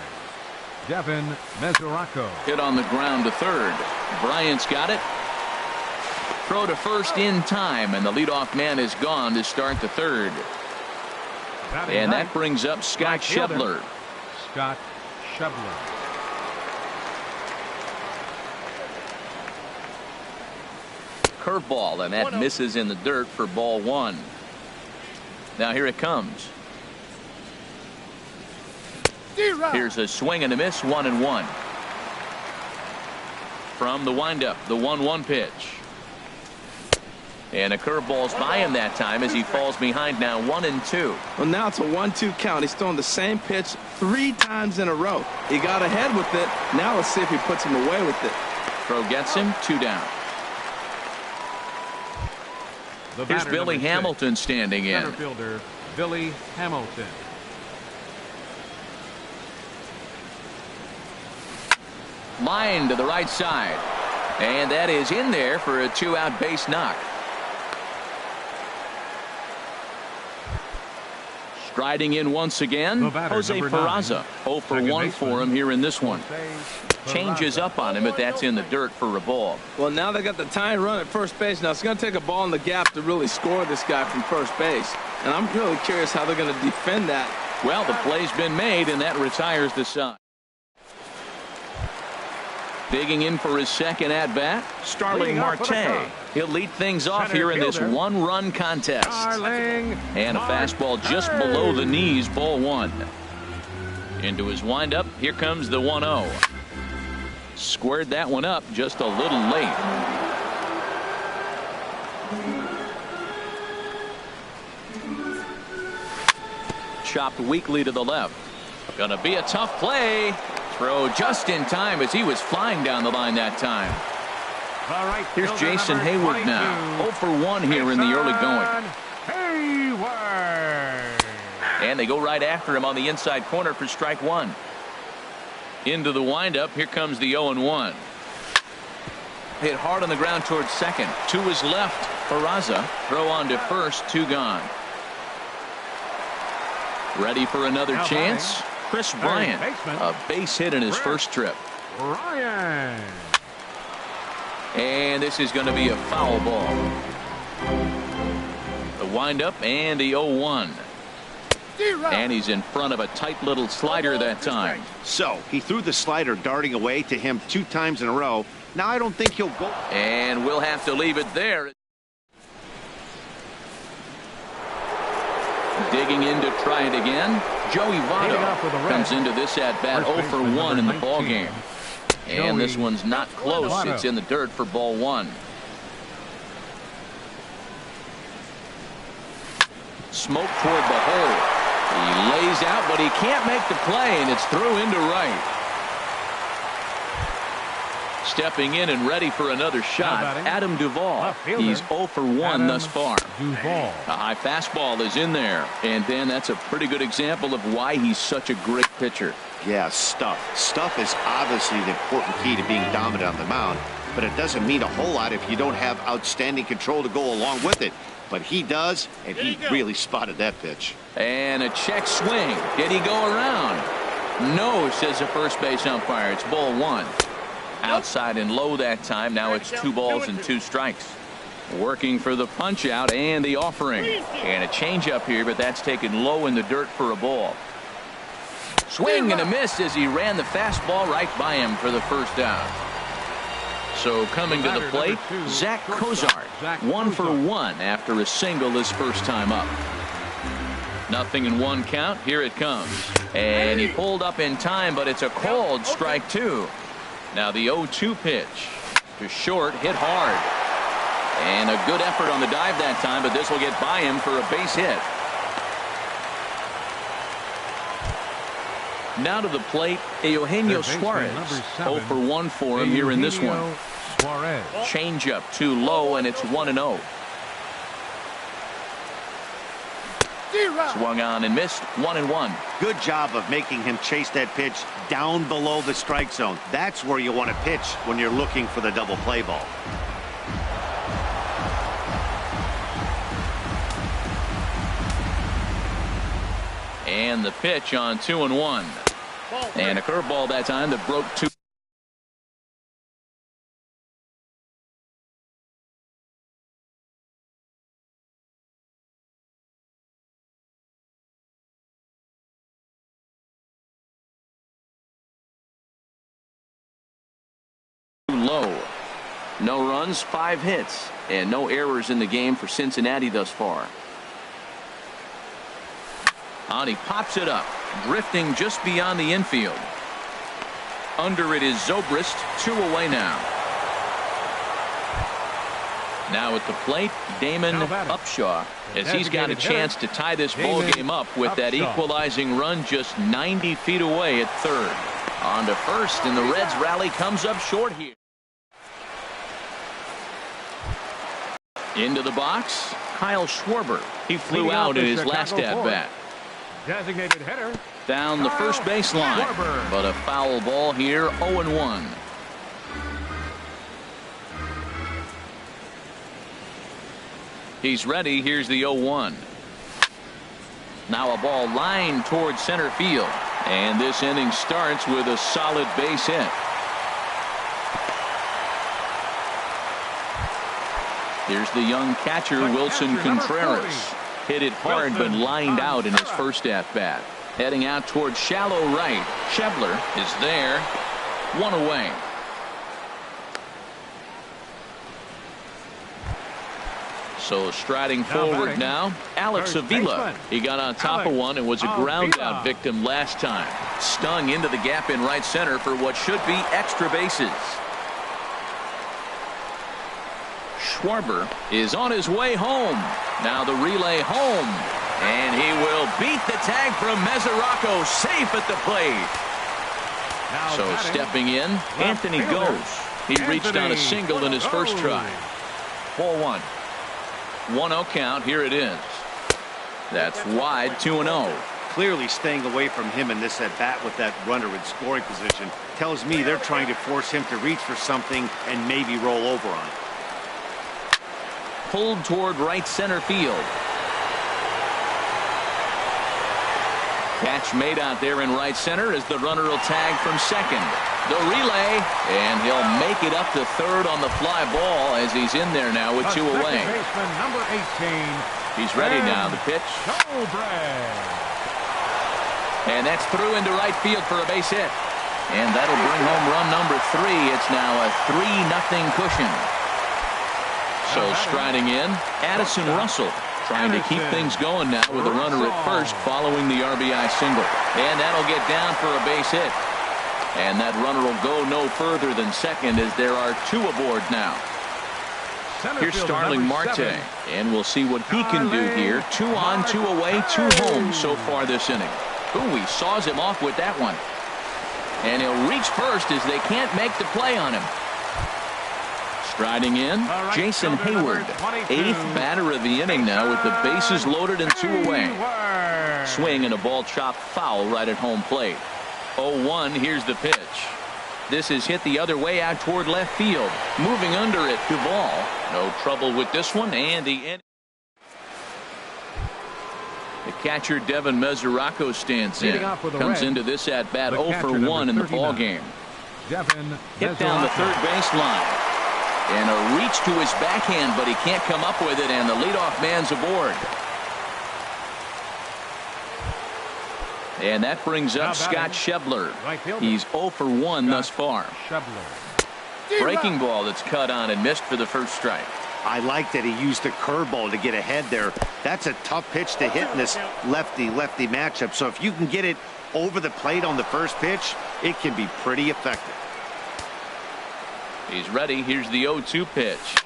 Devin Mesoraco. Hit on the ground to third. Bryant's got it. Throw to first in time, and the leadoff man is gone to start the third. And that brings up Scott Schebler. Scott Schebler. Curveball, and that misses in the dirt for ball one. Now here it comes. Here's a swing and a miss, 1-1. From the windup, the 1-1 pitch. And a curveball's by him that time as he falls behind now 1-2. Well, now it's a 1-2 count. He's thrown the same pitch 3 times in a row. He got ahead with it. Now let's see if he puts him away with it. Throw gets him, 2 down. Here's Billy Hamilton standing in. Center fielder Billy Hamilton. Line to the right side. And that is in there for a 2-out base knock. Striding in once again, Jose Peraza. 0 for 1 for him here in this one. Changes up on him, but that's in the dirt for a ball. Well, now they got the tying run at first base. Now it's going to take a ball in the gap to really score this guy from first base. And I'm really curious how they're going to defend that. Well, the play's been made, and that retires the side. Digging in for his second at-bat, Starling Marte. He'll lead things off here in this one-run contest. And a fastball just below the knees, ball one. Into his windup, here comes the 1-0. Squared that one up just a little late. Chopped weakly to the left. Gonna be a tough play. Throw just in time as he was flying down the line that time. Here's Jason Hayward now. 0 for 1 here in the early going. And they go right after him on the inside corner for strike one. Into the windup. Here comes the 0-1. Hit hard on the ground towards second. To his left. Peraza. Throw on to first. 2 gone. Ready for another chance. Chris Bryant, a base hit in his first trip. And this is going to be a foul ball. windup and the 0-1. And he's in front of a tight little slider that time. So he threw the slider darting away to him 2 times in a row. Now I don't think he'll go. And we'll have to leave it there. Digging in to try it again. Joey Votto comes into this at-bat 0 for 1 in the ball game. And this one's not close. It's in the dirt for ball 1. Smoke toward the hole. He lays out, but he can't make the play, and it's through into right. Stepping in and ready for another shot, Adam Duvall. He's 0 for 1 thus far. A high fastball is in there, and then that's a pretty good example of why he's such a great pitcher. Yeah, stuff. Stuff is obviously the important key to being dominant on the mound, but it doesn't mean a whole lot if you don't have outstanding control to go along with it. But he does, and he really spotted that pitch. And a check swing. Did he go around? No, says the first base umpire. It's ball 1. Outside and low that time. Now it's 2 balls and 2 strikes. Working for the punch out and the offering. And a changeup here, but that's taken low in the dirt for a ball. Swing and a miss as he ran the fastball right by him for the first out. So coming to the plate, Zach Cozart, 1 for 1 after a single his first time up. 0-1 count. Here it comes. And he pulled up in time, but it's a called strike 2. Now the 0-2 pitch to short, hit hard. And a good effort on the dive that time, but this will get by him for a base hit. Now to the plate, Eugenio Suarez. 0 for 1 for him here in this one. Changeup too low, and it's 1-0. Swung on and missed. 1-1. Good job of making him chase that pitch down below the strike zone. That's where you want to pitch when you're looking for the double play ball. And the pitch on 2-1. And a curveball that time that broke 2. Low. No runs, 5 hits, and no errors in the game for Cincinnati thus far. And he pops it up, drifting just beyond the infield. Under it is Zobrist, 2 away now. Now at the plate, Damon Upshaw, as he's got a chance to tie this ball game up with that equalizing run just 90 feet away at third. On to first, and the Reds rally comes up short here. Into the box, Kyle Schwarber. He flew out in his last at-bat. Designated hitter. Down the first baseline, but a foul ball here, 0-1. He's ready. Here's the 0-1. Now a ball lined towards center field, and this inning starts with a solid base hit. Here's the young catcher, Wilson Contreras. Hit it hard, but lined out in his first at-bat. Heading out towards shallow right. Schebler is there. 1 away. So striding forward now, Alex Avila. He got on top of one and was a ground-out victim last time. Stung into the gap in right center for what should be extra bases. Schwarber is on his way home. Now the relay home. And he will beat the tag from Mesoraco, safe at the plate. So stepping in, Anthony goes. He reached on a single in his first try. Ball 1. 1-0 count. Here it is. That's wide. 2-0. Clearly staying away from him in this at bat with that runner in scoring position tells me they're trying to force him to reach for something and maybe roll over on it. Pulled toward right center field. Catch made out there in right center as the runner will tag from second. The relay, and he'll make it up to third on the fly ball as he's in there now with 2 away. Baseman number 18, He's ready now. The pitch. And that's through into right field for a base hit. And that'll bring home run number 3. It's now a 3-0 cushion. So striding in, Addison Russell, trying to keep things going now with a runner at first following the RBI single. And that'll get down for a base hit. And that runner will go no further than second as there are 2 aboard now. Here's Starling Marte, and we'll see what he can do here. 2 on, 2 away, 2 home so far this inning. Ooh, he saws him off with that one. And he'll reach first as they can't make the play on him. Striding in, Jason Hayward, 8th batter of the inning now with the bases loaded and 2 away. Swing and a ball chopped foul right at home plate. 0-1, here's the pitch. This is hit the other way out toward left field. Moving under it, Duvall. No trouble with this one, and the end. The catcher Devin Mesoraco stands in. Comes into this at bat 0 for 1 in the ball game. Hit down the third base line. And a reach to his backhand, but he can't come up with it, and the leadoff man's aboard. And that brings up Scott Schebler. He's 0 for 1 thus far. Breaking ball that's cut on and missed for the first strike. I like that he used the curveball to get ahead there. That's a tough pitch to hit in this lefty-lefty matchup. So if you can get it over the plate on the first pitch, it can be pretty effective. He's ready. Here's the 0-2 pitch.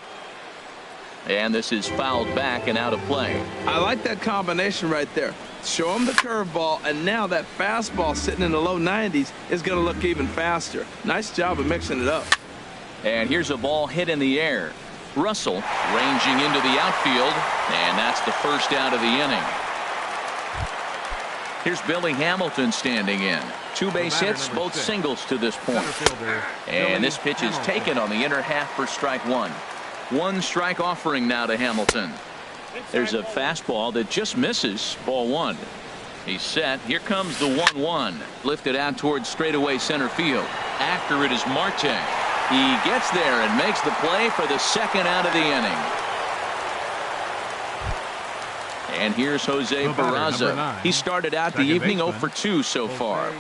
And this is fouled back and out of play. I like that combination right there. Show him the curveball, and now that fastball sitting in the low 90s is going to look even faster. Nice job of mixing it up. And here's a ball hit in the air. Russell ranging into the outfield, and that's the first out of the inning. Here's Billy Hamilton standing in. 2 base hits, both singles to this point. And this pitch is taken on the inner half for strike 1. 1 strike offering now to Hamilton. There's a fastball that just misses. Ball 1. He's set. Here comes the 1-1. Lifted out towards straightaway center field. After it is Marte. He gets there and makes the play for the second out of the inning. And here's Jose Peraza. He started out the evening 0 for 2 so far.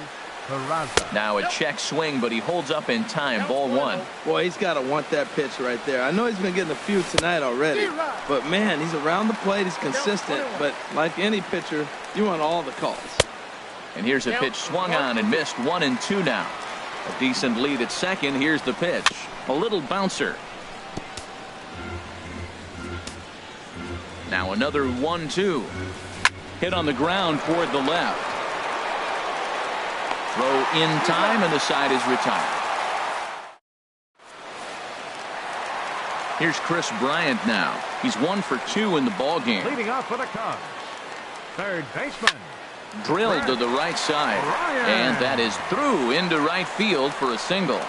Now a check swing, but he holds up in time. Ball 1. Boy, he's got to want that pitch right there. I know he's been getting a few tonight already, but man, he's around the plate. He's consistent, but like any pitcher, you want all the calls. And here's a pitch swung on and missed. 1-2 now. A decent lead at second. Here's the pitch. A little bouncer. Now another 1-2. Hit on the ground toward the left. Throw in time, and the side is retired. Here's Chris Bryant now. He's 1 for 2 in the ball game. Leading off for the Cubs, third baseman. Drilled to the right side, and that is through into right field for a single.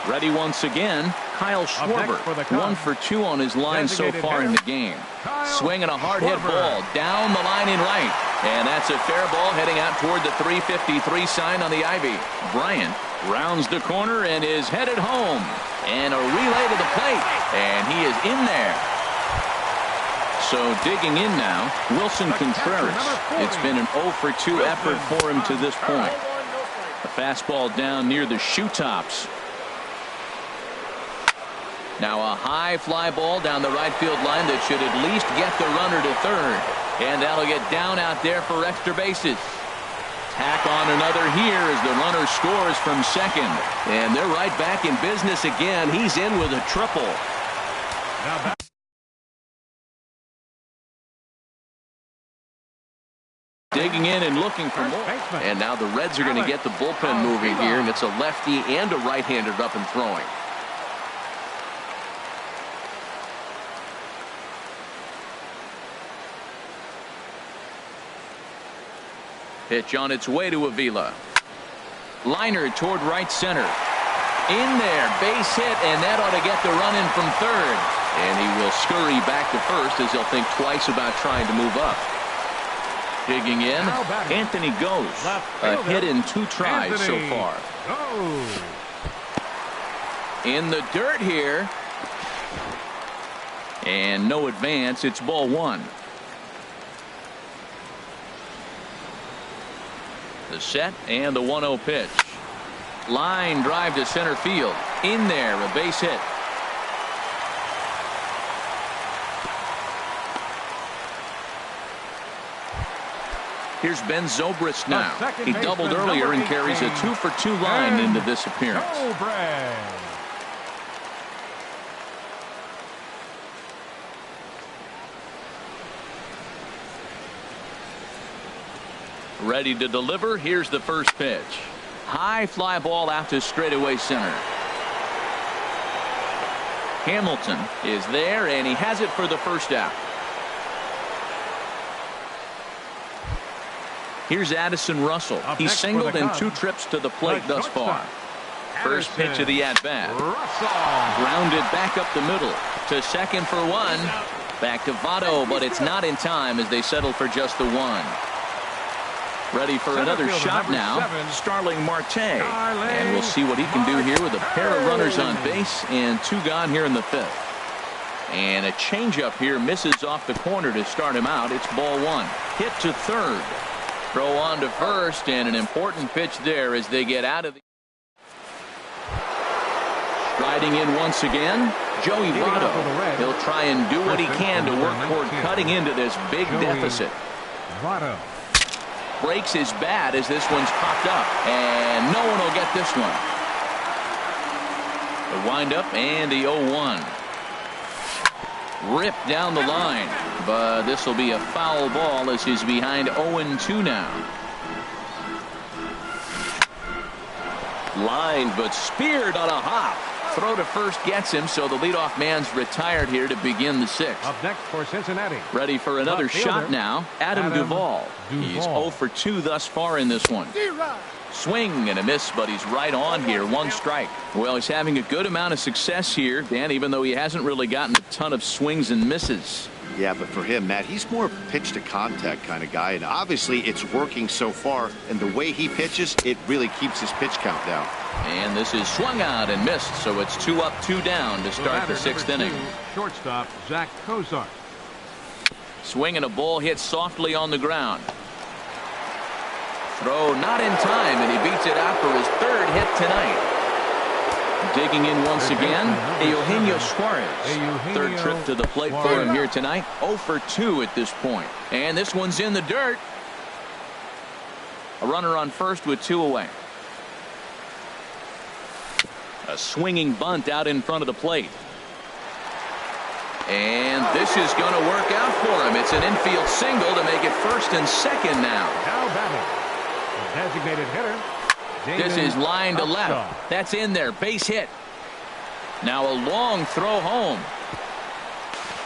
Ready once again, Kyle Schwarber. 1 for 2 on his line so far in the game. Swinging a hard hit ball down the line in right, and that's a fair ball heading out toward the 353 sign on the ivy. Bryant rounds the corner and is headed home, and a relay to the plate, and he is in there. So digging in now, Wilson Contreras. It's been an 0 for 2 effort for him to this point. A fastball down near the shoe tops. Now a high fly ball down the right field line that should at least get the runner to third. And that'll get down out there for extra bases. Tack on another here as the runner scores from second. And they're right back in business again. He's in with a triple. Digging in and looking for more. And now the Reds are going to get the bullpen moving here. And it's a lefty and a right-hander up and throwing. Pitch on its way to Avila. Liner toward right center. In there, base hit, and that ought to get the run in from third. And he will scurry back to first as he'll think twice about trying to move up. Digging in, Anthony goes. A hit in 2 tries so far. In the dirt here. And no advance. It's ball one. The set and the 1-0 pitch. Line drive to center field. In there, a base hit. Here's Ben Zobrist now. He doubled earlier and carries a 2-for-2 line into this appearance. Ready to deliver. Here's the first pitch. High fly ball out to straightaway center. Hamilton is there, and he has it for the first out. Here's Addison Russell. He's singled in 2 trips to the plate thus far. First pitch of the at-bat. Grounded back up the middle to second for 1. Back to Votto, but it's not in time as they settle for just the 1. Ready for another shot now. Starling Marte. And we'll see what he can do here with a pair of runners on base and 2 gone here in the 5th. And a changeup here misses off the corner to start him out. It's ball 1. Hit to third. Throw on to first, and an important pitch there as they get out of the. Striding in once again, Joey Votto. He'll try and do what he can to work toward cutting into this big deficit. Votto breaks his bat as this one's popped up, and no one will get this one. The windup and the 0-1. Ripped down the line, but this will be a foul ball as he's behind 0-2 now. Lined but speared on a hop. Throw to first gets him, so the leadoff man's retired here to begin the 6th. Up next for Cincinnati. Ready for another shot now. Adam Duvall. He's 0-for-2 thus far in this one. Swing and a miss, but he's right on here. 1 strike. Well, he's having a good amount of success here, Dan, even though he hasn't really gotten a ton of swings and misses. Yeah, but for him, Matt, he's more pitch to contact kind of guy, and obviously it's working so far, and the way he pitches, it really keeps his pitch count down. And this is swung out and missed, so it's 2 up, 2 down to start the 6th inning. Shortstop Zach Cozart. Swing and a ball hit softly on the ground. Throw not in time, and he beats it out for his 3rd hit tonight. Digging in once again, Eugenio Suarez. 3rd trip to the plate for him here tonight. 0-for-2 at this point. And this one's in the dirt. A runner on first with 2 away. A swinging bunt out in front of the plate. And this is going to work out for him. It's an infield single to make it 1st and 2nd now. Now batting, the designated hitter. This is line to left. That's in there. Base hit. Now a long throw home.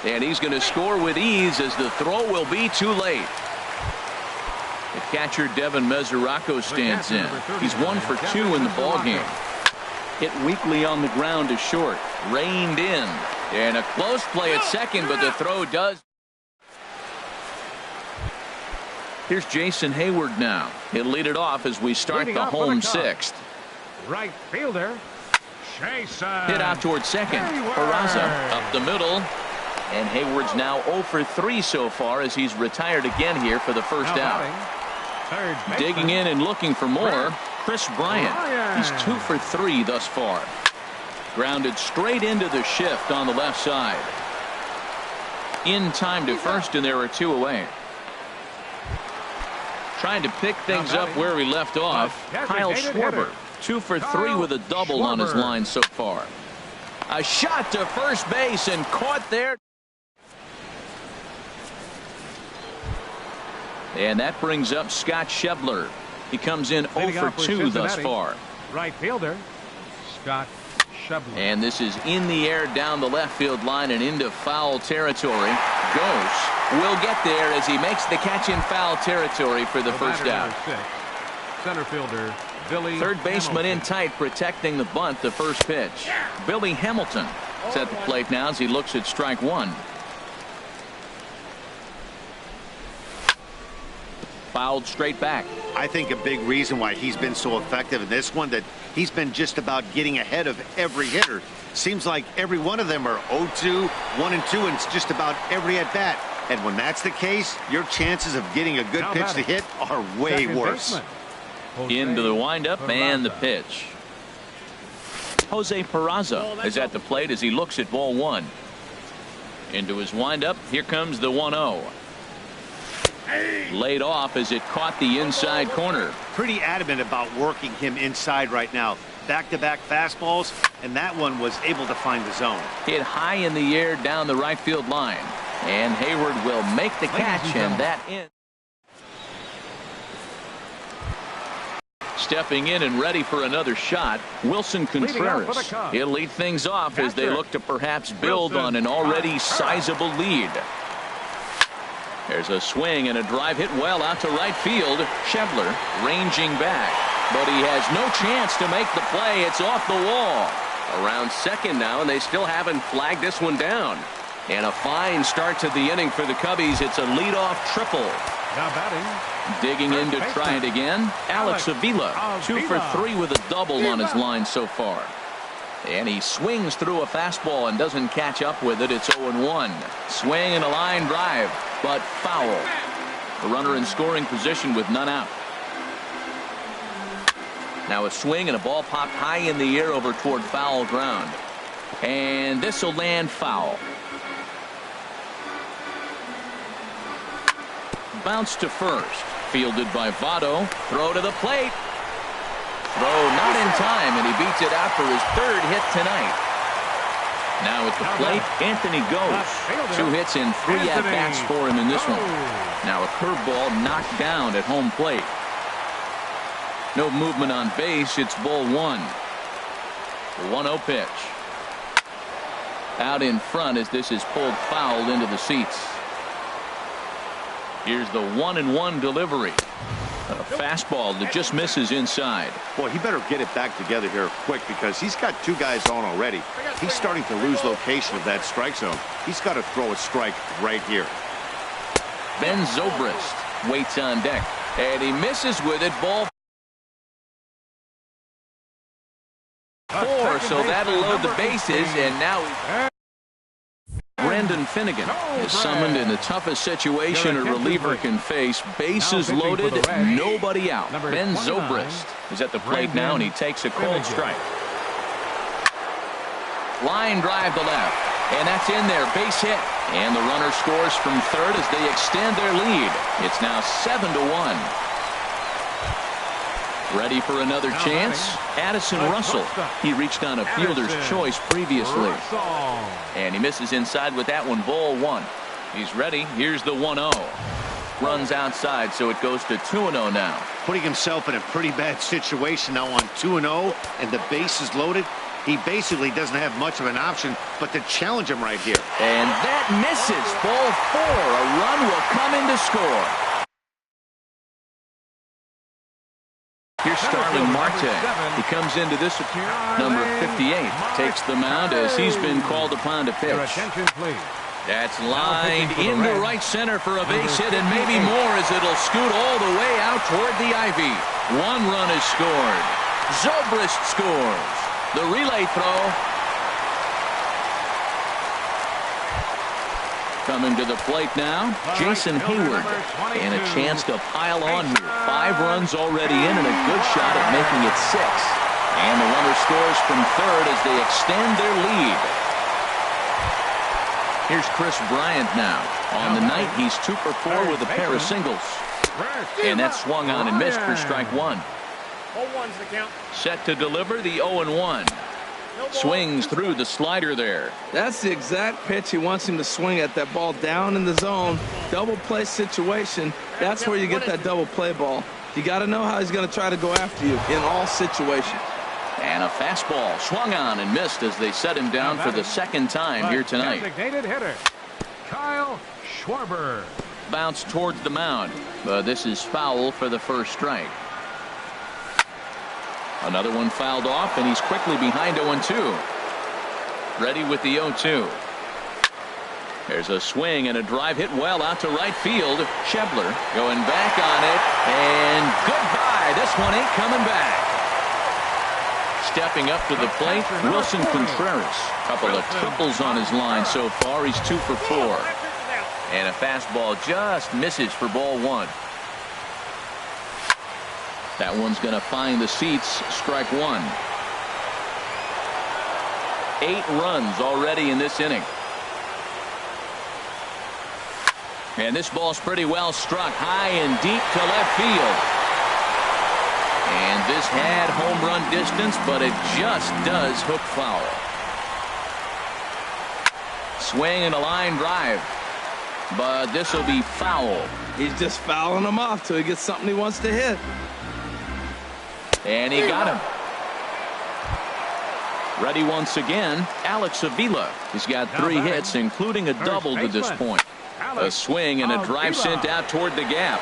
And he's going to score with ease as the throw will be too late. The catcher Devin Mesoraco stands in. He's 1-for-2 in the ballgame. Hit weakly on the ground to short. Reined in. And a close play at second, but the throw does. Here's Jason Hayward now. He'll lead it off as we start the home 6th. Right fielder, Jason. Hit out towards second. Peraza up the middle. And Hayward's now 0-for-3 so far as he's retired again here for the first out. Digging in and looking for more, Chris Bryant. He's 2-for-3 thus far. Grounded straight into the shift on the left side. In time to first, and there are 2 away. Trying to pick things up where we left off. Kyle Schwarber, 2-for-3 with a double on his line so far. A shot to first base and caught there. And that brings up Scott Schebler. He comes in 0-for-2 thus far. Right fielder, Scott Schebler. And this is in the air down the left field line and into foul territory. Ghost will get there as he makes the catch in foul territory for the first out. Center fielder Billy. Third baseman in tight, protecting the bunt. The first pitch. Billy Hamilton is at the plate now as he looks at strike 1. Fouled straight back. I think a big reason why he's been so effective in this one, that he's been just about getting ahead of every hitter. Seems like every one of them are 0-2, 1-2, and it's just about every at-bat. And when that's the case, your chances of getting a good pitch to hit are way worse. Into the windup and the pitch. Jose Peraza is at the plate as he looks at ball one. Into his windup. Here comes the 1-0. Laid off as it caught the inside corner. Pretty adamant about working him inside right now. Back-to-back fastballs, and that one was able to find the zone. Hit high in the air down the right field line. And Hayward will make the catch, and that in. Stepping in and ready for another shot, Wilson Contreras. He'll lead things off as they look to perhaps build on an already sizable lead. There's a swing and a drive hit well out to right field. Schebler ranging back, but he has no chance to make the play. It's off the wall. Around second now, and they still haven't flagged this one down. And a fine start to the inning for the Cubbies. It's a leadoff triple. Now batting. Digging in to try it again. Alex Avila, 2 for 3 with a double on his line so far. And he swings through a fastball and doesn't catch up with it. It's 0-1. Swing and a line drive, but foul. A runner in scoring position with none out. Now a swing and a ball popped high in the air over toward foul ground. And this will land foul. Bounce to first. Fielded by Votto. Throw to the plate. Throw not in time, and he beats it out for his 3rd hit tonight. Now at the plate, Anthony goes. 2 hits and 3 at-bats for him in this one. Now a curveball knocked down at home plate. No movement on base. It's ball 1. The 1-0 pitch. Out in front as this is pulled foul into the seats. Here's the 1-1 delivery. A fastball that just misses inside. Boy, he better get it back together here quick, because he's got 2 guys on already. He's starting to lose location of that strike zone. He's got to throw a strike right here. Ben Zobrist waits on deck, and he misses with it. Ball 4, so that'll load the bases, and now Brandon Finnegan is summoned in the toughest situation a reliever can face. Bases loaded, nobody out. Ben Zobrist is at the plate now, and he takes a cold strike. Line drive to left, and that's in there. Base hit, and the runner scores from third as they extend their lead. It's now 7-1. Ready for another chance? Addison Russell. He reached on a fielder's choice previously. And he misses inside with that one. Ball 1. He's ready. Here's the 1-0. Runs outside, so it goes to 2-0 now. Putting himself in a pretty bad situation now on 2-0, and the base is loaded. He basically doesn't have much of an option but to challenge him right here. And that misses. Ball 4. A run will come in to score. Here's Starling Marte. He comes into this number 58. Takes the mound as he's been called upon to pitch. That's lined into right center for a base hit, and maybe more as it'll scoot all the way out toward the ivy. 1 run is scored. Zobrist scores. The relay throw. Coming to the plate now, Jason Hayward. And a chance to pile on here. 5 runs already in and a good shot at making it 6. And the runner scores from third as they extend their lead. Here's Chris Bryant now. On the night, he's 2 for 4 with a pair of singles. And that's swung on and missed for strike 1. 0-1's the count. Set to deliver the 0-1. Swings through the slider there. That's the exact pitch he wants him to swing at. That ball down in the zone. Double play situation. That's where you get that double play ball. You got to know how he's going to try to go after you in all situations. And a fastball swung on and missed as they set him down for the 2nd time here tonight. Designated hitter, Kyle Schwarber. Bounce towards the mound, but this is foul for the first strike. Another one fouled off, and he's quickly behind 0-2. Ready with the 0-2. There's a swing and a drive hit well out to right field. Schebler going back on it, and goodbye. This one ain't coming back. Stepping up to the plate, Wilson Contreras. Couple of triples on his line so far. He's 2 for 4. And a fastball just misses for ball 1. That one's going to find the seats. Strike 1. 8 runs already in this inning. And this ball's pretty well struck high and deep to left field. And this had home run distance, but it just does hook foul. Swing and a line drive, but this will be foul. He's just fouling him off till he gets something he wants to hit. And he got him. Ready once again, Alex Avila. He's got 3 hits, including a double to this point. A swing and a drive sent out toward the gap.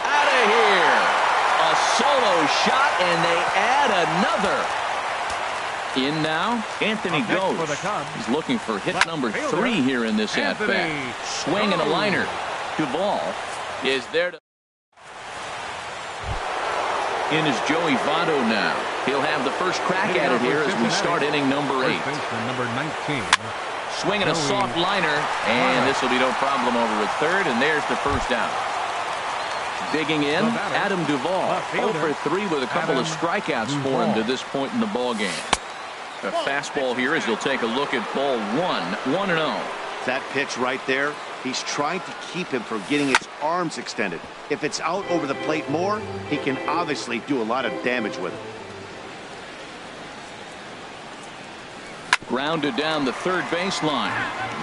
Out of here. A solo shot, and they add another. In now, Anthony goes. He's looking for hit number 3 here in this at-bat. Swing and a liner. Duvall is there to... In is Joey Votto now. He'll have the first crack at it here as we start inning number 8. Number 19. Swinging a soft liner, and this will be no problem over at third, and there's the first out. Digging in, Adam Duvall, 0 for 3 with a couple of strikeouts for him to this point in the ball game. A fastball here as he'll take a look at ball 1, 1-0. That pitch right there, he's trying to keep him from getting his arms extended. If it's out over the plate more, he can obviously do a lot of damage with it. Grounded down the third baseline,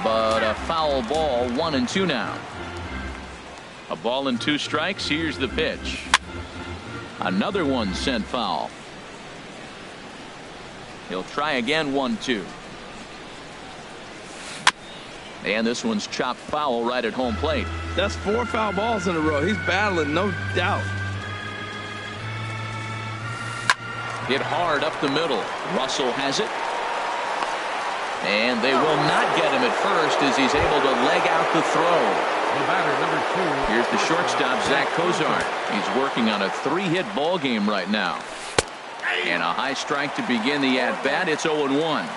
but a foul ball, 1-2 now. A ball and 2 strikes. Here's the pitch. Another one sent foul. He'll try again, 1-2. And this one's chopped foul right at home plate. That's 4 foul balls in a row. He's battling, no doubt. Hit hard up the middle. Russell has it. And they will not get him at first as he's able to leg out the throw. The batter, number 2. Here's the shortstop, Zach Cozart. He's working on a 3-hit ball game right now. And a high strike to begin the at-bat. It's 0-1.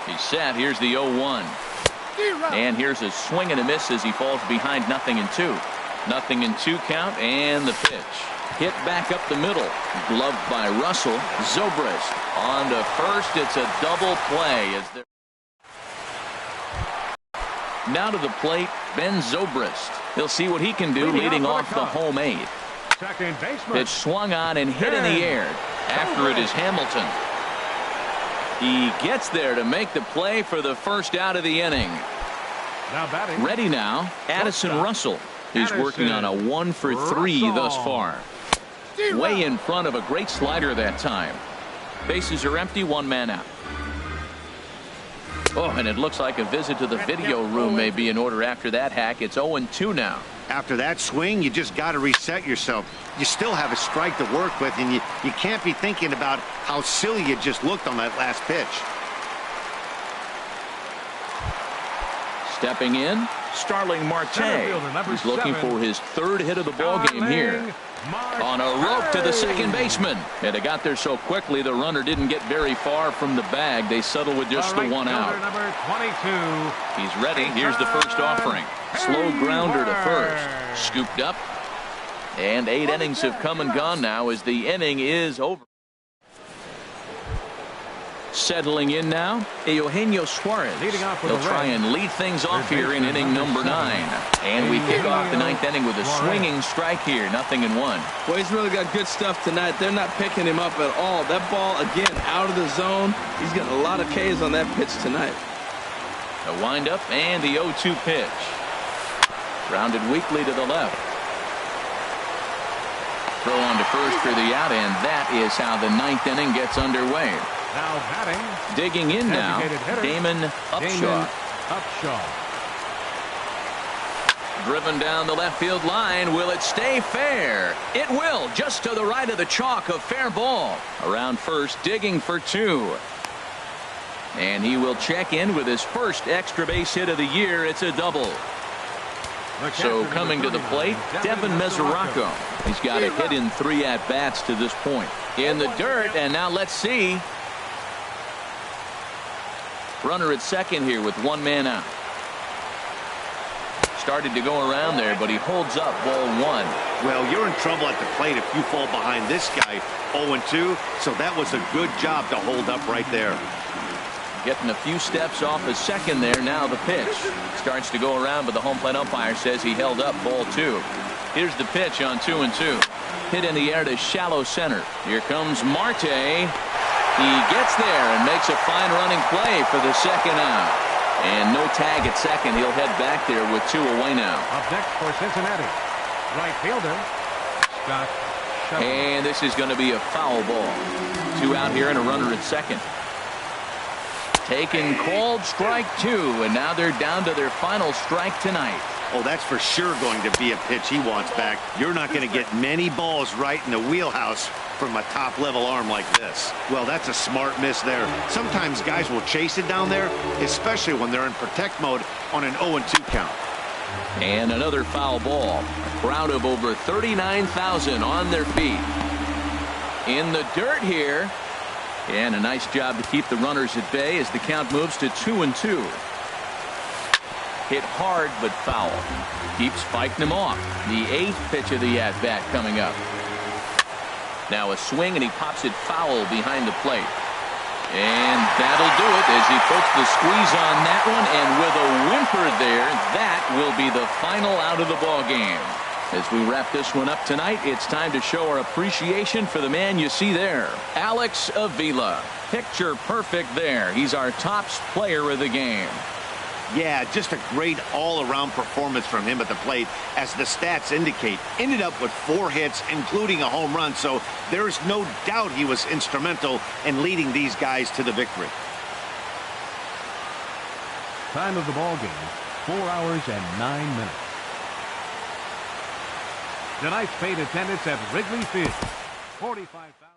He's set. Here's the 0-1. And here's a swing and a miss as he falls behind 0-2. 0-2 count, and the pitch. Hit back up the middle. Gloved by Russell. Zobrist on to first. It's a double play as they're... Now to the plate, Ben Zobrist. He'll see what he can do leading off the home 8. Second baseman. Pitch swung on and hit in the air. After it is Hamilton. He gets there to make the play for the first out of the inning. Now batting. Ready now, Addison Russell. He's working on a 1 for 3 thus far. Way in front of a great slider that time. Bases are empty, 1 man out. Oh, and it looks like a visit to the video room may be in order after that hack. It's 0-2 now. After that swing, you just got to reset yourself. You still have a strike to work with, and you can't be thinking about how silly you just looked on that last pitch. Stepping in, Starling Marte. He's looking for his 3rd hit of the ball game here. On a rope to the second baseman. And it got there so quickly the runner didn't get very far from the bag. They settle with just the 1 out. Number 22. He's ready. Here's the first offering. Slow grounder to first. Scooped up. And 8 innings have come and gone now as the inning is over. Settling in now, Eugenio Suarez. He'll try and lead things off here in inning number 9. And we kick off the 9th inning with a swinging strike here, 0-1. Well, he's really got good stuff tonight. They're not picking him up at all. That ball, again, out of the zone. He's getting a lot of Ks on that pitch tonight. A windup and the 0-2 pitch. Grounded weakly to the left. Throw on to first for the out, and that is how the 9th inning gets underway. Now batting. Digging in now, Damon Upshaw. Driven down the left field line. Will it stay fair? It will, just to the right of the chalk, a fair ball. Around first, digging for 2. And he will check in with his first extra base hit of the year. It's a double. So coming to the plate, Devin Mesoraco. He's got a hit in 3 at-bats to this point. In the dirt, and now let's see. Runner at second here with 1 man out. Started to go around there, but he holds up ball 1. Well, you're in trouble at the plate if you fall behind this guy 0-2, so that was a good job to hold up right there. Getting a few steps off the second there. Now the pitch starts to go around, but the home plate umpire says he held up ball 2. Here's the pitch on 2-2. Hit in the air to shallow center. Here comes Marte. He gets there and makes a fine running play for the second out. And no tag at second. He'll head back there with 2 away now. Up next for Cincinnati, right fielder Scott Shuttle. And this is going to be a foul ball. 2 out here and a runner at second. Taken, called strike 2, and now they're down to their final strike tonight. Oh, that's for sure going to be a pitch he wants back. You're not going to get many balls right in the wheelhouse from a top-level arm like this. Well, that's a smart miss there. Sometimes guys will chase it down there, especially when they're in protect mode on an 0-2 count. And another foul ball. A crowd of over 39,000 on their feet. In the dirt here. And a nice job to keep the runners at bay as the count moves to 2-2. Hit hard but foul. Keeps fighting him off. The 8th pitch of the at-bat coming up. Now a swing, and he pops it foul behind the plate. And that'll do it as he puts the squeeze on that one, and with a whimper there, that will be the final out of the ball game. As we wrap this one up tonight, it's time to show our appreciation for the man you see there, Alex Avila. Picture perfect there. He's our top player of the game. Yeah, just a great all-around performance from him at the plate, as the stats indicate. Ended up with 4 hits, including a home run, so there's no doubt he was instrumental in leading these guys to the victory. Time of the ball game, 4 hours and 9 minutes. Tonight's paid attendance at Wrigley Field, 45,000.